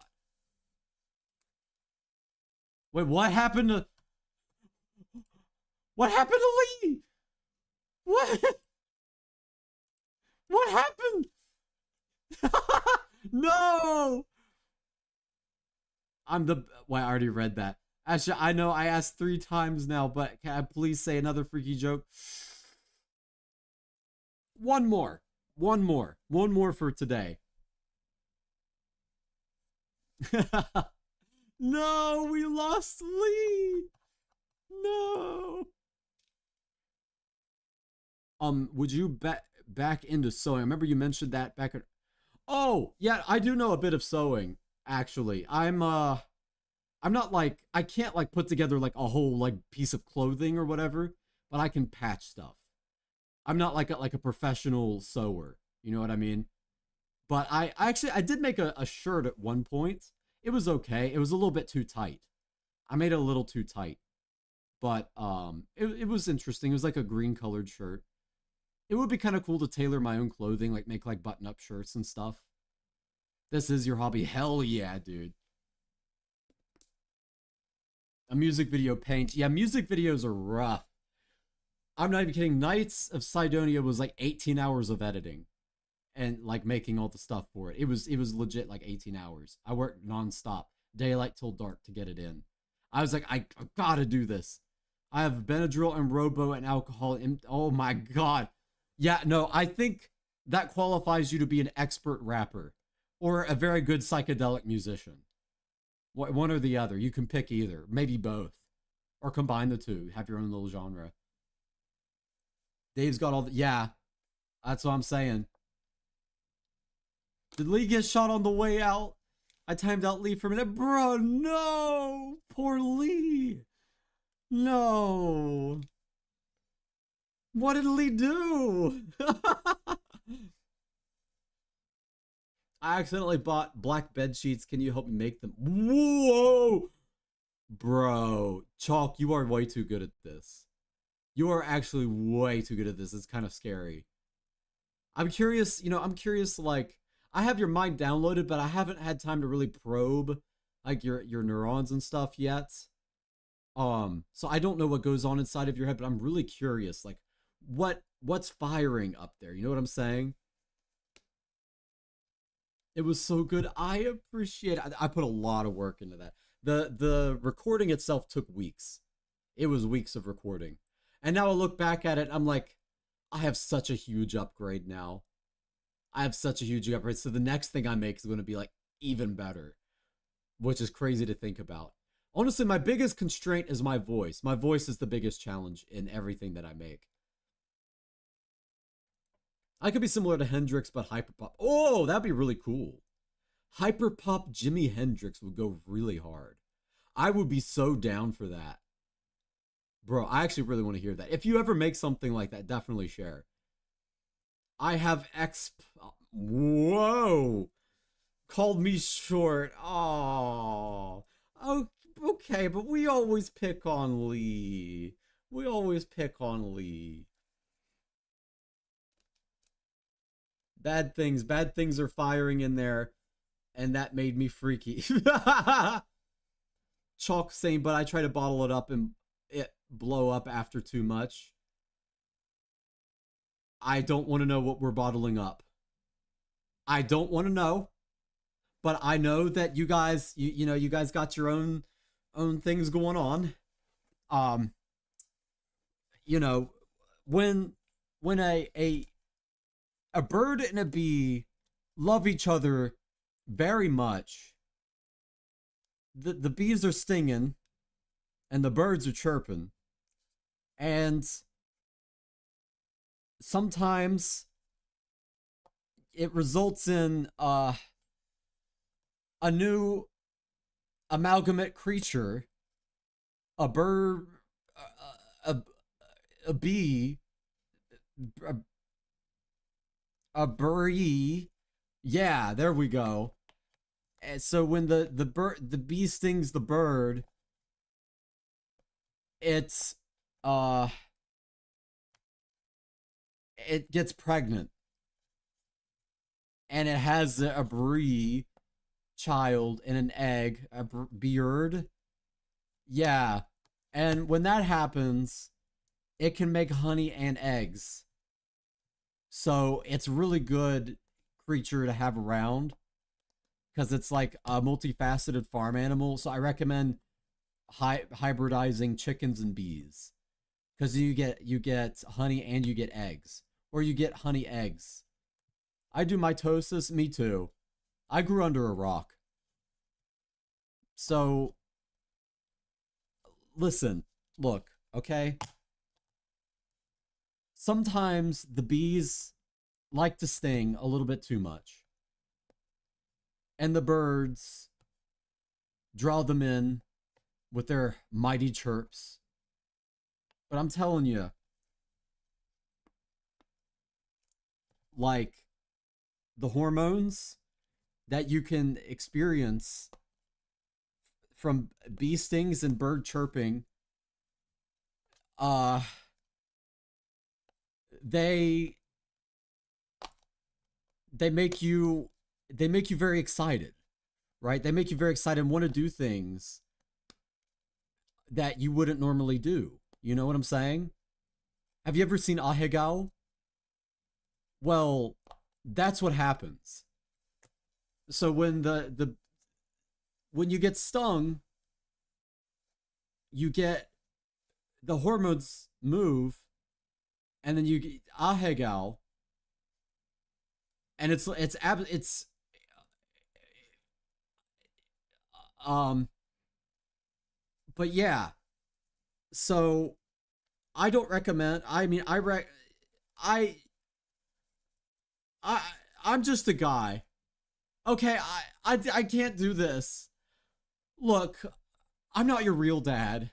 Wait, what happened to... What happened to Lee? What? What happened? No! I'm the... Well, I already read that. Actually, I know I asked 3 times now, but can I please say another freaky joke? One more. One more for today. No, we lost Lee. No. Would you back into sewing? I remember you mentioned that back at... Oh, yeah, I do know a bit of sewing, actually. I'm not like... I can't, like, put together, like, a whole, like, piece of clothing or whatever, but I can patch stuff. I'm not like a professional sewer. You know what I mean? But I did make a shirt at one point. It was okay. It was a little bit too tight. I made it a little too tight. But it was interesting. It was like a green colored shirt. It would be kind of cool to tailor my own clothing, like make like button up shirts and stuff. This is your hobby. Hell yeah, dude. A music video paint. Yeah, music videos are rough. I'm not even kidding. Knights of Sidonia was like 18 hours of editing. And like making all the stuff for it. It was legit like 18 hours. I worked nonstop, daylight till dark to get it in. I was like, I gotta do this. I have Benadryl and Robo and alcohol. And, oh my god. Yeah, no, I think that qualifies you to be an expert rapper or a very good psychedelic musician. One or the other. You can pick either, maybe both, or combine the two. Have your own little genre. Dave's got all the... Yeah, that's what I'm saying. Did Lee get shot on the way out? I timed out Lee for a minute. Bro, no! Poor Lee! No! What did Lee do? I accidentally bought black bed sheets. Can you help me make them? Whoa! Bro, Chalk, you are way too good at this. You are actually way too good at this. It's kind of scary. I'm curious, like... I have your mind downloaded, but I haven't had time to really probe like your neurons and stuff yet. So I don't know what goes on inside of your head, but I'm really curious, like what's firing up there? You know what I'm saying? It was so good. I appreciate it. I put a lot of work into that. The recording itself took weeks. It was weeks of recording. And now I look back at it, I'm like, I have such a huge upgrade now. I have such a huge upgrade. So the next thing I make is going to be like even better, which is crazy to think about. Honestly, my biggest constraint is my voice. My voice is the biggest challenge in everything that I make. I could be similar to Hendrix, but hyperpop. Oh, that'd be really cool. Hyperpop Jimi Hendrix would go really hard. I would be so down for that. Bro, I actually really want to hear that. If you ever make something like that, definitely share. I have whoa. called me short. Oh, okay, but we always pick on Lee. We always pick on Lee. Bad things are firing in there, and that made me freaky. Chalk saying, but I try to bottle it up and it blow up after too much. I don't want to know what we're bottling up. I don't want to know, but I know that you guys, you know, you guys got your own things going on. Um, you know, when when a bird and a bee love each other very much, the bees are stinging and the birds are chirping, and sometimes it results in a new amalgamate creature, a bird, a, a bee, a, a bee. Yeah, there we go. And so when the bee stings the bird, it's uh it gets pregnant and it has a bee child in an egg, a beard. Yeah. And when that happens, it can make honey and eggs. So it's really good creature to have around because it's like a multifaceted farm animal. So I recommend hybridizing chickens and bees because you get honey and you get eggs, or you get honey eggs. I do mitosis. Me too. I grew under a rock. So listen, look, okay? Sometimes the bees like to sting a little bit too much. And the birds draw them in with their mighty chirps. But I'm telling you, like, the hormones that you can experience from bee stings and bird chirping, uh, they make you very excited, right? They make you very excited and want to do things that you wouldn't normally do. You know what I'm saying? Have you ever seen Ahegao? Well, that's what happens. So when when you get stung, you get the hormones move, and then you get Ahegao, and it's um but yeah, so I don't recommend. I mean, I I I'm just a guy. Okay, I can't do this. Look, I'm not your real dad.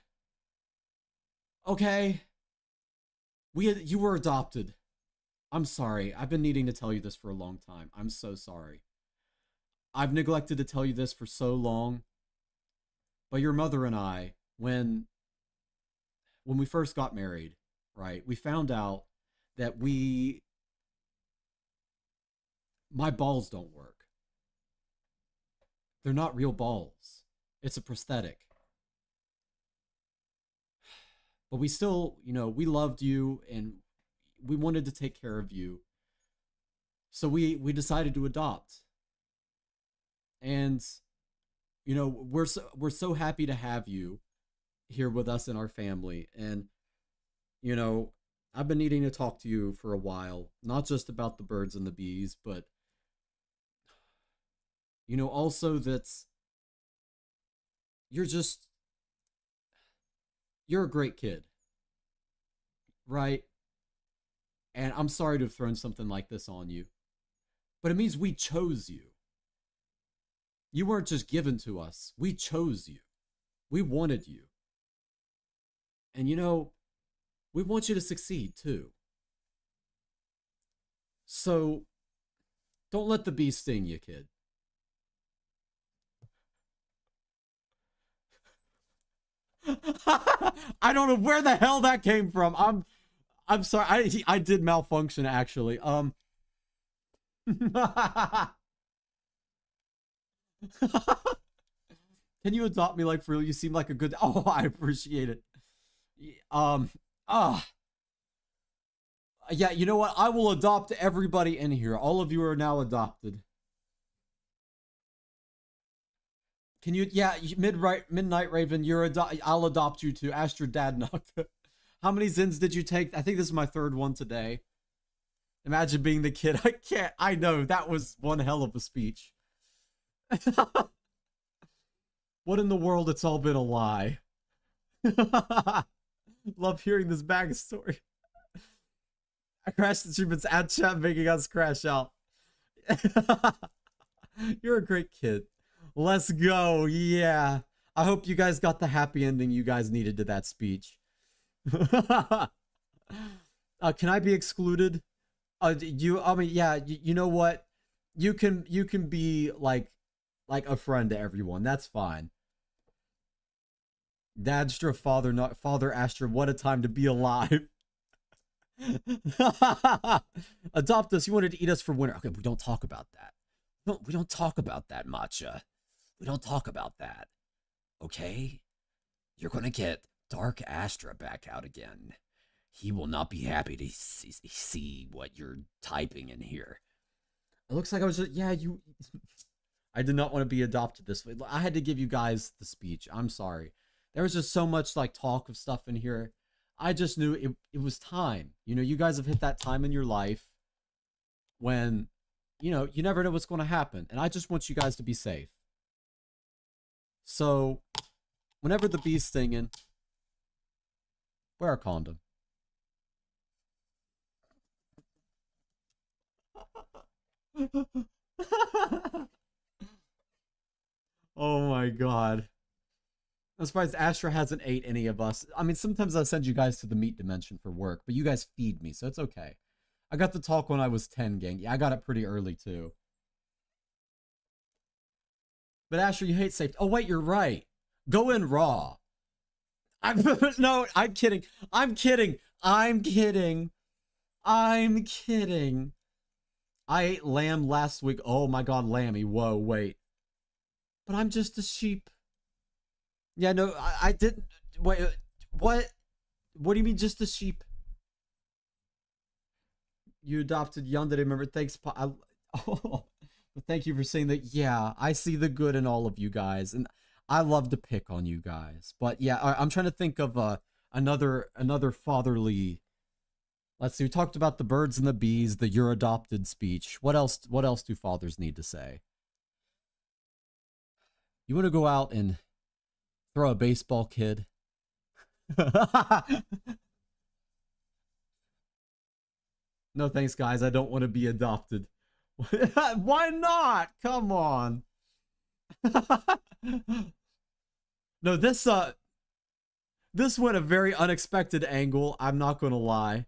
Okay? You were adopted. I'm sorry. I've been needing to tell you this for a long time. I'm so sorry. I've neglected to tell you this for so long. But your mother and I, when we first got married, right? We found out that my balls don't work. They're not real balls. It's a prosthetic. But we still, you know, we loved you and we wanted to take care of you. So we decided to adopt. And you know, we're so happy to have you here with us in our family. And you know, I've been needing to talk to you for a while, not just about the birds and the bees, but you know, also that you're just you're a great kid, right? And I'm sorry to have thrown something like this on you, but it means we chose you. You weren't just given to us. We chose you. We wanted you. And you know, we want you to succeed too. So don't let the bee sting you, kid. I don't know where the hell that came from. I'm sorry. I did malfunction actually. Can you adopt me like for real? You seem like a good. Oh, I appreciate it. Ah. Yeah, you know what? I will adopt everybody in here. All of you are now adopted. Can you? Yeah, Midnight Raven. I'll adopt you too. Astra Yonaka. How many Zins did you take? I think this is my third one today. Imagine being the kid. I can't. I know that was one hell of a speech. What in the world? It's all been a lie. Love hearing this backstory. I crashed the treatments ad chat making us crash out. You're a great kid. Let's go. Yeah. I hope you guys got the happy ending you guys needed to that speech. Can I be excluded? I mean, yeah, you know what? You can be like a friend to everyone. That's fine. Dadstra, father Astra, what a time to be alive. Adopt us. You wanted to eat us for winter. Okay, we don't talk about that. No, we don't talk about that, Matcha. We don't talk about that. Okay? You're gonna get Dark Astra back out again. He will not be happy to see what you're typing in here. It looks like I was just, yeah, you... I did not want to be adopted this way. I had to give you guys the speech. I'm sorry. There was just so much like talk of stuff in here. I just knew it was time. You know, you guys have hit that time in your life when, you know, you never know what's going to happen. And I just want you guys to be safe. So, whenever the bee's stinging, wear a condom. Oh my god. I'm surprised Astra hasn't ate any of us. I mean, sometimes I send you guys to the meat dimension for work, but you guys feed me, so it's okay. I got the talk when I was 10, gang. Yeah, I got it pretty early, too. But Astra, you hate safety. Oh, wait, you're right. Go in raw. No, I'm kidding. I'm kidding. I'm kidding. I'm kidding. I ate lamb last week. Oh my god, lammy. Whoa, wait. But I'm just a sheep. Yeah, no, I didn't. Wait, what? What do you mean, just a sheep? You adopted Yandere, remember? Thanks, oh, thank you for saying that. Yeah, I see the good in all of you guys, and I love to pick on you guys. But yeah, I'm trying to think of another fatherly. Let's see. We talked about the birds and the bees, the "you're adopted" speech. What else? What else do fathers need to say? You want to go out and throw a baseball, kid? No thanks, guys. I don't want to be adopted. Why not? Come on. No, this went a very unexpected angle. I'm not gonna lie.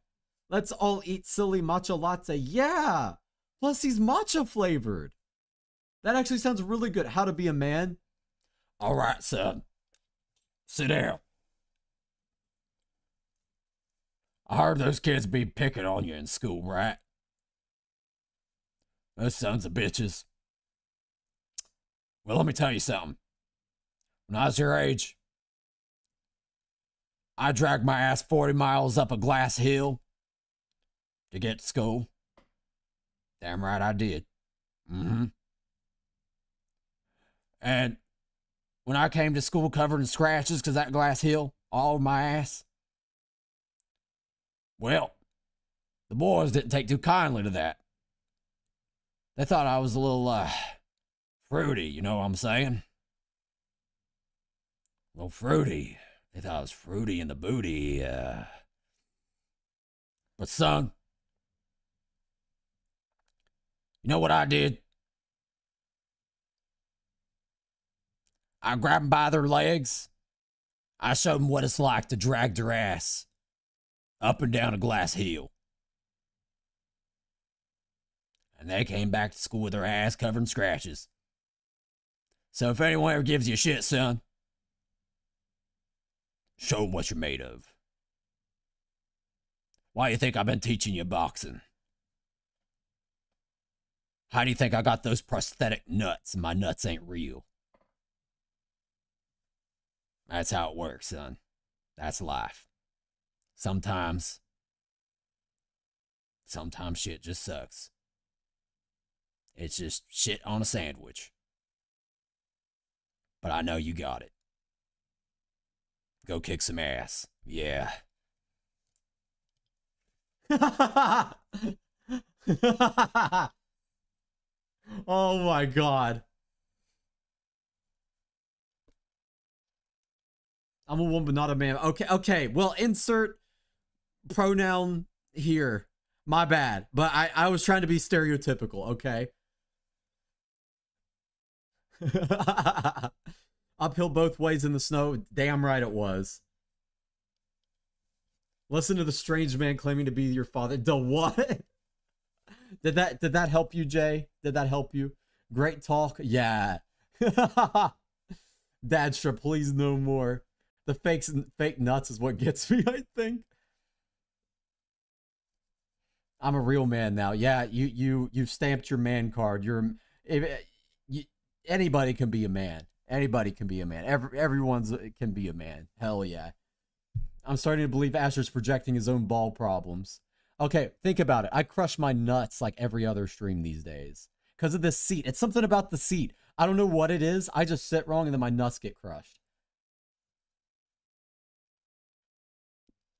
Let's all eat silly matcha latte. Yeah. Plus, he's matcha flavored. That actually sounds really good. How to be a man. All right, son. Sit down. I heard those kids be picking on you in school, right? Those sons of bitches. Well, let me tell you something. When I was your age, I dragged my ass 40 miles up a glass hill to get to school. Damn right I did. Mm-hmm. And when I came to school covered in scratches because that glass hill all over my ass, well, the boys didn't take too kindly to that. They thought I was a little, fruity, you know what I'm saying? A little fruity. They thought I was fruity in the booty, But son, you know what I did? I grabbed them by their legs. I showed them what it's like to drag their ass up and down a glass hill. And they came back to school with their ass covered in scratches. So if anyone ever gives you shit, son, Show 'em what you're made of. Why do you think I've been teaching you boxing? How do you think I got those prosthetic nuts and my nuts ain't real? That's how it works, son. That's life. Sometimes shit just sucks. It's just shit on a sandwich. But I know you got it. Go kick some ass. Yeah. Oh my god. I'm a woman, but not a man. Okay. Well, insert pronoun here. My bad. But I was trying to be stereotypical, okay? Uphill both ways in the snow. Damn right it was. Listen to the strange man claiming to be your father. The what? Did that help you, Jay? Did that help you? Great talk. Yeah. Dadstra, please no more. The fake nuts is what gets me, I think. I'm a real man now. Yeah, you've stamped your man card. Anybody can be a man. Anybody can be a man. Everyone's can be a man. Hell yeah. I'm starting to believe Asher's projecting his own ball problems. Okay, think about it. I crush my nuts like every other stream these days. Because of this seat. It's something about the seat. I don't know what it is. I just sit wrong and then my nuts get crushed.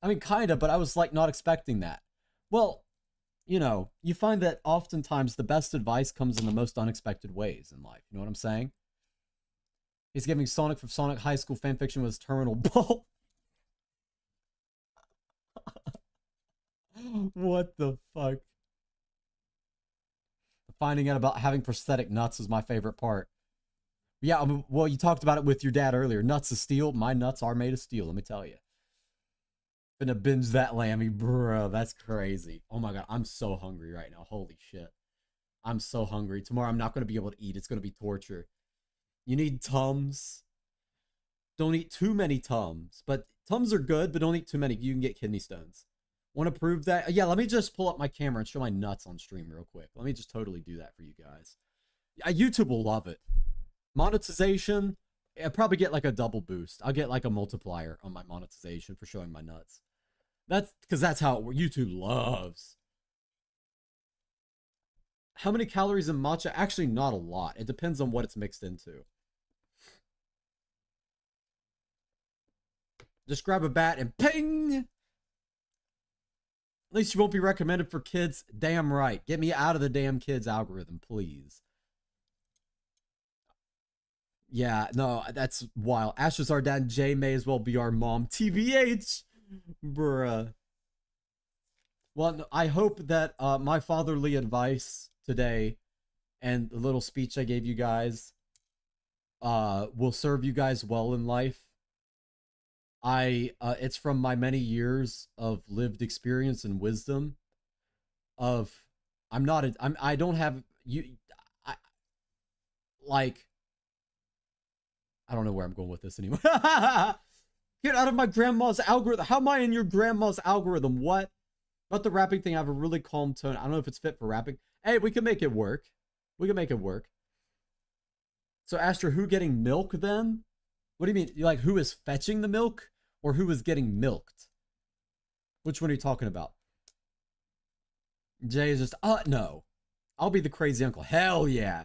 I mean, kind of, but I was like not expecting that. Well, you know, you find that oftentimes the best advice comes in the most unexpected ways in life. You know what I'm saying? He's giving Sonic from Sonic High School fanfiction with his terminal ball. What the fuck? Finding out about having prosthetic nuts is my favorite part. Yeah, well, you talked about it with your dad earlier. Nuts of steel. My nuts are made of steel, let me tell you. Gonna binge that Lammy, bro. That's crazy. Oh my god, I'm so hungry right now. Holy shit. I'm so hungry. Tomorrow I'm not gonna be able to eat. It's gonna be torture. You need Tums. Don't eat too many Tums. But Tums are good, but don't eat too many. You can get kidney stones. Want to prove that? Yeah, let me just pull up my camera and show my nuts on stream real quick. Let me just totally do that for you guys. YouTube will love it. Monetization, I'll probably get like a double boost. I'll get like a multiplier on my monetization for showing my nuts. That's because that's how YouTube loves. How many calories in matcha? Actually, not a lot. It depends on what it's mixed into. Just grab a bat and ping! At least you won't be recommended for kids. Damn right. Get me out of the damn kids algorithm, please. Yeah, no, that's wild. Asher's our dad and Jay may as well be our mom. TBH! Bruh. Well, I hope that my fatherly advice today and the little speech I gave you guys will serve you guys well in life. It's from my many years of lived experience and wisdom of I don't have I don't know where I'm going with this anymore. Get out of my grandma's algorithm. How am I in your grandma's algorithm? What? About the rapping thing, I have a really calm tone. I don't know if it's fit for rapping. Hey, we can make it work. We can make it work. So, Astra, who getting milk then? What do you mean? Like, who is fetching the milk? Or who is getting milked? Which one are you talking about? Jay is just, no. I'll be the crazy uncle. Hell yeah.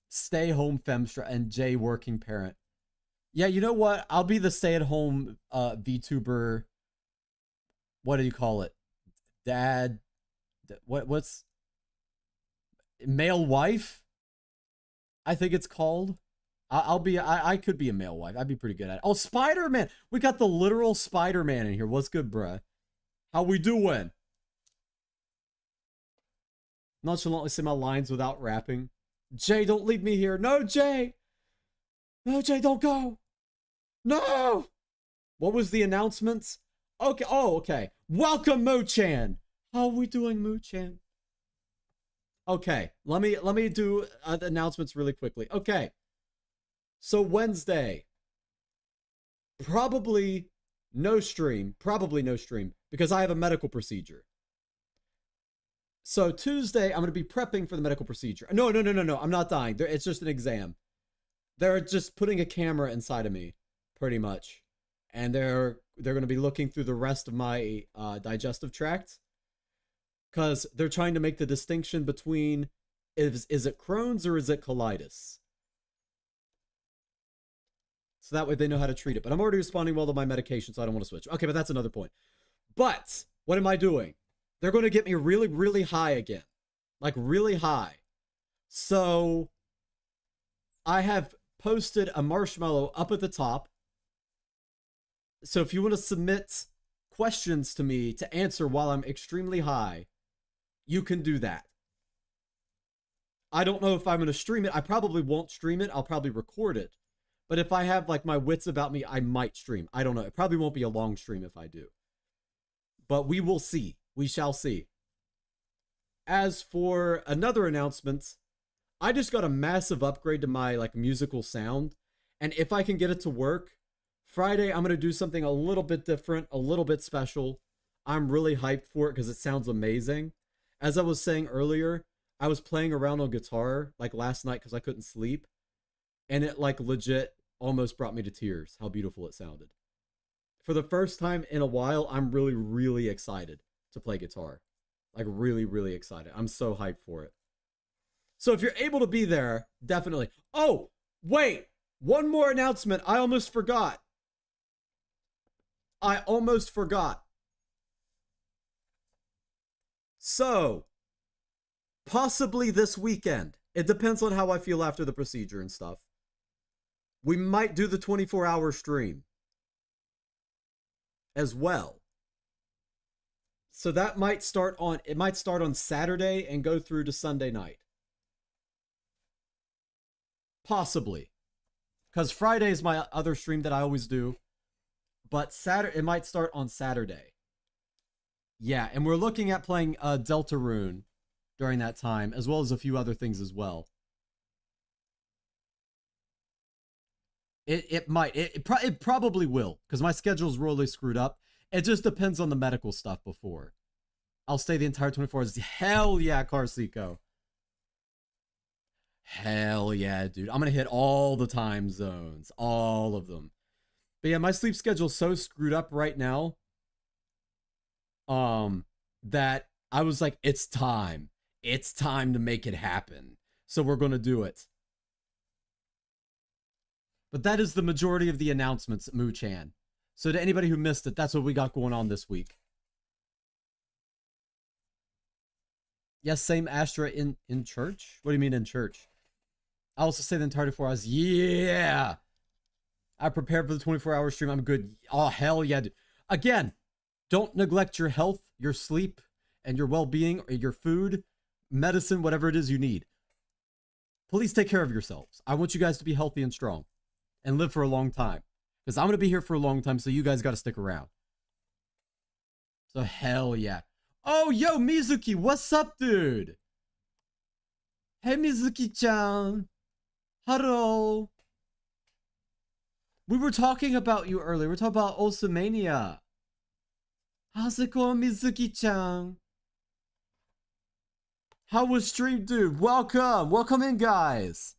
Stay home femstra and Jay working parent. Yeah, you know what? I'll be the stay-at-home VTuber. What do you call it? Dad. What's male wife? I think it's called. I could be a male wife. I'd be pretty good at it. Oh, Spider-Man. We got the literal Spider-Man in here. What's good, bruh? How we doing? Nonchalantly say my lines without rapping. Jay, don't leave me here. No, Jay. No, Jay, don't go. No. What was the announcements? Okay. Oh, okay. Welcome, Mo-chan. How are we doing, Mo-chan? Okay. Let me do the announcements really quickly. Okay. So Wednesday, Probably no stream. Probably no stream because I have a medical procedure. So Tuesday, I'm going to be prepping for the medical procedure. No. I'm not dying. It's just an exam. They're just putting a camera inside of me, pretty much. And they're going to be looking through the rest of my digestive tract. Because they're trying to make the distinction between is it Crohn's or is it colitis? So that way they know how to treat it. But I'm already responding well to my medication, so I don't want to switch. Okay, but that's another point. But what am I doing? They're going to get me really, really high again. Like really high. So I have posted a marshmallow up at the top. So if you want to submit questions to me to answer while I'm extremely high, you can do that. I don't know if I'm going to stream it. I probably won't stream it. I'll probably record it. But if I have like my wits about me, I might stream. I don't know. It probably won't be a long stream if I do. But we will see. We shall see. As for another announcement, I just got a massive upgrade to my like musical sound. And if I can get it to work, Friday I'm going to do something a little bit different, a little bit special. I'm really hyped for it because it sounds amazing. As I was saying earlier, I was playing around on guitar like last night because I couldn't sleep. And it like legit almost brought me to tears how beautiful it sounded. For the first time in a while, I'm really, really excited to play guitar. Like really, really excited. I'm so hyped for it. So if you're able to be there, definitely. Oh, wait. One more announcement. I almost forgot. So, possibly this weekend. It depends on how I feel after the procedure and stuff. We might do the 24-hour stream as well. So that might start on Saturday and go through to Sunday night. Possibly. Because Friday is my other stream that I always do. But it might start on Saturday. Yeah, and we're looking at playing Deltarune during that time, as well as a few other things as well. It probably will, because my schedule's really screwed up. It just depends on the medical stuff before. I'll stay the entire 24 hours. Hell yeah, Carsico. Hell yeah, dude. I'm going to hit all the time zones. All of them. But yeah, my sleep schedule's so screwed up right now. That I was like, it's time. It's time to make it happen. So we're going to do it. But that is the majority of the announcements, Moo-chan. So to anybody who missed it, that's what we got going on this week. Yes, same Astra in church? What do you mean in church? I also say the entire 24 hours. Yeah! I prepared for the 24-hour stream. I'm good. Oh, hell yeah, dude. Again, don't neglect your health, your sleep, and your well-being, or your food, medicine, whatever it is you need. Please take care of yourselves. I want you guys to be healthy and strong and live for a long time. Because I'm going to be here for a long time, so you guys got to stick around. So hell yeah. Oh, yo, Mizuki, what's up, dude? Hey, Mizuki-chan. Hello. We were talking about you earlier. We're talking about Osumania. How's it going, Mizuki-chan? How was stream, dude? Welcome. Welcome in, guys.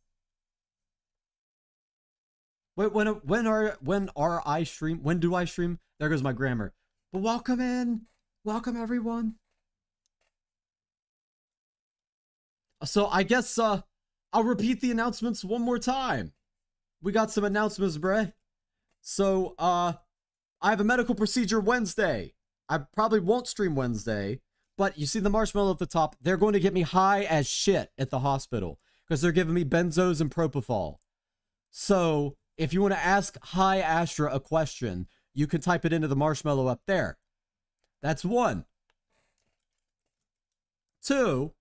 Wait, when are I stream? When do I stream? There goes my grammar. But welcome in. Welcome, everyone. So I guess I'll repeat the announcements one more time. We got some announcements, bruh. So I have a medical procedure Wednesday. I probably won't stream Wednesday, but you see the marshmallow at the top. They're going to get me high as shit at the hospital because they're giving me benzos and propofol. So if you want to ask Hi Astra a question, you can type it into the marshmallow up there. That's one. Two,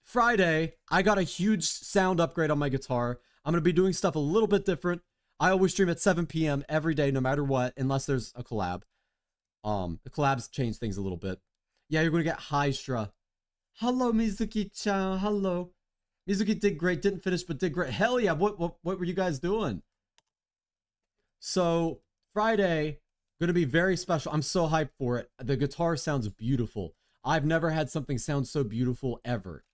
Friday, I got a huge sound upgrade on my guitar. I'm going to be doing stuff a little bit different. I always stream at 7 p.m. every day, no matter what, unless there's a collab. The collabs change things a little bit. Yeah, you're going to get Hystra. Hello, Mizuki-chan. Hello. Mizuki did great, didn't finish, but did great. Hell yeah, what were you guys doing? So, Friday, gonna be very special. I'm so hyped for it. The guitar sounds beautiful. I've never had something sound so beautiful ever.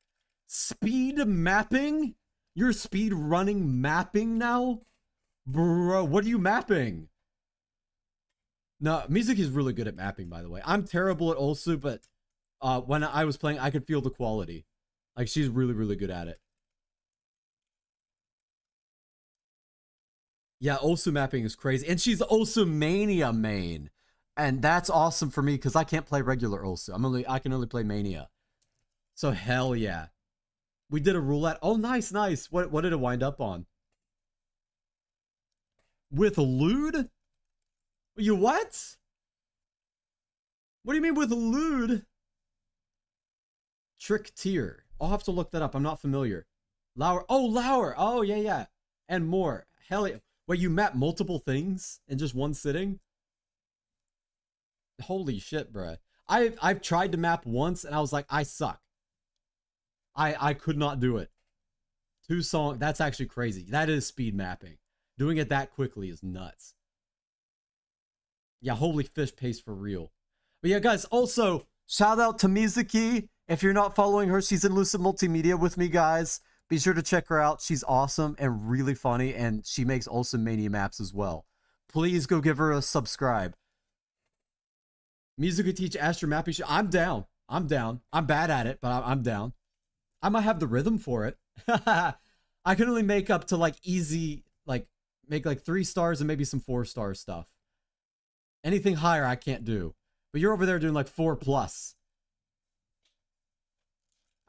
Speed mapping? You're speed running mapping now? Bro, what are you mapping? No, Mizuki's really good at mapping, by the way. I'm terrible at Olsu, but when I was playing, I could feel the quality. Like, she's really, really good at it. Yeah, Olsu mapping is crazy. And she's Olsu Mania main. And that's awesome for me because I can't play regular Olsu. I can only play Mania. So hell yeah. We did a roulette. Oh, nice, nice. What did it wind up on? With lewd? You what? What do you mean with lewd? Trick tier. I'll have to look that up. I'm not familiar. Lauer. Oh, Lauer. Oh, yeah, yeah. And more. Hell yeah. Wait, you map multiple things in just one sitting? Holy shit, bruh. I've tried to map once and I was like, I suck. I could not do it. 2 songs. That's actually crazy. That is speed mapping. Doing it that quickly is nuts. Yeah, holy fish pace for real. But yeah, guys, also, shout out to Mizuki. If you're not following her, she's in Lucid Multimedia with me, guys. Be sure to check her out. She's awesome and really funny, and she makes awesome Mania maps as well. Please go give her a subscribe. Mizuki teach Astra mapping. I'm down. I'm down. I'm bad at it, but I'm down. I might have the rhythm for it. I can only make up to like easy, like make like 3 stars and maybe some 4-star stuff. Anything higher I can't do. But you're over there doing like 4+.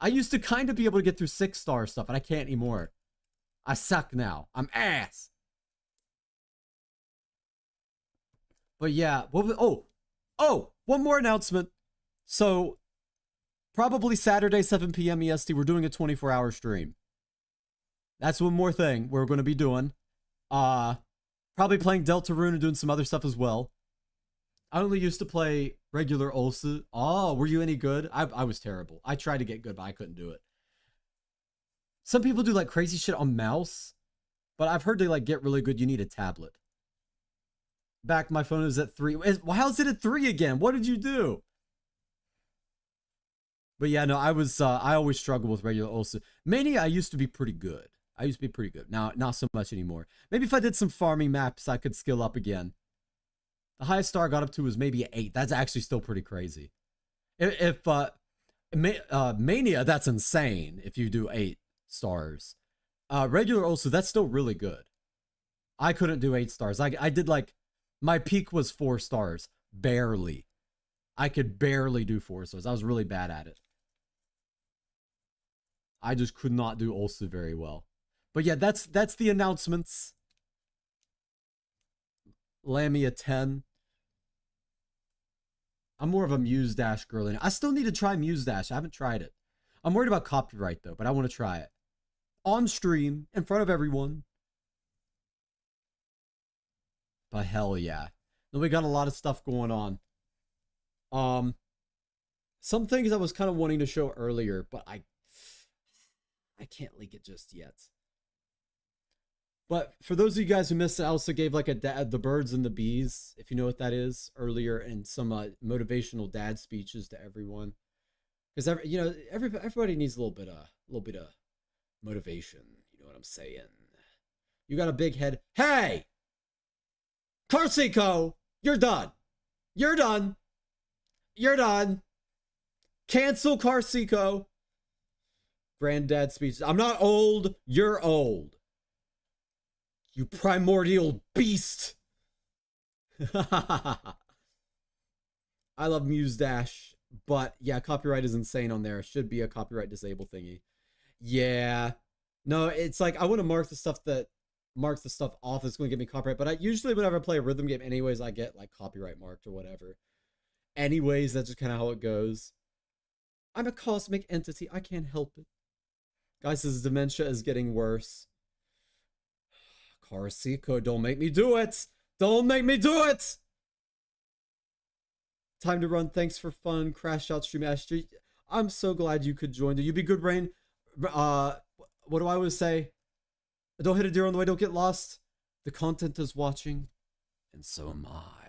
I used to kind of be able to get through 6-star stuff, but I can't anymore. I suck now. I'm ass. But yeah, oh, one more announcement. So, probably Saturday, 7 p.m. EST, we're doing a 24-hour stream. That's one more thing we're going to be doing. Probably playing Deltarune and doing some other stuff as well. I only used to play regular Ulsu. Oh, were you any good? I was terrible. I tried to get good, but I couldn't do it. Some people do like crazy shit on mouse, but I've heard they like get really good. You need a tablet. Back, my phone is at 3. How's it at 3 again? What did you do? But yeah, no, I always struggle with regular Ulsu. Mania, I used to be pretty good. Now, not so much anymore. Maybe if I did some farming maps, I could skill up again. The highest star I got up to was maybe 8. That's actually still pretty crazy. If Mania, that's insane if you do 8 stars. Regular also, that's still really good. I couldn't do 8 stars. I did like, my peak was 4 stars. Barely. I could barely do 4 stars. I was really bad at it. I just could not do Ulsu very well. But yeah, that's the announcements. Lamia 10. I'm more of a Muse Dash girl. I still need to try Muse Dash. I haven't tried it. I'm worried about copyright though, but I want to try it. On stream, in front of everyone. But hell yeah. Then we got a lot of stuff going on. Some things I was kind of wanting to show earlier, but I can't leak it just yet. But for those of you guys who missed it, I also gave like the birds and the bees, if you know what that is, earlier, and some motivational dad speeches to everyone, because everybody needs a little bit of motivation. You know what I'm saying? You got a big head. Hey, Carsico, you're done. You're done. You're done. Cancel Carsico. Granddad speeches. I'm not old. You're old. You primordial beast. I love Muse Dash, but yeah, copyright is insane on there. Should be a copyright disable thingy. Yeah. No, it's like I want to mark the stuff off that's going to get me copyright, but I usually whenever I play a rhythm game anyways, I get like copyright marked or whatever. Anyways, that's just kind of how it goes. I'm a cosmic entity. I can't help it. Guys, his dementia is getting worse. Carsico, don't make me do it. Don't make me do it. Time to run. Thanks for fun. Crash out stream. I'm so glad you could join. Do you be good, Rain? what do I always say? Don't hit a deer on the way, don't get lost. The content is watching, and so am I.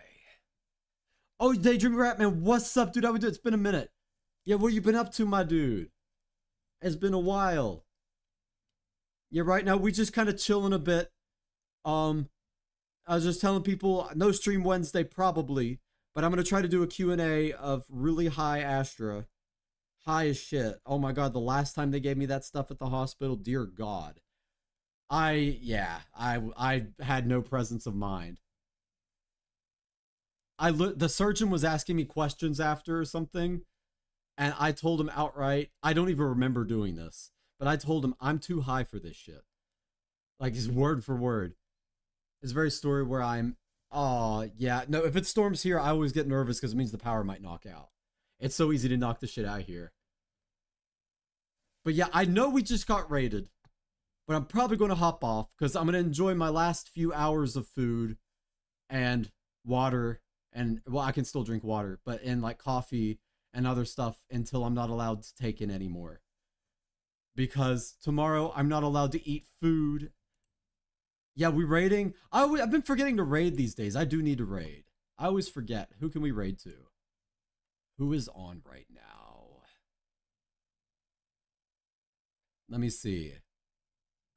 Oh, Daydream Ratman, what's up, dude? How we doing? It's been a minute. Yeah, what you been up to, my dude? It's been a while. Yeah, right now we just kind of chilling a bit. I was just telling people, no stream Wednesday probably, but I'm going to try to do a Q&A of really high Astra. High as shit. Oh my god, the last time they gave me that stuff at the hospital, dear god. I had no presence of mind. The surgeon was asking me questions after or something, and I told him outright, I don't even remember doing this, but I told him I'm too high for this shit. Like, his word for word. It's a very story where I'm, oh yeah, no, if it storms here, I always get nervous because it means the power might knock out. It's so easy to knock the shit out here. But yeah, I know we just got raided, but I'm probably going to hop off because I'm going to enjoy my last few hours of food and water. And, well, I can still drink water, but in like coffee and other stuff until I'm not allowed to take in anymore. Because tomorrow I'm not allowed to eat food. Yeah, we raiding. I've been forgetting to raid these days. I do need to raid. I always forget. Who can we raid to? Who is on right now? Let me see.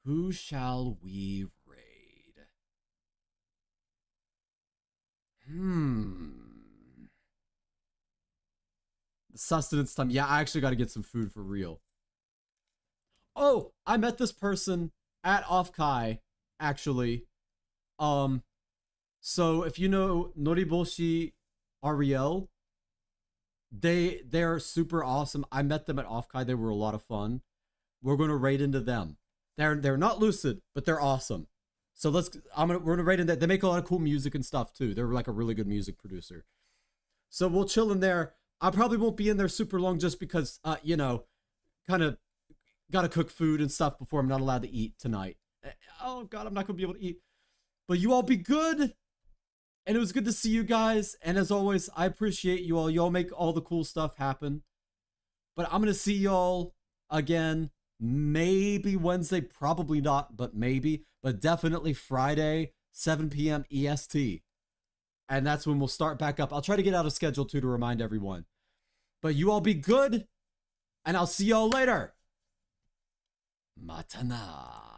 Who shall we raid? The sustenance time. Yeah, I actually got to get some food for real. Oh, I met this person at Offkai, actually. So if you know Noriboshi Ariel, they're super awesome. I met them at Offkai. They were a lot of fun. We're going to raid into them. They're not lucid, but they're awesome. So we're going to raid into that. They make a lot of cool music and stuff too. They're like a really good music producer. So we'll chill in there. I probably won't be in there super long just because, you know, kind of got to cook food and stuff before I'm not allowed to eat tonight. Oh God, I'm not going to be able to eat. But you all be good. And it was good to see you guys. And as always, I appreciate you all. You all make all the cool stuff happen. But I'm going to see y'all again. Maybe Wednesday, probably not, but maybe. But definitely Friday, 7 p.m. EST. And that's when we'll start back up. I'll try to get out of schedule too to remind everyone. But you all be good. And I'll see y'all later. Matana.